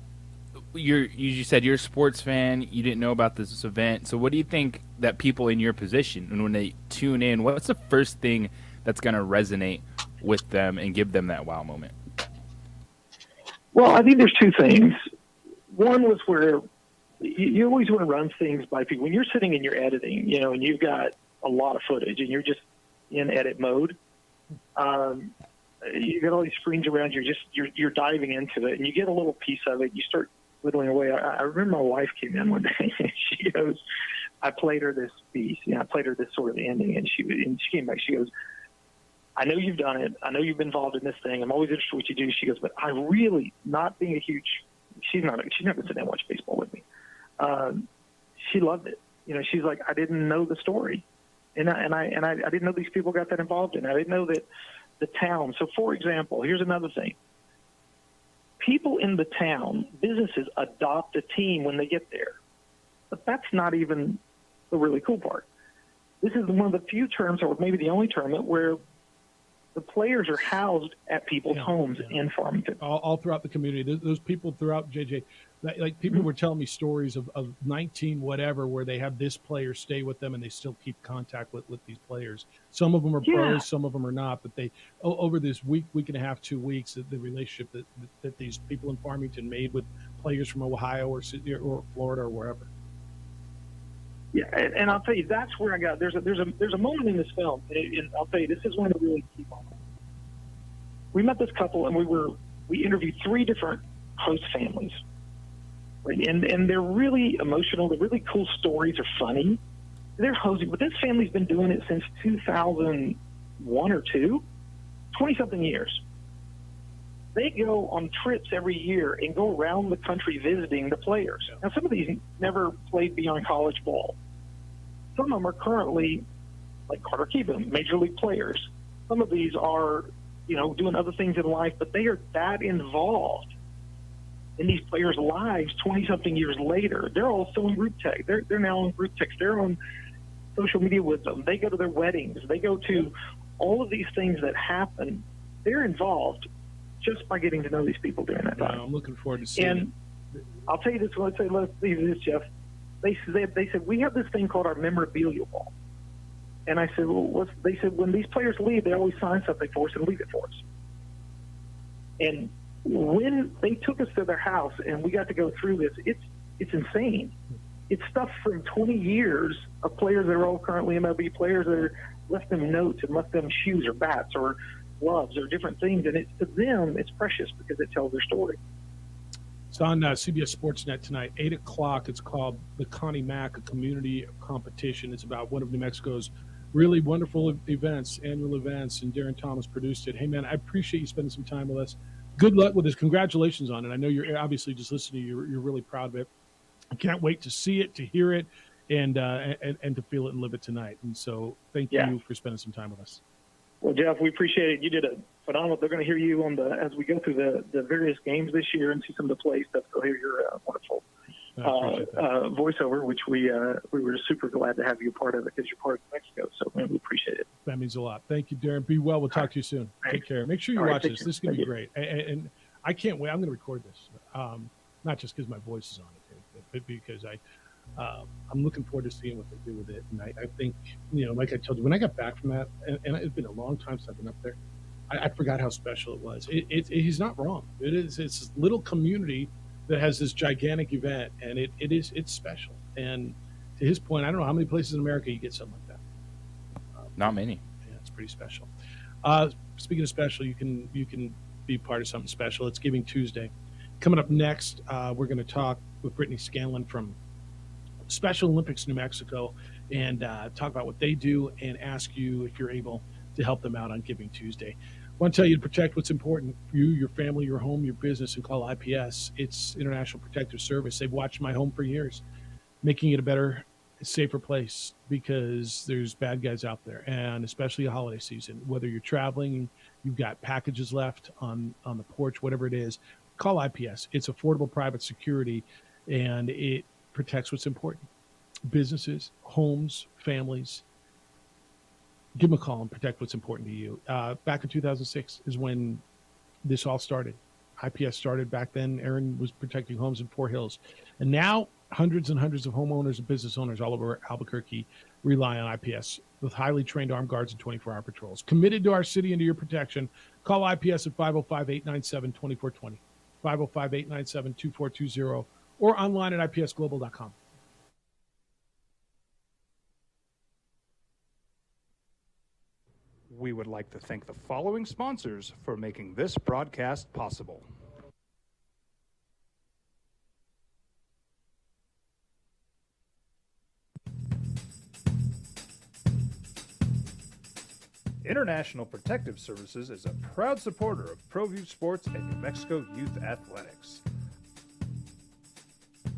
you said you're a sports fan, you didn't know about this event. So what do you think that people in your position, and when they tune in, what's the first thing that's going to resonate with them and give them that wow moment? Well, I think there's two things. One was where you always want to run things by people. When you're sitting and you're editing, and you've got a lot of footage and you're just in edit mode, you got all these screens around you. You're diving into it, and you get a little piece of it. You start whittling away. I remember my wife came in one day and she goes, I played her this piece. I played her this sort of ending, and she came back. She goes, I know you've done it. I know you've been involved in this thing. I'm always interested in what you do. She goes, but I really, not being a huge, she's not going to sit down and watch baseball with me. She loved it. She's like, I didn't know the story. And I didn't know these people got that involved in it. I didn't know that the town. So, for example, here's another thing. People in the town, businesses adopt a team when they get there. But that's not even the really cool part. This is one of the few terms, or maybe the only tournament, where the players are housed at people's homes in Farmington. All throughout the community. Those people throughout, JJ, like people were telling me stories of 19 whatever where they have this player stay with them and they still keep contact with these players. Some of them are pros, some of them are not, but they over this week and a half, 2 weeks, the relationship that these people in Farmington made with players from Ohio or Florida or wherever. Yeah, and I'll tell you, that's where I got. There's a moment in this film, and I'll tell you, this is one of the really key moments. We met this couple, and we interviewed 3 different host families, right? And they're really emotional. They're really cool stories. They're funny. They're hosting, but this family's been doing it since 2001 or 2, 20-something years. They go on trips every year and go around the country visiting the players. Now, some of these never played beyond college ball. Some of them are currently, like Carter Keeban, major league players. Some of these are, doing other things in life, but they are that involved in these players' lives 20-something years later. They're also in group text. They're now on group text. They're on social media with them. They go to their weddings. They go to all of these things that happen. They're involved just by getting to know these people during that time. I'm looking forward to seeing And I'll tell you this, let's leave this, Jeff. They said, we have this thing called our memorabilia wall. And I said, well, they said, when these players leave, they always sign something for us and leave it for us. And when they took us to their house and we got to go through this, it's insane. It's stuff from 20 years of players that are all currently MLB players that left them notes and left them shoes or bats or gloves or different things. And to them, it's precious because it tells their story. It's on CBS Sportsnet tonight, 8 o'clock. It's called the Connie Mack, a community competition. It's about one of New Mexico's really wonderful events, annual events, and Darren Thomas produced it. Hey, man, I appreciate you spending some time with us. Good luck with this. Congratulations on it. I know you're obviously just listening to you. You're really proud of it. I can't wait to see it, to hear it, and to feel it and live it tonight. And so thank you for spending some time with us. Well, Jeff, we appreciate it. You did a phenomenal. They're going to hear you as we go through the various games this year and see some of the play stuff. They'll hear your wonderful voiceover, which we were super glad to have you a part of it because you're part of Mexico. So man, we appreciate it. That means a lot. Thank you, Darren. Be well. We'll talk to you soon. Take care. Make sure you watch this. This is going to be great. And I can't wait. I'm going to record this, not just because my voice is on it, but because I'm looking forward to seeing what they do with it. And I think, like I told you, when I got back from that, and it's been a long time since I've been up there, I forgot how special it was. He's not wrong. It's this little community that has this gigantic event, and it's special. And to his point, I don't know how many places in America you get something like that. Not many. Yeah, it's pretty special. Speaking of special, you can be part of something special. It's Giving Tuesday. Coming up next, we're going to talk with Brittany Scanlon from Special Olympics New Mexico and talk about what they do and ask you if you're able to help them out on Giving Tuesday. I want to tell you to protect what's important for you, your family, your home, your business, and call IPS. It's International Protective Service. They've watched my home for years, making it a better, safer place because there's bad guys out there, and especially a holiday season. Whether you're traveling, you've got packages left on the porch, whatever it is, call IPS. It's affordable private security, and it protects what's important. Businesses, homes, families. Give them a call and protect what's important to you. Back in 2006 is when this all started. IPS started back then. Aaron was protecting homes in Fort Hills. And now hundreds and hundreds of homeowners and business owners all over Albuquerque rely on IPS with highly trained armed guards and 24-hour patrols. Committed to our city and to your protection. Call IPS at 505-897-2420, 505-897-2420, or online at ipsglobal.com. We would like to thank the following sponsors for making this broadcast possible. International Protective Services is a proud supporter of ProView Sports and New Mexico Youth Athletics.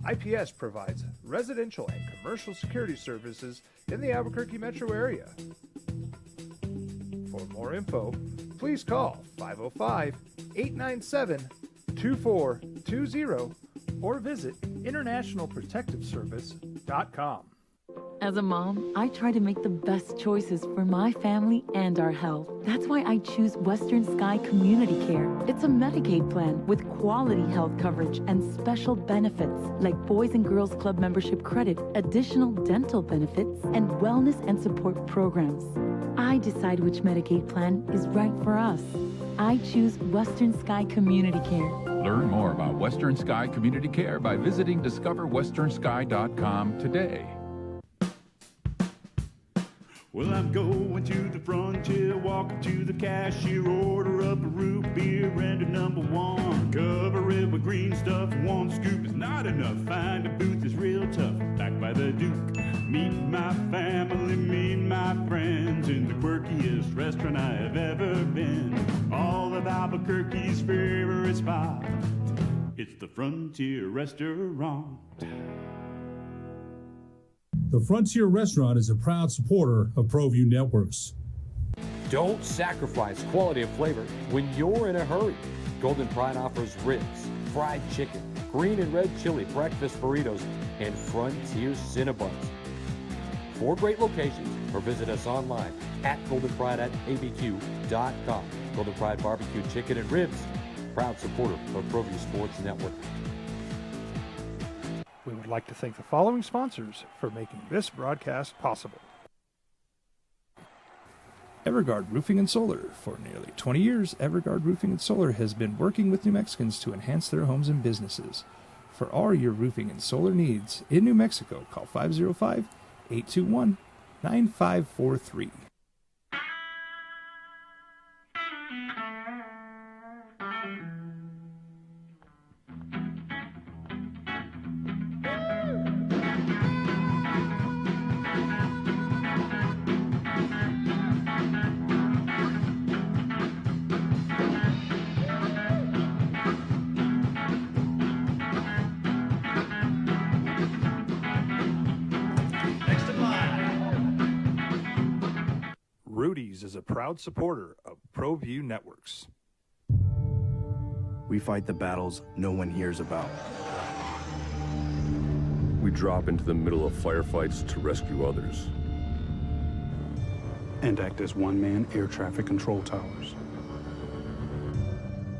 IPS provides residential and commercial security services in the Albuquerque metro area. For more info, please call 505-897-2420 or visit internationalprotectiveservice.com. As a mom, I try to make the best choices for my family and our health. That's why I choose Western Sky Community Care. It's a Medicaid plan with quality health coverage and special benefits like Boys and Girls Club membership credit, additional dental benefits, and wellness and support programs. I decide which Medicaid plan is right for us. I choose Western Sky Community Care. Learn more about Western Sky Community Care by visiting discoverwesternsky.com today. Well, I'm going to the frontier, walking to the cashier, order up a root beer and a number one. Cover it with green stuff, one scoop is not enough. Find a booth is real tough, back by the Duke. Meet my family, meet my friends in the quirkiest restaurant I have ever been. All of Albuquerque's favorite spot, it's the Frontier Restaurant. The Frontier Restaurant is a proud supporter of ProView Networks. Don't sacrifice quality of flavor when you're in a hurry. Golden Pride offers ribs, fried chicken, green and red chili breakfast burritos, and Frontier Cinnabons. 4 great locations, or visit us online at goldenpride@abq.com. Golden Pride Barbecue Chicken and Ribs, proud supporter of ProView Sports Network. We would like to thank the following sponsors for making this broadcast possible. Everguard Roofing and Solar. For nearly 20 years, Everguard Roofing and Solar has been working with New Mexicans to enhance their homes and businesses. For all your roofing and solar needs in New Mexico, call 505-821-9543. Rudy's is a proud supporter of ProView Networks. We fight the battles no one hears about. We drop into the middle of firefights to rescue others. And act as one-man air traffic control towers.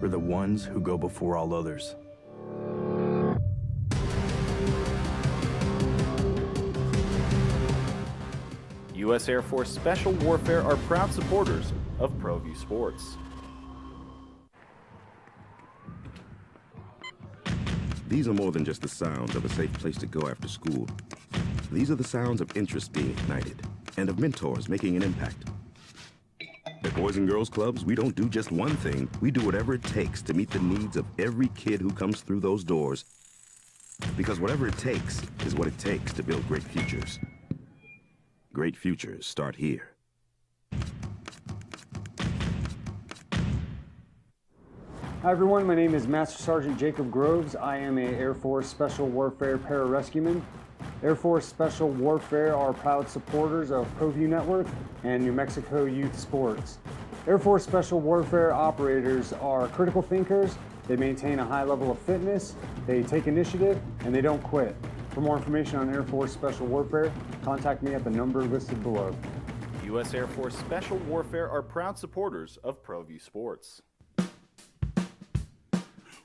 We're the ones who go before all others. U.S. Air Force Special Warfare are proud supporters of ProView Sports. These are more than just the sounds of a safe place to go after school. These are the sounds of interest being ignited and of mentors making an impact. At Boys and Girls Clubs, we don't do just one thing. We do whatever it takes to meet the needs of every kid who comes through those doors. Because whatever it takes is what it takes to build great futures. Great futures start here. Hi everyone, my name is Master Sergeant Jacob Groves. I am a Air Force Special Warfare Pararescueman. Air Force Special Warfare are proud supporters of ProView Network and New Mexico Youth Sports. Air Force Special Warfare operators are critical thinkers. They maintain a high level of fitness, they take initiative, and they don't quit. For more information on Air Force Special Warfare, contact me at the number listed below. U.S. Air Force Special Warfare are proud supporters of ProView Sports.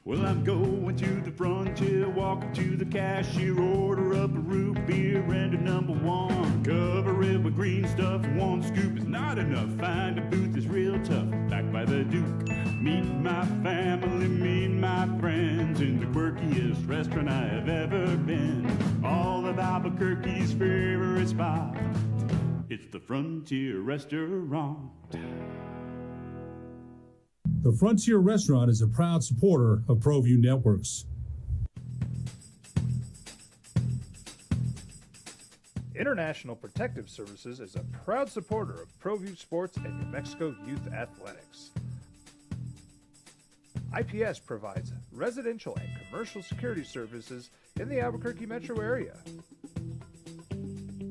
Well, I'm going to the frontier, walking to the cashier, order up a root beer and a number one. Cover it with green stuff, one scoop is not enough. Find a booth is real tough, back by the Duke. Meet my family, meet my friends in the quirkiest restaurant I have ever been. All of Albuquerque's favorite spot, it's the Frontier Restaurant. The Frontier Restaurant is a proud supporter of ProView Networks. International Protective Services is a proud supporter of ProView Sports and New Mexico Youth Athletics. IPS provides residential and commercial security services in the Albuquerque metro area.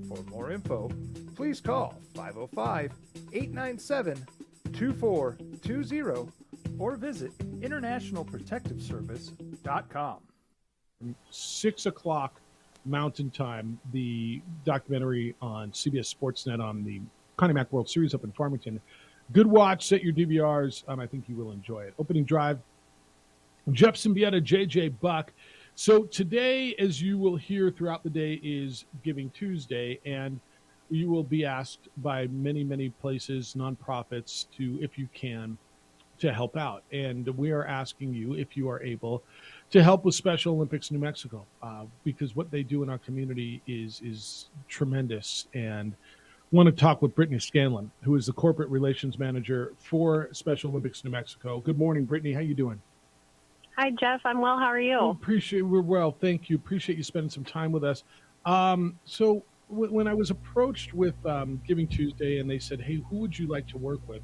For more info, please call 505-897-2420 or visit internationalprotectiveservice.com. 6 o'clock Mountain Time, the documentary on CBS Sportsnet on the Connie Mack World Series up in Farmington. Good watch. Set your DVRs. I think you will enjoy it. Opening drive, Jeff Symbieta, JJ Buck. So today, as you will hear throughout the day, is Giving Tuesday, and you will be asked by many, many places, nonprofits, to, if you can, to help out. And we are asking you, if you are able, to help with Special Olympics New Mexico, because what they do in our community is tremendous. And want to talk with Brittany Scanlon, who is the corporate relations manager for Special Olympics New Mexico. Good morning, Brittany. How you doing? Hi, Jeff. I'm well. How are you? We're well. Thank you. Appreciate you spending some time with us. So when I was approached with Giving Tuesday and they said, hey, who would you like to work with?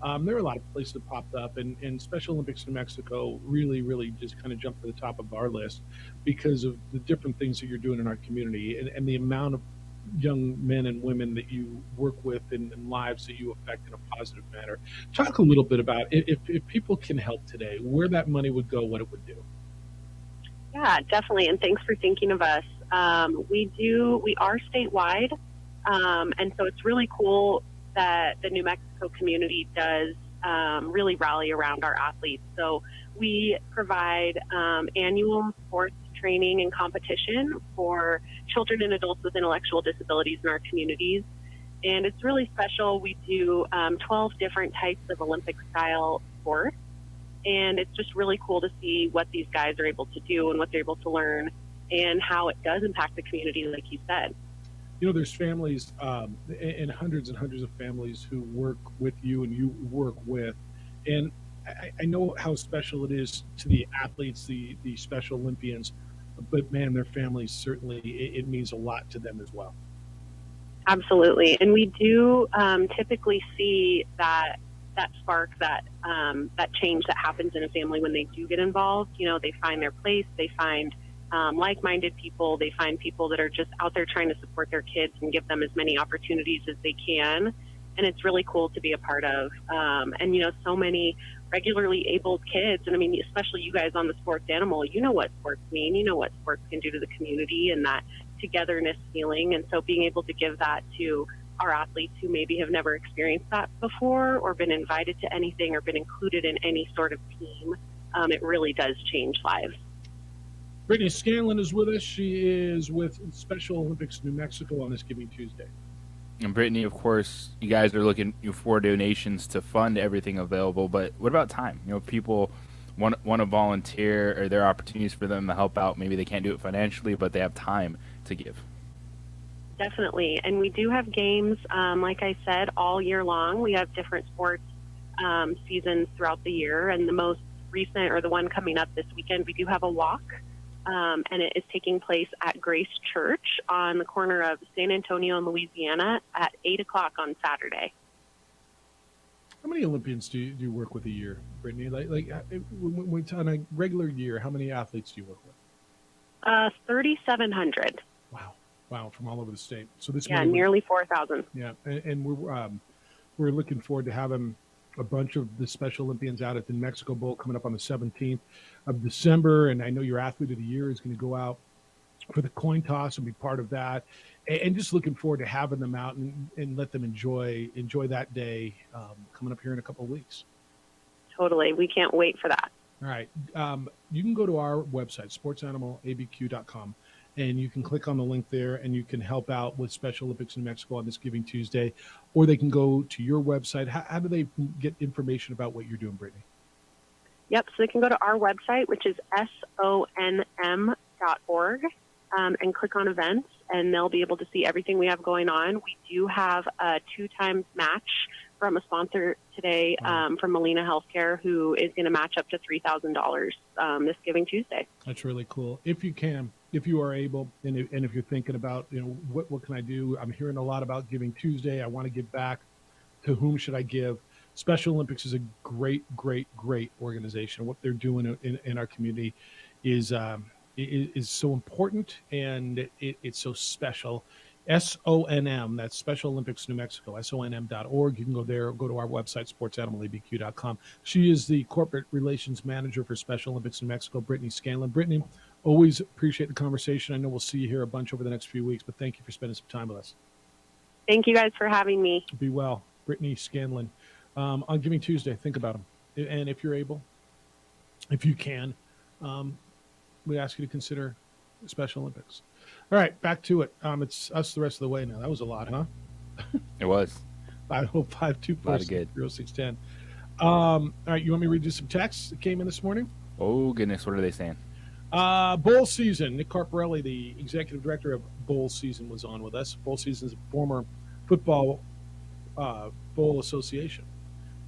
There were a lot of places that popped up, and Special Olympics New Mexico really just kind of jumped to the top of our list because of the different things that you're doing in our community and the amount of young men and women that you work with and lives that you affect in a positive manner. Talk a little bit about if people can help today, where that money would go, what it would do. Yeah, definitely. And thanks for thinking of us. We are statewide. And so it's really cool that the New Mexico community does really rally around our athletes. So we provide annual sports training and competition for children and adults with intellectual disabilities in our communities. And it's really special. We do 12 different types of Olympic-style sports. And it's just really cool to see what these guys are able to do and what they're able to learn and how it does impact the community, like you said. You know, there's families and hundreds of families who work with you and you work with. And I know how special it is to the athletes, the Special Olympians, but man, their families, certainly it means a lot to them as well. Absolutely. And we do typically see that spark, that change that happens in a family when they do get involved. You know, they find their place, they find like-minded people, they find people that are just out there trying to support their kids and give them as many opportunities as they can. And it's really cool to be a part of. And, you know, so many regularly abled kids, and I mean, especially you guys on the Sports Animal, you know what sports mean, you know what sports can do to the community and that togetherness feeling. And so being able to give that to our athletes who maybe have never experienced that before or been invited to anything or been included in any sort of team, it really does change lives. Brittany Scanlon is with us. She is with Special Olympics New Mexico on this Giving Tuesday. And Brittany, of course, you guys are looking for donations to fund everything available, but what about time? You know, if people want to volunteer, or there are opportunities for them to help out. Maybe they can't do it financially, but they have time to give. Definitely. And we do have games, like I said, all year long. We have different sports seasons throughout the year, and the most recent, or the one coming up this weekend, we do have a walk. And it is taking place at Grace Church on the corner of San Antonio and Louisiana at 8 o'clock on Saturday. How many Olympians do you work with a year, Brittany? When on a regular year, how many athletes do you work with? 3,700. Wow, from all over the state. So this nearly 4,000. Yeah, and we're looking forward to having a bunch of the Special Olympians out at the New Mexico Bowl coming up on the 17th of December. And I know your Athlete of the Year is going to go out for the coin toss and be part of that. And just looking forward to having them out and let them enjoy that day coming up here in a couple of weeks. Totally. We can't wait for that. All right. You can go to our website, sportsanimalabq.com. And you can click on the link there and you can help out with Special Olympics New Mexico on this Giving Tuesday, or they can go to your website. How do they get information about what you're doing, Brittany? Yep. So they can go to our website, which is sonm.org, and click on events, and they'll be able to see everything we have going on. We do have a 2-times match from a sponsor today, from Molina Healthcare, who is going to match up to $3,000 this Giving Tuesday. That's really cool. If you can, if you are able, and if you're thinking about, what can I do? I'm hearing a lot about Giving Tuesday. I want to give back. To whom should I give? Special Olympics is a great organization. What they're doing in our community is so important, and it's so special. SONM, that's Special Olympics New Mexico, sonm.org. You can go there, go to our website, sportsanimalabq.com. She is the corporate relations manager for Special Olympics New Mexico, Brittany Scanlon. Brittany, always appreciate the conversation. I know we'll see you here a bunch over the next few weeks, but thank you for spending some time with us. Thank you guys for having me. Be well. Brittany Scanlon. On Giving Tuesday, think about them. And if you're able, if you can, we ask you to consider Special Olympics. All right, back to it. It's us the rest of the way now. That was a lot, huh? It was. 505-246-0610. All right, you want me to read you some texts that came in this morning? Oh, goodness. What are they saying? Bowl season. Nick Carparelli, the executive director of Bowl Season, was on with us. Bowl Season is a former Football Bowl Association.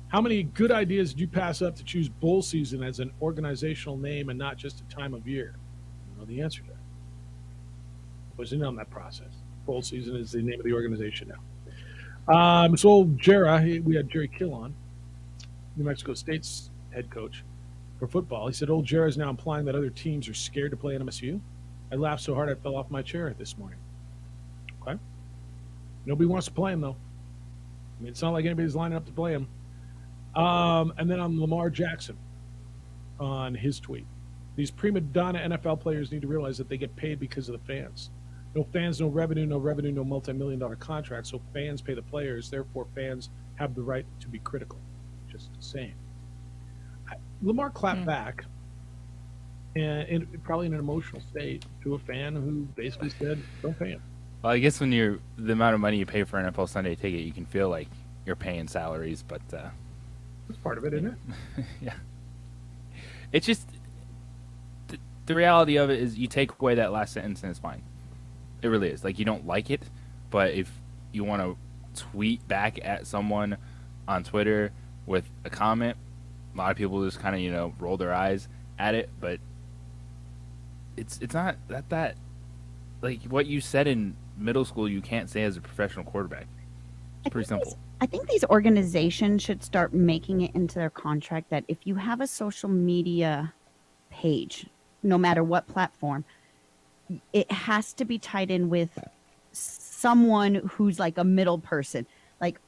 How many good ideas did you pass up to choose bowl season as an organizational name and not just a time of year? You know the answer to that. Was in on that process. Bowl season is the name of the organization now. So Jera, we had Jerry Kill on, New Mexico State's head coach for football. He said, old Jera is now implying that other teams are scared to play MSU. I laughed so hard I fell off my chair this morning. Okay. Nobody wants to play him, though. I mean, it's not like anybody's lining up to play him. And then on Lamar Jackson on his tweet. These prima donna NFL players need to realize that they get paid because of the fans. No fans, no revenue, no multi-million-dollar contracts. So fans pay the players. Therefore, fans have the right to be critical. Just saying. Lamar clapped back, and probably in an emotional state, to a fan who basically said, "Don't pay him." Well, I guess when you're the amount of money you pay for an NFL Sunday ticket, you can feel like you're paying salaries, but that's part of it, isn't it? Yeah. It's just the reality of it is you take away that last sentence and it's fine. It really is. Like, you don't like it, but if you want to tweet back at someone on Twitter with a comment, a lot of people just kind of, roll their eyes at it, but it's not that like what you said in middle school you can't say as a professional quarterback. It's pretty simple. I think these organizations should start making it into their contract that if you have a social media page, no matter what platform, it has to be tied in with someone who's like a middle person. Like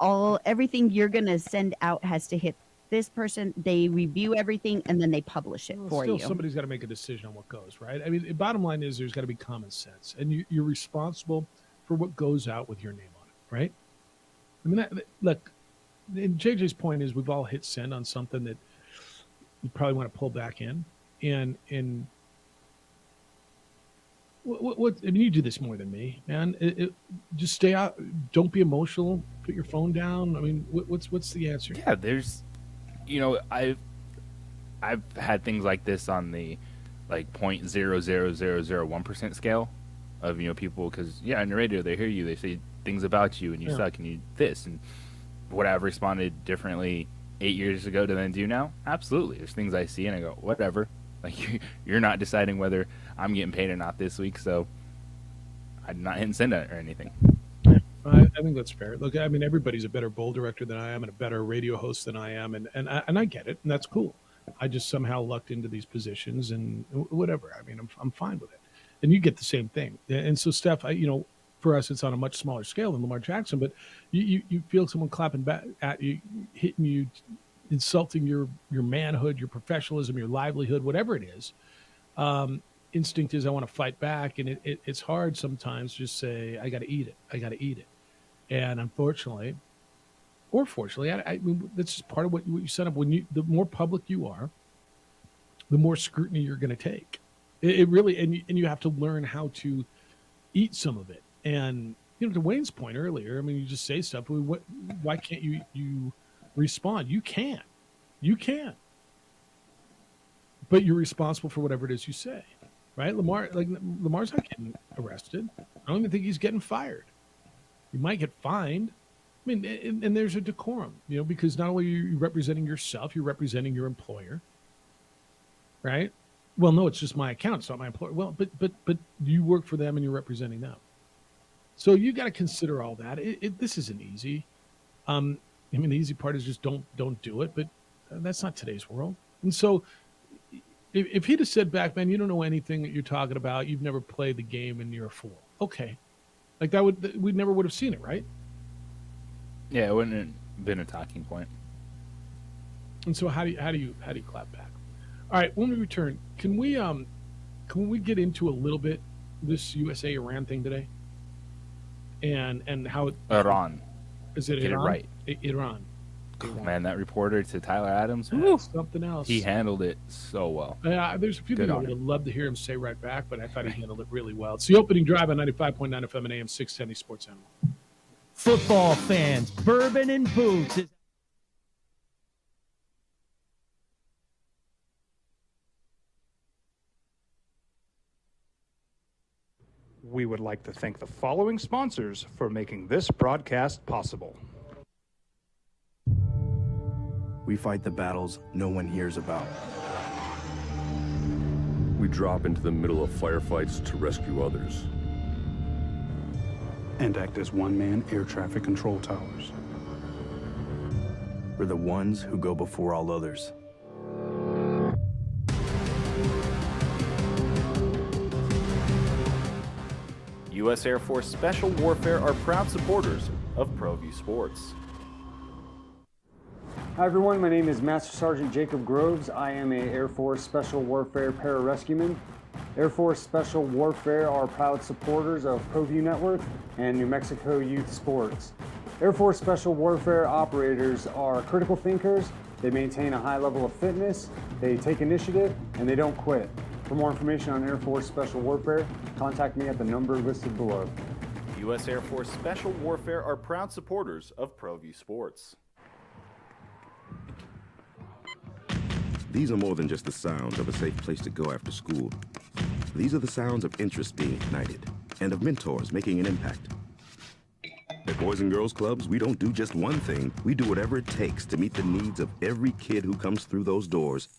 everything you're going to send out has to hit this person. They review everything and then they publish it for you. Somebody's got to make a decision on what goes, right? I mean, the bottom line is there's got to be common sense, and you're responsible for what goes out with your name on it, right? I mean, look, and JJ's point is we've all hit send on something that you probably want to pull back in, and what I mean, you do this more than me, man. Just stay out. Don't be emotional. Put your phone down. I mean, what's the answer? Yeah, there's, I've had things like this on the 0.00001% scale of people, because on the radio they hear you, they say things about you and you suck and you this, and would I have responded differently 8 years ago than I do now? Absolutely. There's things I see and I go, whatever. Like, you're not deciding whether I'm getting paid or not this week, so I'm not hitting send or anything. I think that's fair. Look, I mean, everybody's a better bowl director than I am and a better radio host than I am, and I get it, and that's cool. I just somehow lucked into these positions, and whatever. I mean, I'm fine with it. And you get the same thing. And so, Steph, for us, it's on a much smaller scale than Lamar Jackson, but you feel someone clapping back at you, hitting you, insulting your manhood, your professionalism, your livelihood, whatever it is. Instinct is I want to fight back, and it's hard sometimes to just say, I got to eat it. I got to eat it. And unfortunately, or fortunately, I mean, that's just part of what you set up. The more public you are, the more scrutiny you're going to take. It really, and you have to learn how to eat some of it. And to Wayne's point earlier, I mean, you just say stuff. Why can't you respond? You can, but you're responsible for whatever it is you say, right? Lamar's not getting arrested. I don't even think he's getting fired. You might get fined. I mean, and there's a decorum, because not only are you representing yourself, you're representing your employer, right? Well, no, it's just my account. It's not my employer. Well, but you work for them and you're representing them. So you got to consider all that. This isn't easy. I mean, the easy part is just don't do it, but that's not today's world. And so if he'd have said back, man, you don't know anything that you're talking about. You've never played the game and you're a fool. Okay. Like we never would have seen it, right? Yeah, it wouldn't have been a talking point. And so how do you clap back? All right, when we return, can we get into a little bit this USA Iran thing today? And how Iran. Is it Get Iran? it right. Iran. Man, that reporter to Tyler Adams, Something else. he handled it so well. There's a few Good things I on would him. have loved to hear him say right back, but I thought he handled it really well. It's the opening drive on 95.9 FM and AM 670 Sports Animal. Football fans, Bourbon and Boots is We would like to thank the following sponsors for making this broadcast possible. We fight the battles no one hears about. We drop into the middle of firefights to rescue others. And act as one-man air traffic control towers. We're the ones who go before all others. U.S. Air Force Special Warfare are proud supporters of ProView Sports. Hi everyone, my name is Master Sergeant Jacob Groves. I am a Air Force Special Warfare pararescueman. Air Force Special Warfare are proud supporters of ProView Network and New Mexico Youth Sports. Air Force Special Warfare operators are critical thinkers. They maintain a high level of fitness, they take initiative, and they don't quit. For more information on Air Force Special Warfare, contact me at the number listed below. U.S. Air Force Special Warfare are proud supporters of ProView Sports. These are more than just the sounds of a safe place to go after school. These are the sounds of interest being ignited and of mentors making an impact. At Boys and Girls Clubs, we don't do just one thing. We do whatever it takes to meet the needs of every kid who comes through those doors.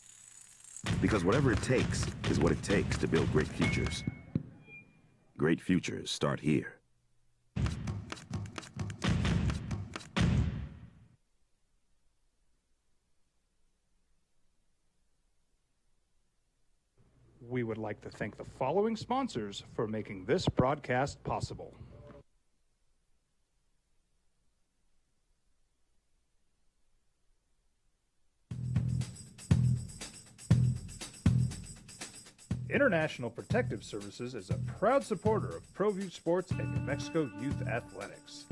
Because whatever it takes is what it takes to build great futures. Great futures start here. We would like to thank the following sponsors for making this broadcast possible. International Protective Services is a proud supporter of ProView Sports and New Mexico Youth Athletics.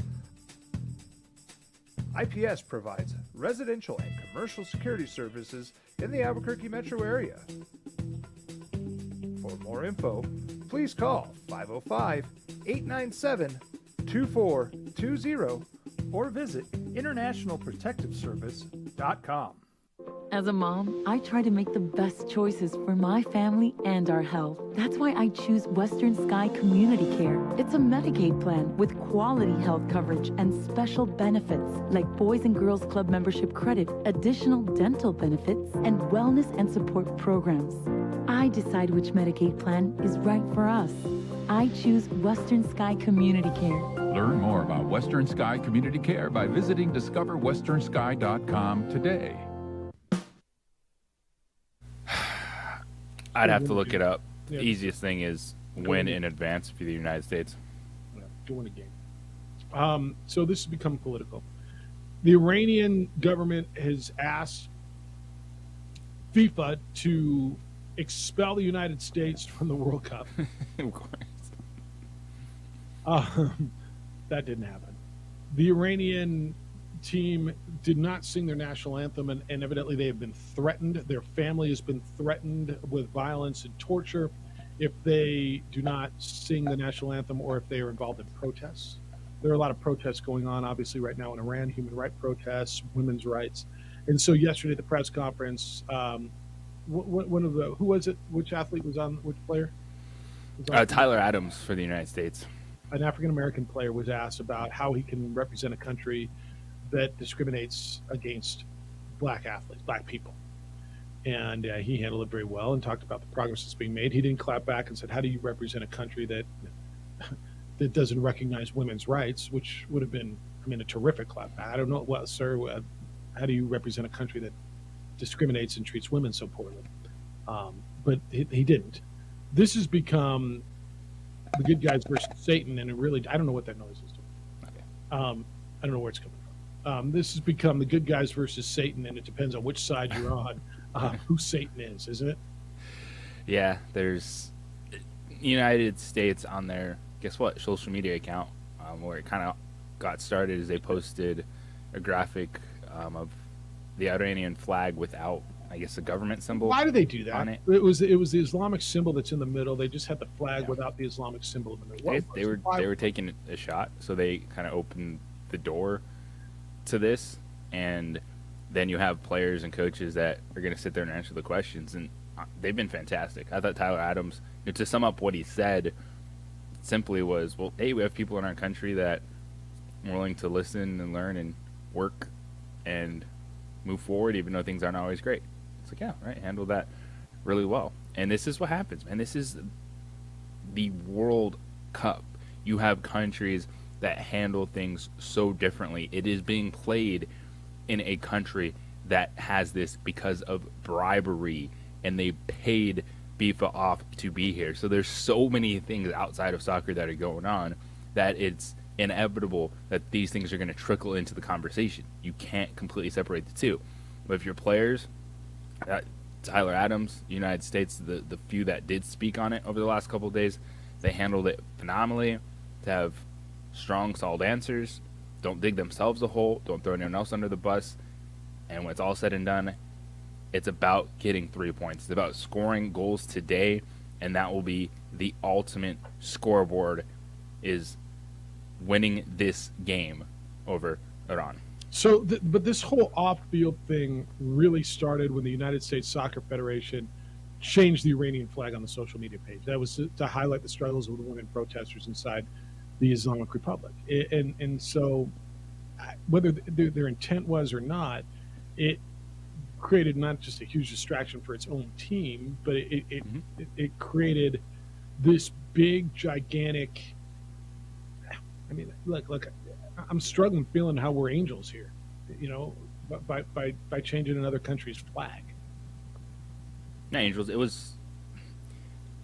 IPS provides residential and commercial security services in the Albuquerque metro area. For more info, please call 505-897-2420 or visit internationalprotectiveservice.com. As a mom, I try to make the best choices for my family and our health. That's why I choose Western Sky Community Care. It's a Medicaid plan with quality health coverage and special benefits like Boys and Girls Club membership credit, additional dental benefits, and wellness and support programs. I decide which Medicaid plan is right for us. I choose Western Sky Community Care. Learn more about Western Sky Community Care by visiting discoverwesternsky.com today. I'd have to look it up. Yeah. The easiest thing is win in advance for the United States. Yeah, to win a game. So this has become political. The Iranian government has asked FIFA to expel the United States from the World Cup. Of course. That didn't happen. The Iranian team did not sing their national anthem, and evidently they have been threatened. Their family has been threatened with violence and torture if they do not sing the national anthem or if they are involved in protests. There are a lot of protests going on, obviously, right now in Iran, human rights protests, women's rights. And so yesterday at the press conference, one of the, who was it? Which athlete was on, which player? Tyler Adams for the United States. An African-American player was asked about how he can represent a country that discriminates against black athletes, black people. And he handled it very well and talked about the progress that's being made. He didn't clap back and said, how do you represent a country that that doesn't recognize women's rights, which would have been, I mean, a terrific clap back. I don't know, well, sir, how do you represent a country that discriminates and treats women so poorly? But he didn't. This has become the good guys versus Satan, and it really, I don't know what that noise is doing. Okay. I don't know where it's coming from. This has become the good guys versus Satan, and it depends on which side you're on, who Satan is, isn't it? Yeah, there's United States on their, guess what, social media account, where it kind of got started is they posted a graphic of the Iranian flag without, I guess, the government symbol. Why do they do that? On it. It was the Islamic symbol that's in the middle. They just had the flag without the Islamic symbol in the middle. They were taking a shot, so they kind of opened the door to this, and then you have players and coaches that are going to sit there and answer the questions, and they've been fantastic. I thought Tyler Adams, to sum up what he said, simply was, well, hey, we have people in our country that are willing to listen and learn and work and move forward, even though things aren't always great. It's like, yeah, right, handle that really well. And this is what happens, man. This is the World Cup. You have countries that handle things so differently. It is being played in a country that has this because of bribery, and they paid FIFA off to be here. So there's so many things outside of soccer that are going on that it's inevitable that these things are going to trickle into the conversation. You can't completely separate the two. But if your players, Tyler Adams, United States, the few that did speak on it over the last couple of days, they handled it phenomenally. To have strong, solid answers, don't dig themselves a hole, don't throw anyone else under the bus. And when it's all said and done, it's about getting 3 points. It's about scoring goals today, and that will be the ultimate scoreboard, is winning this game over Iran. So, but this whole off-field thing really started when the United States Soccer Federation changed the Iranian flag on the social media page. That was to highlight the struggles of the women protesters inside the Islamic Republic. And so, whether their intent was or not, it created not just a huge distraction for its own team, but it created this big, gigantic. I mean, look, I'm struggling feeling how we're angels here, you know, by changing another country's flag. Not angels. It was.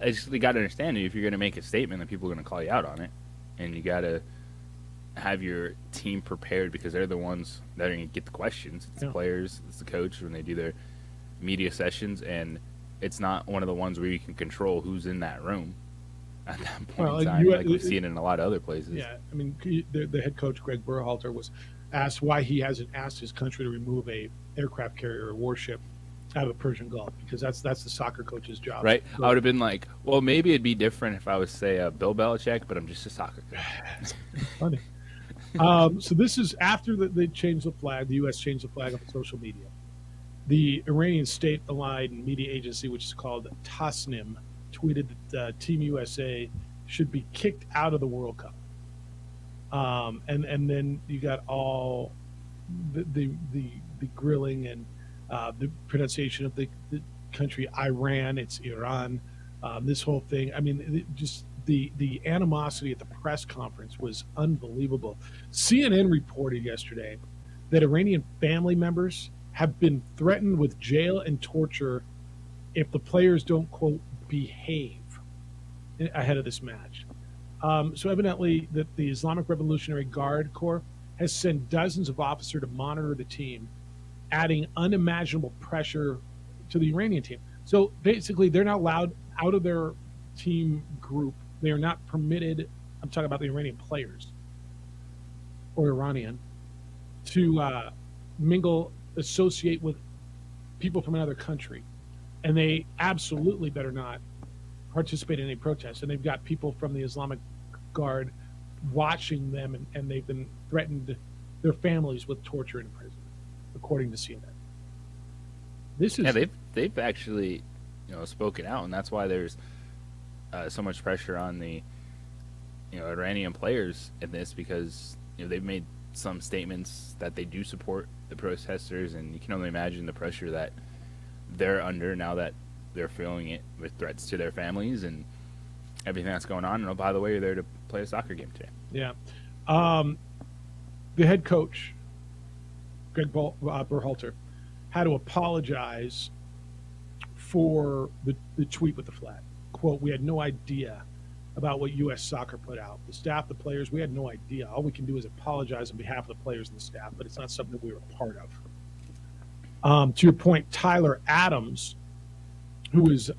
I just got to understand it. If you're going to make a statement, then people are going to call you out on it, and you got to have your team prepared, because they're the ones that are going to get the questions. It's the players, it's the coach when they do their media sessions, and it's not one of the ones where you can control who's in that room at that point in time. Like we've seen it in a lot of other places. Yeah, I mean, the head coach, Greg Berhalter, was asked why he hasn't asked his country to remove a aircraft carrier or warship out of the Persian Gulf, because that's the soccer coach's job. Right? I would have been like, well, maybe it'd be different if I was, say, Bill Belichick, but I'm just a soccer coach. Funny. So this is after they changed the flag. The U.S. changed the flag on social media. The Iranian state-aligned media agency, which is called Tasnim, tweeted that Team USA should be kicked out of the World Cup. And then you got all the grilling and the pronunciation of the country Iran. It's Iran. This whole thing. I mean, just the animosity at the press conference was unbelievable. CNN reported yesterday that Iranian family members have been threatened with jail and torture if the players don't, quote, behave ahead of this match. So evidently that the Islamic Revolutionary Guard Corps has sent dozens of officers to monitor the team, adding unimaginable pressure to the Iranian team. So basically they're not allowed out of their team group. They are not permitted, I'm talking about the Iranian players or Iranian, to mingle, associate with people from another country. And they absolutely better not participate in any protests. And they've got people from the Islamic Guard watching them, and they've been threatened, their families, with torture and imprisonment, according to CNN. This is they've actually, spoken out, and that's why there's so much pressure on the Iranian players in this, because they've made some statements that they do support the protesters, and you can only imagine the pressure that they're under now that they're feeling it with threats to their families and everything that's going on. And oh, by the way, you're there to play a soccer game today. Yeah. The head coach, Greg Berhalter, had to apologize for the tweet with the flag. Quote, "We had no idea about what U.S. Soccer put out. The staff, the players, we had no idea. All we can do is apologize on behalf of the players and the staff, but it's not something that we were a part of." To your point, Tyler Adams, who was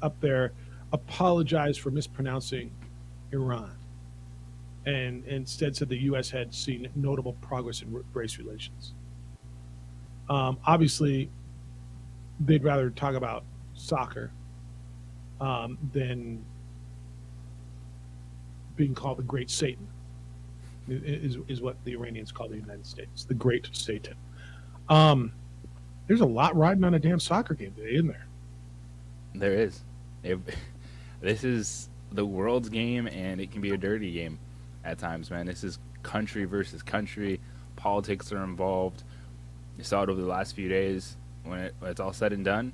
up there, apologized for mispronouncing Iran, and instead said the U.S. had seen notable progress in race relations. Obviously, they'd rather talk about soccer than being called the Great Satan, is what the Iranians call the United States, the Great Satan. There's a lot riding on a damn soccer game today, isn't there? There is. This is the world's game, and it can be a dirty game at times, man. This is country versus country. Politics are involved. You saw it over the last few days. When it's all said and done,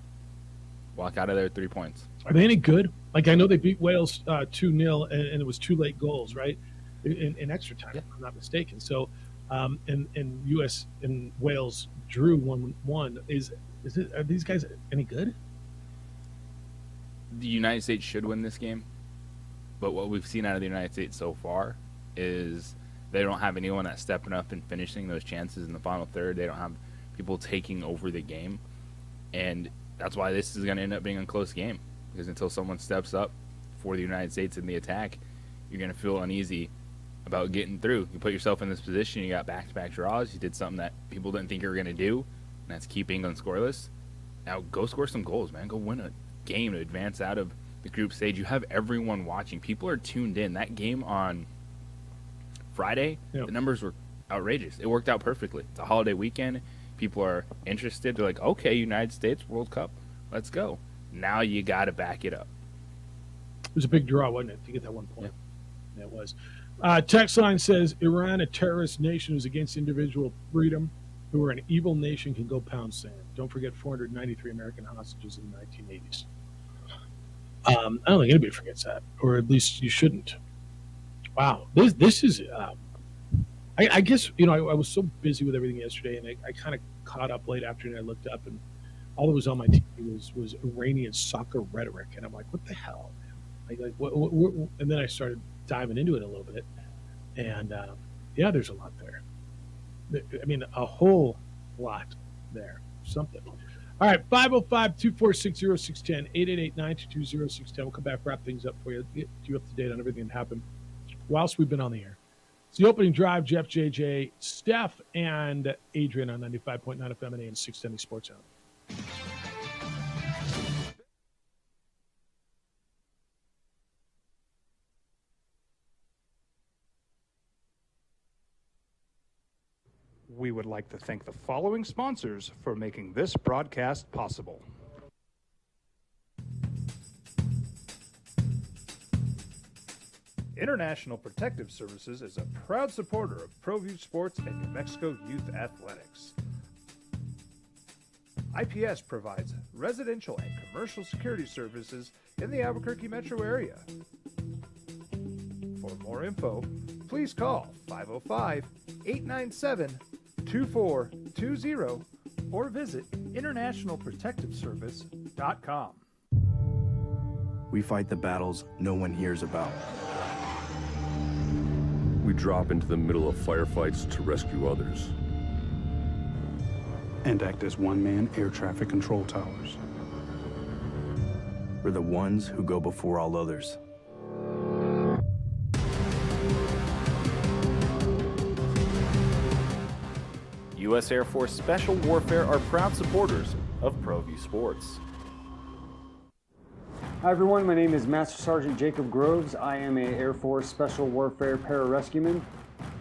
walk out of there 3 points. Are they any good? Like, I know they beat Wales 2-0, and it was 2 late goals, right? In extra time, if I'm not mistaken. So, and U.S. and Wales drew 1-1. Are these guys any good? The United States should win this game, but what we've seen out of the United States so far is they don't have anyone that's stepping up and finishing those chances in the final third. They don't have people taking over the game, and that's why this is going to end up being a close game, because until someone steps up for the United States in the attack, you're going to feel uneasy about getting through. You put yourself in this position, you got back-to-back draws, you did something that people didn't think you were going to do, and that's keep England scoreless. Now go score some goals, man. Go win a game to advance out of the group stage. You have everyone watching. People are tuned in. That game on Friday, the numbers were outrageous. It worked out perfectly. It's a holiday weekend. People are interested. They're like, okay, United States World Cup, let's go. Now you got to back it up. It was a big draw, wasn't it, to get that 1 point? Yeah, it was. Text line says, Iran, a terrorist nation who's against individual freedom, who are an evil nation, can go pound sand. Don't forget 493 American hostages in the 1980s. I don't think anybody forgets that, or at least you shouldn't. Wow. This is... I guess, I was so busy with everything yesterday, and I kind of caught up late afternoon. I looked up, and all that was on my TV was Iranian soccer rhetoric, and I'm like, what the hell, man? Like what? And then I started diving into it a little bit, and yeah, there's a lot there. I mean, a whole lot there. Something. All right, 505-246-0610, 888-922-0610. We'll come back, wrap things up for you, get you up to date on everything that happened whilst we've been on the air. It's the opening drive. Jeff, JJ, Steph, and Adrian on 95.9 FM and 670 Sports Zone. We would like to thank the following sponsors for making this broadcast possible. International Protective Services is a proud supporter of ProView Sports and New Mexico Youth Athletics. IPS provides residential and commercial security services in the Albuquerque metro area. For more info, please call 505-897-2420 or visit internationalprotectiveservice.com. We fight the battles no one hears about. We drop into the middle of firefights to rescue others. And act as one-man air traffic control towers. We're the ones who go before all others. U.S. Air Force Special Warfare are proud supporters of ProView Sports. Hi everyone, my name is Master Sergeant Jacob Groves. I am a Air Force Special Warfare pararescueman.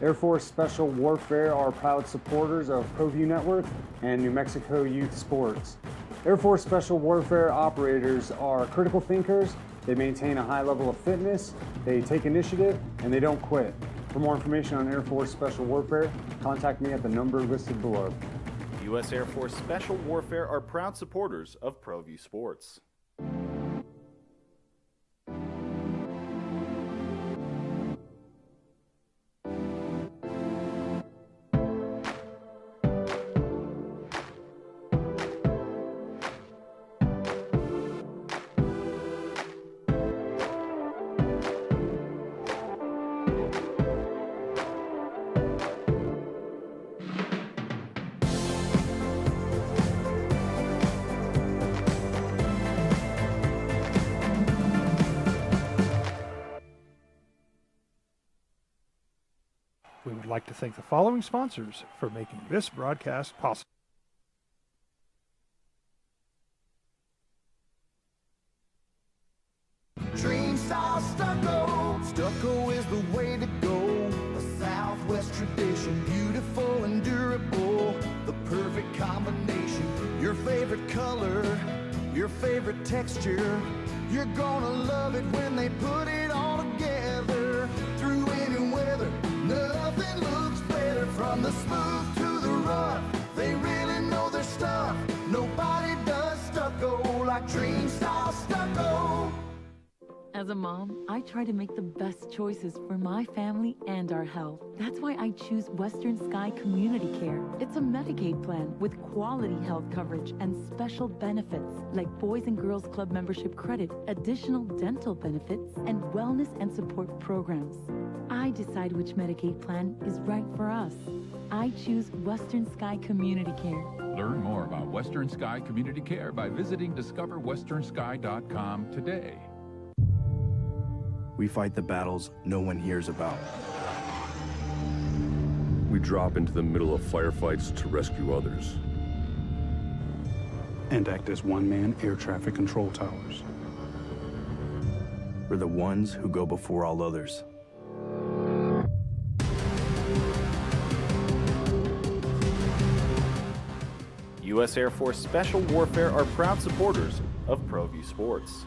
Air Force Special Warfare are proud supporters of ProView Network and New Mexico Youth Sports. Air Force Special Warfare operators are critical thinkers. They maintain a high level of fitness, they take initiative, and they don't quit. For more information on Air Force Special Warfare, contact me at the number listed below. U.S. Air Force Special Warfare are proud supporters of ProView Sports. We would like to thank the following sponsors for making this broadcast possible. Dream style stucco. Stucco is the way to go. A Southwest tradition, beautiful and durable. The perfect combination. Your favorite color, your favorite texture. You're gonna love it when they put it the smooth to the rough, they really know their stuff. Nobody does stucco like Dream Style Stucco. As a mom, I try to make the best choices for my family and our health. That's why I choose Western Sky Community Care. It's a Medicaid plan with quality health coverage and special benefits like Boys and Girls Club membership credit, additional dental benefits, and wellness and support programs. I decide which Medicaid plan is right for us. I choose Western Sky Community Care. Learn more about Western Sky Community Care by visiting discoverwesternsky.com today. We fight the battles no one hears about. We drop into the middle of firefights to rescue others. And act as one-man air traffic control towers. We're the ones who go before all others. U.S. Air Force Special Warfare are proud supporters of ProView Sports.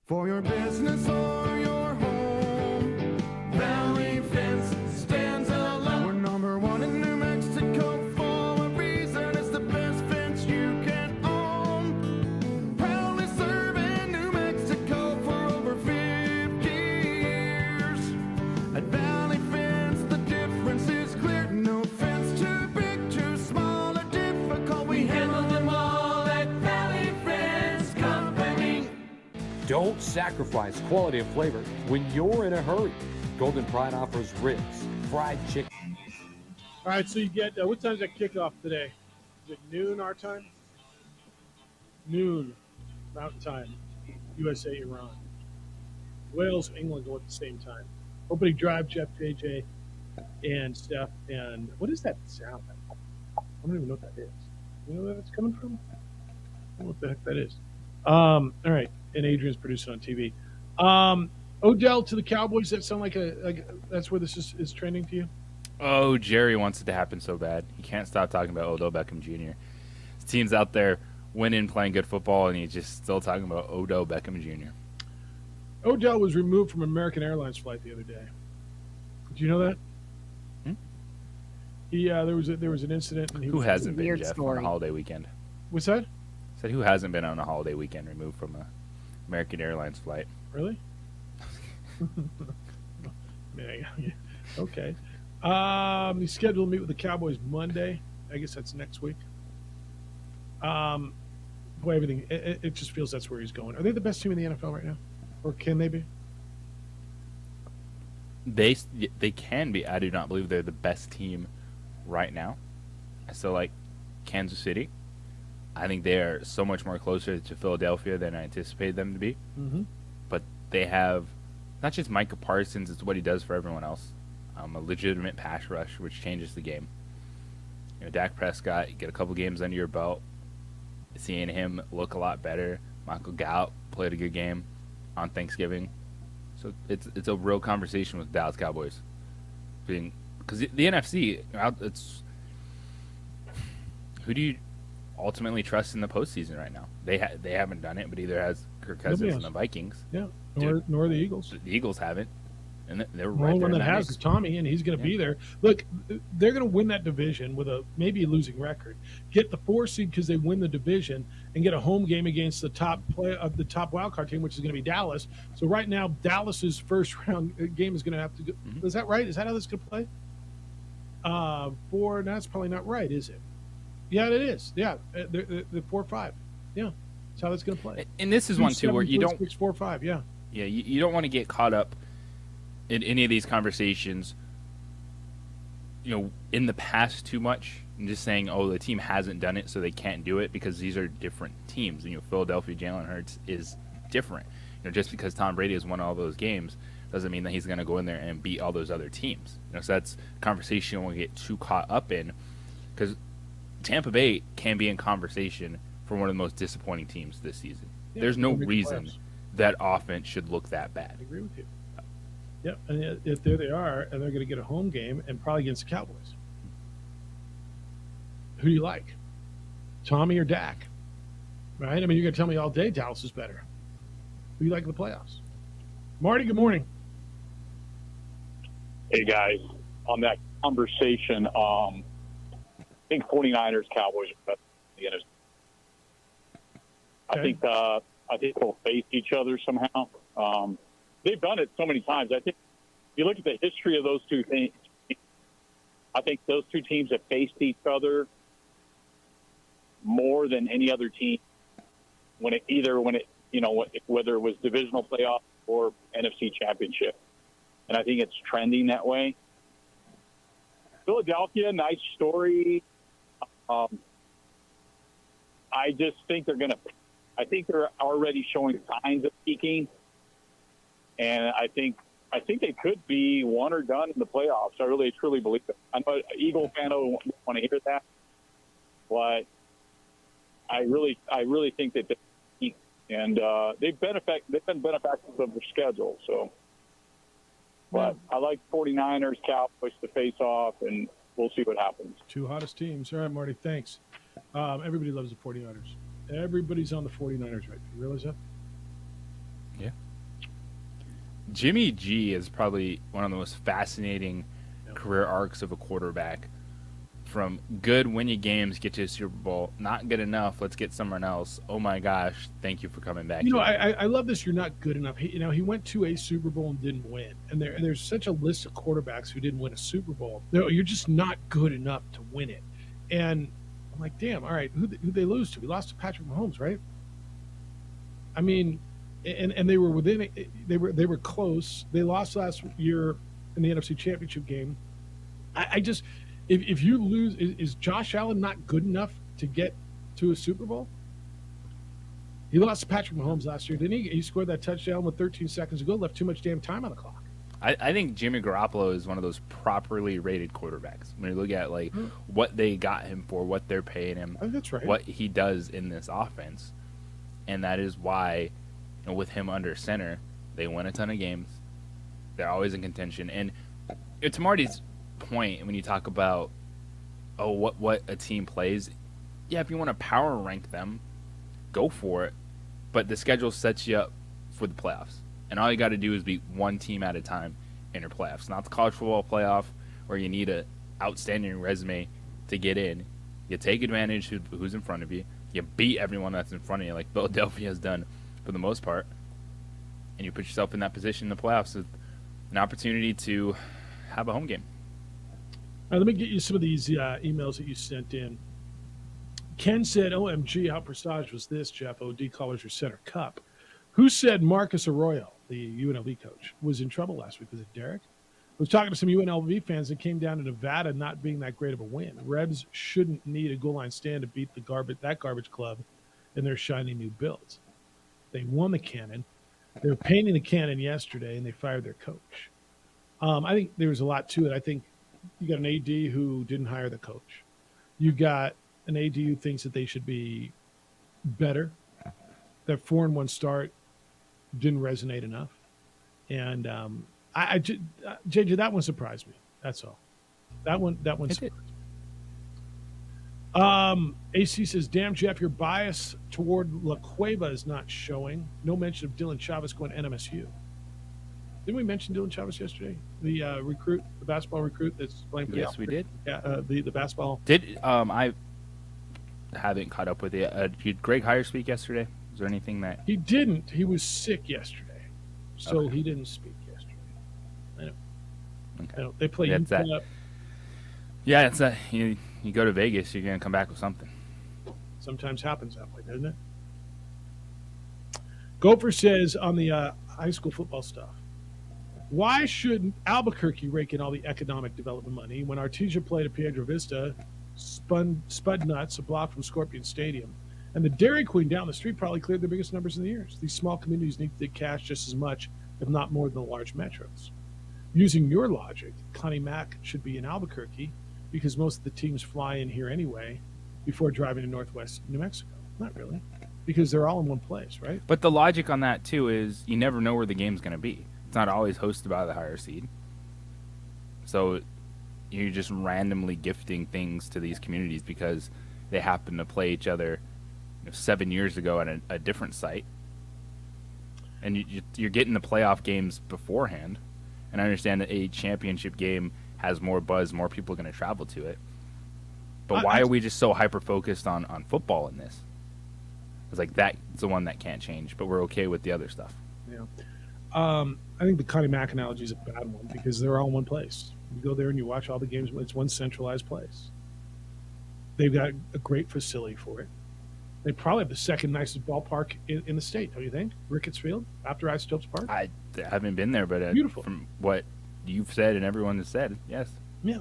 For your business or your home, Valley Fence stands alone. We're number one in New Mexico for a reason. It's the best fence you can own. Proudly serving New Mexico for over 50 years. At Valley Fence, the difference is clear. No fence too big, too small, or difficult. We handle them all at Valley Fence Company. Don't sacrifice quality and flavor when you're in a hurry. Golden Pride offers ribs, fried chicken. All right, so you get what time's that kickoff today? Is it noon our time? Noon Mountain Time. USA, Iran. Wales, England go at the same time. Opening drive, Jeff, JJ, and Steph. And what is that sound? I don't even know what that is. You know where that's coming from? I don't know what the heck that is. All right, and Adrian's producing on TV. Odell to the Cowboys. That sound like that's where this is trending to you? Oh, Jerry wants it to happen so bad. He can't stop talking about Odell Beckham Jr. His team's out there winning, playing good football, and he's just still talking about Odell Beckham Jr. Odell was removed from American Airlines flight the other day. Did you know that? There was an incident. And who hasn't been, Jeff, on a holiday weekend? What's that? Said who hasn't been on a holiday weekend removed from a American Airlines flight? Really? Okay. He's scheduled to meet with the Cowboys Monday. I guess that's next week. Boy, everything it just feels that's where he's going. Are they the best team in the NFL right now, or can they be? They can be. I do not believe they're the best team right now. I still like Kansas City. I think they are so much more closer to Philadelphia than I anticipated them to be. Mm-hmm. But they have not just Micah Parsons, it's what he does for everyone else. A legitimate pass rush, which changes the game. You know, Dak Prescott, you get a couple games under your belt, seeing him look a lot better. Michael Gallup played a good game on Thanksgiving. So it's a real conversation with Dallas Cowboys. Because the NFC, it's who do you ultimately trust in the postseason right now? They haven't done it, but either has Kirk Cousins and the Vikings. Yeah, nor the Eagles. The Eagles haven't, and they're the right only there. one that has is Tommy, and he's going to be there. Look, they're going to win that division with maybe a losing record. Get the 4 seed because they win the division, and get a home game against the top wild card team, which is going to be Dallas. So right now, Dallas's first round game is going to have to go. Mm-hmm. Is that right? Is that how this is going to play? That's probably not right, is it? Yeah, it is. Yeah, the 4-5. Yeah, that's how that's going to play. And this is one too where you don't 4-5. Yeah. Yeah, you don't want to get caught up in any of these conversations, in the past too much, and just saying, oh, the team hasn't done it, so they can't do it, because these are different teams. Philadelphia, Jalen Hurts is different. Just because Tom Brady has won all those games doesn't mean that he's going to go in there and beat all those other teams. So that's a conversation we get too caught up in, because Tampa Bay can be in conversation for one of the most disappointing teams this season. Yeah, there's no reason that offense should look that bad. I agree with you. Yep, and if there they are, and they're going to get a home game, and probably against the Cowboys. Who do you like, Tommy or Dak? Right? I mean, you're going to tell me all day Dallas is better. Who do you like in the playoffs? Marty, good morning. Hey, guys. On that conversation. I think 49ers, Cowboys are better than the NFC. I think they'll face each other somehow. They've done it so many times. I think if you look at the history of those two things, I think those two teams have faced each other more than any other team whether it was divisional playoff or NFC championship. And I think it's trending that way. Philadelphia, nice story. I just think I think they're already showing signs of peaking. And I think they could be one or done in the playoffs. I really, truly believe it. I'm an Eagle fan. I don't want to hear that. But I really think that they peak. And they've been benefactors of their schedule. So, but I like 49ers, Cowboys to face off, and we'll see what happens. Two hottest teams. All right, Marty, thanks. Everybody loves the 49ers. Everybody's on the 49ers right now. You realize that? Yeah. Jimmy G is probably one of the most fascinating career arcs of a quarterback. From good, win you games, get to a Super Bowl. Not good enough, let's get someone else. Oh my gosh, thank you for coming back. I love this. You're not good enough. He went to a Super Bowl and didn't win. And there's such a list of quarterbacks who didn't win a Super Bowl. No, you're just not good enough to win it. And I'm like, damn, all right, who'd they lose to? We lost to Patrick Mahomes, right? I mean, and they were within it. They were close. They lost last year in the NFC Championship game. I just, if you lose, is Josh Allen not good enough to get to a Super Bowl? He lost to Patrick Mahomes last year, didn't he? He scored that touchdown with 13 seconds to go, left too much damn time on the clock. I think Jimmy Garoppolo is one of those properly rated quarterbacks. When you look at what they got him for, what they're paying him, that's right. What he does in this offense, and that is why, with him under center, they win a ton of games. They're always in contention. And to Marty's point, when you talk about what a team plays, yeah, if you want to power rank them, go for it. But the schedule sets you up for the playoffs. And all you got to do is beat one team at a time in your playoffs. Not the college football playoff where you need an outstanding resume to get in. You take advantage who's in front of you. You beat everyone that's in front of you, like Philadelphia has done for the most part. And you put yourself in that position in the playoffs with an opportunity to have a home game. All right, let me get you some of these emails that you sent in. Ken said, OMG, how presage was this, Jeff? OD callers your center cup. Who said Marcus Arroyo, the UNLV coach, was in trouble last week? Was it Derek? I was talking to some UNLV fans that came down to Nevada not being that great of a win. Rebs shouldn't need a goal line stand to beat that garbage club in their shiny new builds. They won the cannon. They were painting the cannon yesterday, and they fired their coach. I think there was a lot to it. I think you got an AD who didn't hire the coach. You got an AD who thinks that they should be better. That 4-1 start didn't resonate enough. And JJ, that one surprised me. That's all. That one surprised me. AC says, damn, Jeff, your bias toward La Cueva is not showing. No mention of Dylan Chavez going to NMSU. Didn't we mention Dylan Chavez yesterday? The recruit, the basketball recruit that's playing for Yes, we did. Yeah, the basketball. I haven't caught up with it. Did Greg Heyer speak yesterday? Is there anything that... He didn't. He was sick yesterday. So he didn't speak yesterday. I know. Okay. I know. They play It's that. Yeah, it's that. You go to Vegas, you're going to come back with something. Sometimes happens that way, doesn't it? Gopher says on the high school football stuff, why should Albuquerque rake in all the economic development money when Artesia played at Piedra Vista, Spud Nuts, a block from Scorpion Stadium, and the Dairy Queen down the street probably cleared their biggest numbers in the years? These small communities need to cash just as much, if not more, than the large metros. Using your logic, Connie Mack should be in Albuquerque because most of the teams fly in here anyway before driving to Northwest New Mexico. Not really, because they're all in one place, right? But the logic on that, too, is you never know where the game's going to be. It's not always hosted by the higher seed. So you're just randomly gifting things to these communities because they happen to play each other 7 years ago at a different site. And you're getting the playoff games beforehand. And I understand that a championship game has more buzz, more people are going to travel to it. But why are we just so hyper-focused on football in this? It's like that's the one that can't change, but we're okay with the other stuff. Yeah. I think the Connie Mack analogy is a bad one because they're all in one place. You go there and you watch all the games. It's one centralized place. They've got a great facility for it. They probably have the second nicest ballpark in the state, don't you think? Ricketts Field, after Ice Stopes Park? I haven't been there, but Beautiful. From what you've said and everyone has said, yes. Yeah.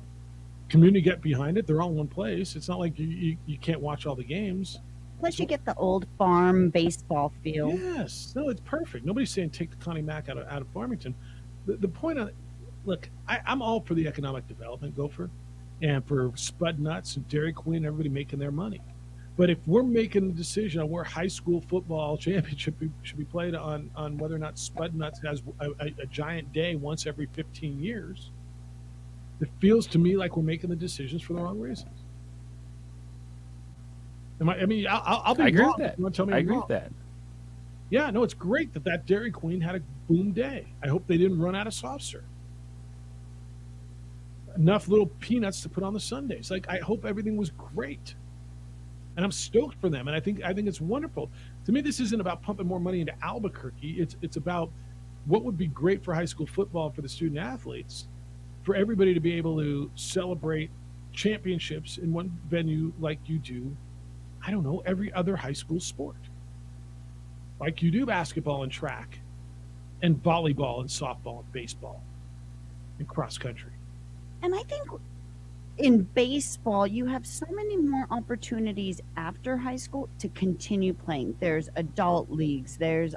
Community get behind it. They're all in one place. It's not like you can't watch all the games. Plus, you get the old farm baseball feel. Yes. No, it's perfect. Nobody's saying take the Connie Mack out of Farmington. The point on look, I'm all for the economic development, Gopher, and for Spud Nuts and Dairy Queen, everybody making their money. But if we're making the decision on where high school football championship should be played on whether or not Spud Nuts has a giant day once every 15 years, it feels to me like we're making the decisions for the wrong reasons. I'll be I agree wrong. with that. You want to tell me I I'm agree wrong? with that. Yeah, no, it's great that Dairy Queen had a boom day. I hope they didn't run out of soft serve. Enough little peanuts to put on the Sundays. Like, I hope everything was great. And I'm stoked for them. And I think it's wonderful. To me, this isn't about pumping more money into Albuquerque. It's about what would be great for high school football for the student athletes, for everybody to be able to celebrate championships in one venue like you do, I don't know, every other high school sport. Like you do basketball and track and volleyball and softball and baseball and cross country. And I think in baseball, you have so many more opportunities after high school to continue playing. There's adult leagues. There's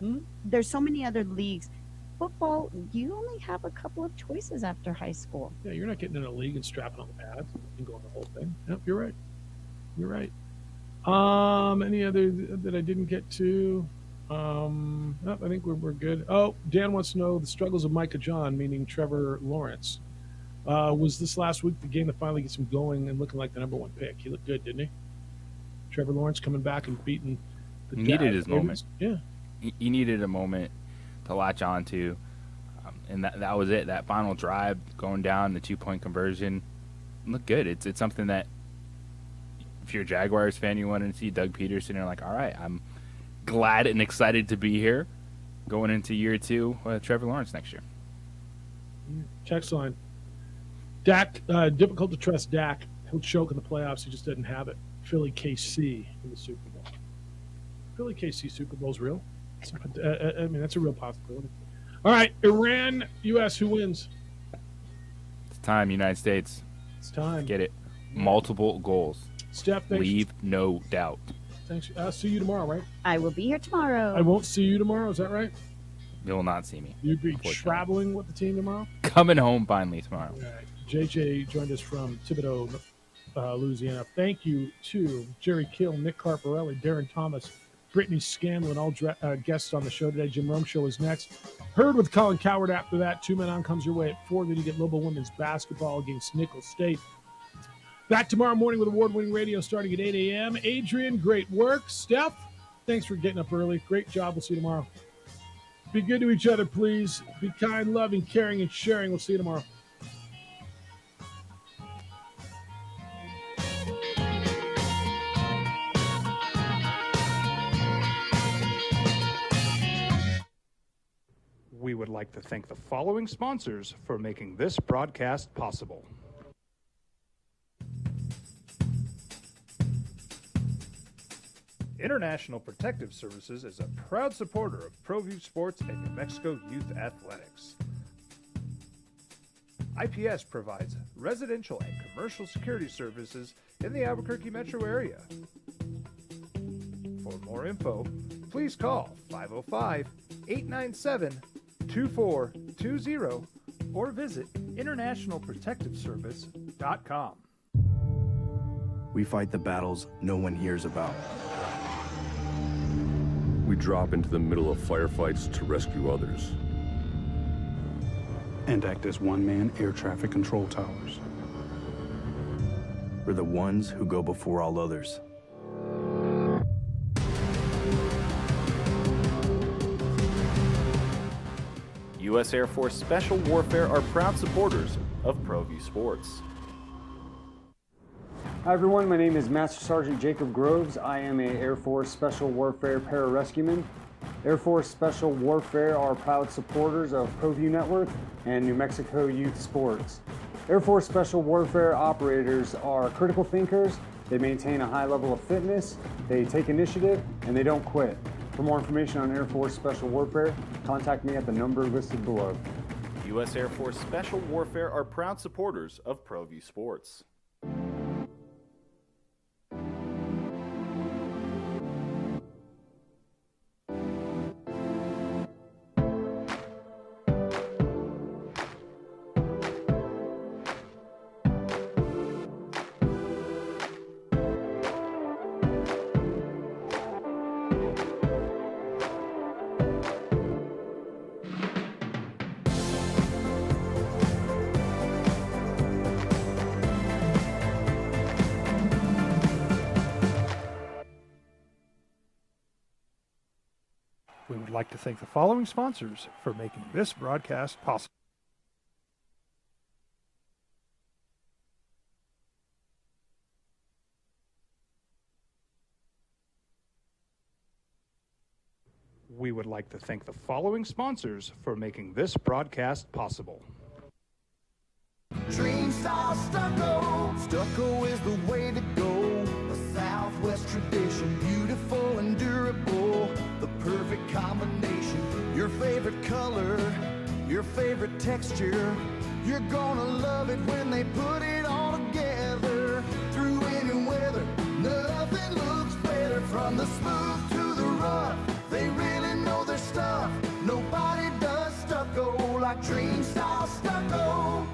so many other leagues. Football, you only have a couple of choices after high school. Yeah, you're not getting in a league and strapping on the pads and going the whole thing. Yep, you're right. You're right. Any other that I didn't get to? Nope, I think we're good. Oh, Dan wants to know the struggles of Micah John, meaning Trevor Lawrence. Was this last week the game that finally gets him going and looking like the number one pick? He looked good, didn't he? Trevor Lawrence coming back and beating the He needed his Ravens. moment. Yeah. He needed a moment to latch on to. And that was it. That final drive, going down, the 2-point conversion, looked good. It's something that if you're a Jaguars fan, you want to see Doug Peterson, you're like, all right, I'm glad and excited to be here going into year 2 with Trevor Lawrence next year. Text line. Dak, difficult to trust Dak. He'll choke in the playoffs. He just doesn't have it. Philly KC in the Super Bowl. Philly KC Super Bowl's real. I mean, that's a real possibility. All right, Iran, U.S., who wins? It's time, United States. It's time. Get it. Multiple goals. Steph, thanks. Leave no doubt. Thanks. I'll see you tomorrow, right? I will be here tomorrow. I won't see you tomorrow. Is that right? You will not see me. You'll be traveling with the team tomorrow? Coming home finally tomorrow. All right. JJ joined us from Thibodaux, Louisiana. Thank you to Jerry Kill, Nick Carparelli, Darren Thomas, Brittany Scanlon, all guests on the show today. Jim Rome Show is next. Heard with Colin Coward after that. 2 Men On comes your way at 4. Then you get Lobo Women's Basketball against Nicholls State. Back tomorrow morning with award-winning radio starting at 8 a.m. Adrian, great work. Steph, thanks for getting up early. Great job. We'll see you tomorrow. Be good to each other, please. Be kind, loving, caring, and sharing. We'll see you tomorrow. We would like to thank the following sponsors for making this broadcast possible. International Protective Services is a proud supporter of ProView Sports and New Mexico Youth Athletics. IPS provides residential and commercial security services in the Albuquerque metro area. For more info, please call 505-897-2420 or visit internationalprotectiveservice.com. We fight the battles no one hears about. We drop into the middle of firefights to rescue others. And act as one-man air traffic control towers. We're the ones who go before all others. U.S. Air Force Special Warfare are proud supporters of ProView Sports. Hi everyone, my name is Master Sergeant Jacob Groves. I am a Air Force Special Warfare Pararescueman. Air Force Special Warfare are proud supporters of ProView Network and New Mexico Youth Sports. Air Force Special Warfare operators are critical thinkers. They maintain a high level of fitness, they take initiative, and they don't quit. For more information on Air Force Special Warfare, contact me at the number listed below. U.S. Air Force Special Warfare are proud supporters of ProView Sports. We would like to thank the following sponsors for making this broadcast possible. We would like to thank the following sponsors for making this broadcast possible. Dream style stucco. Stucco is the way to go. A Southwest tradition, beautiful and durable. The perfect combination. Your favorite color, your favorite texture. You're gonna love it when they put it all together. Through any weather, nothing looks better. From the smooth to the rough, they really know their stuff. Nobody does stucco like Dream style stucco.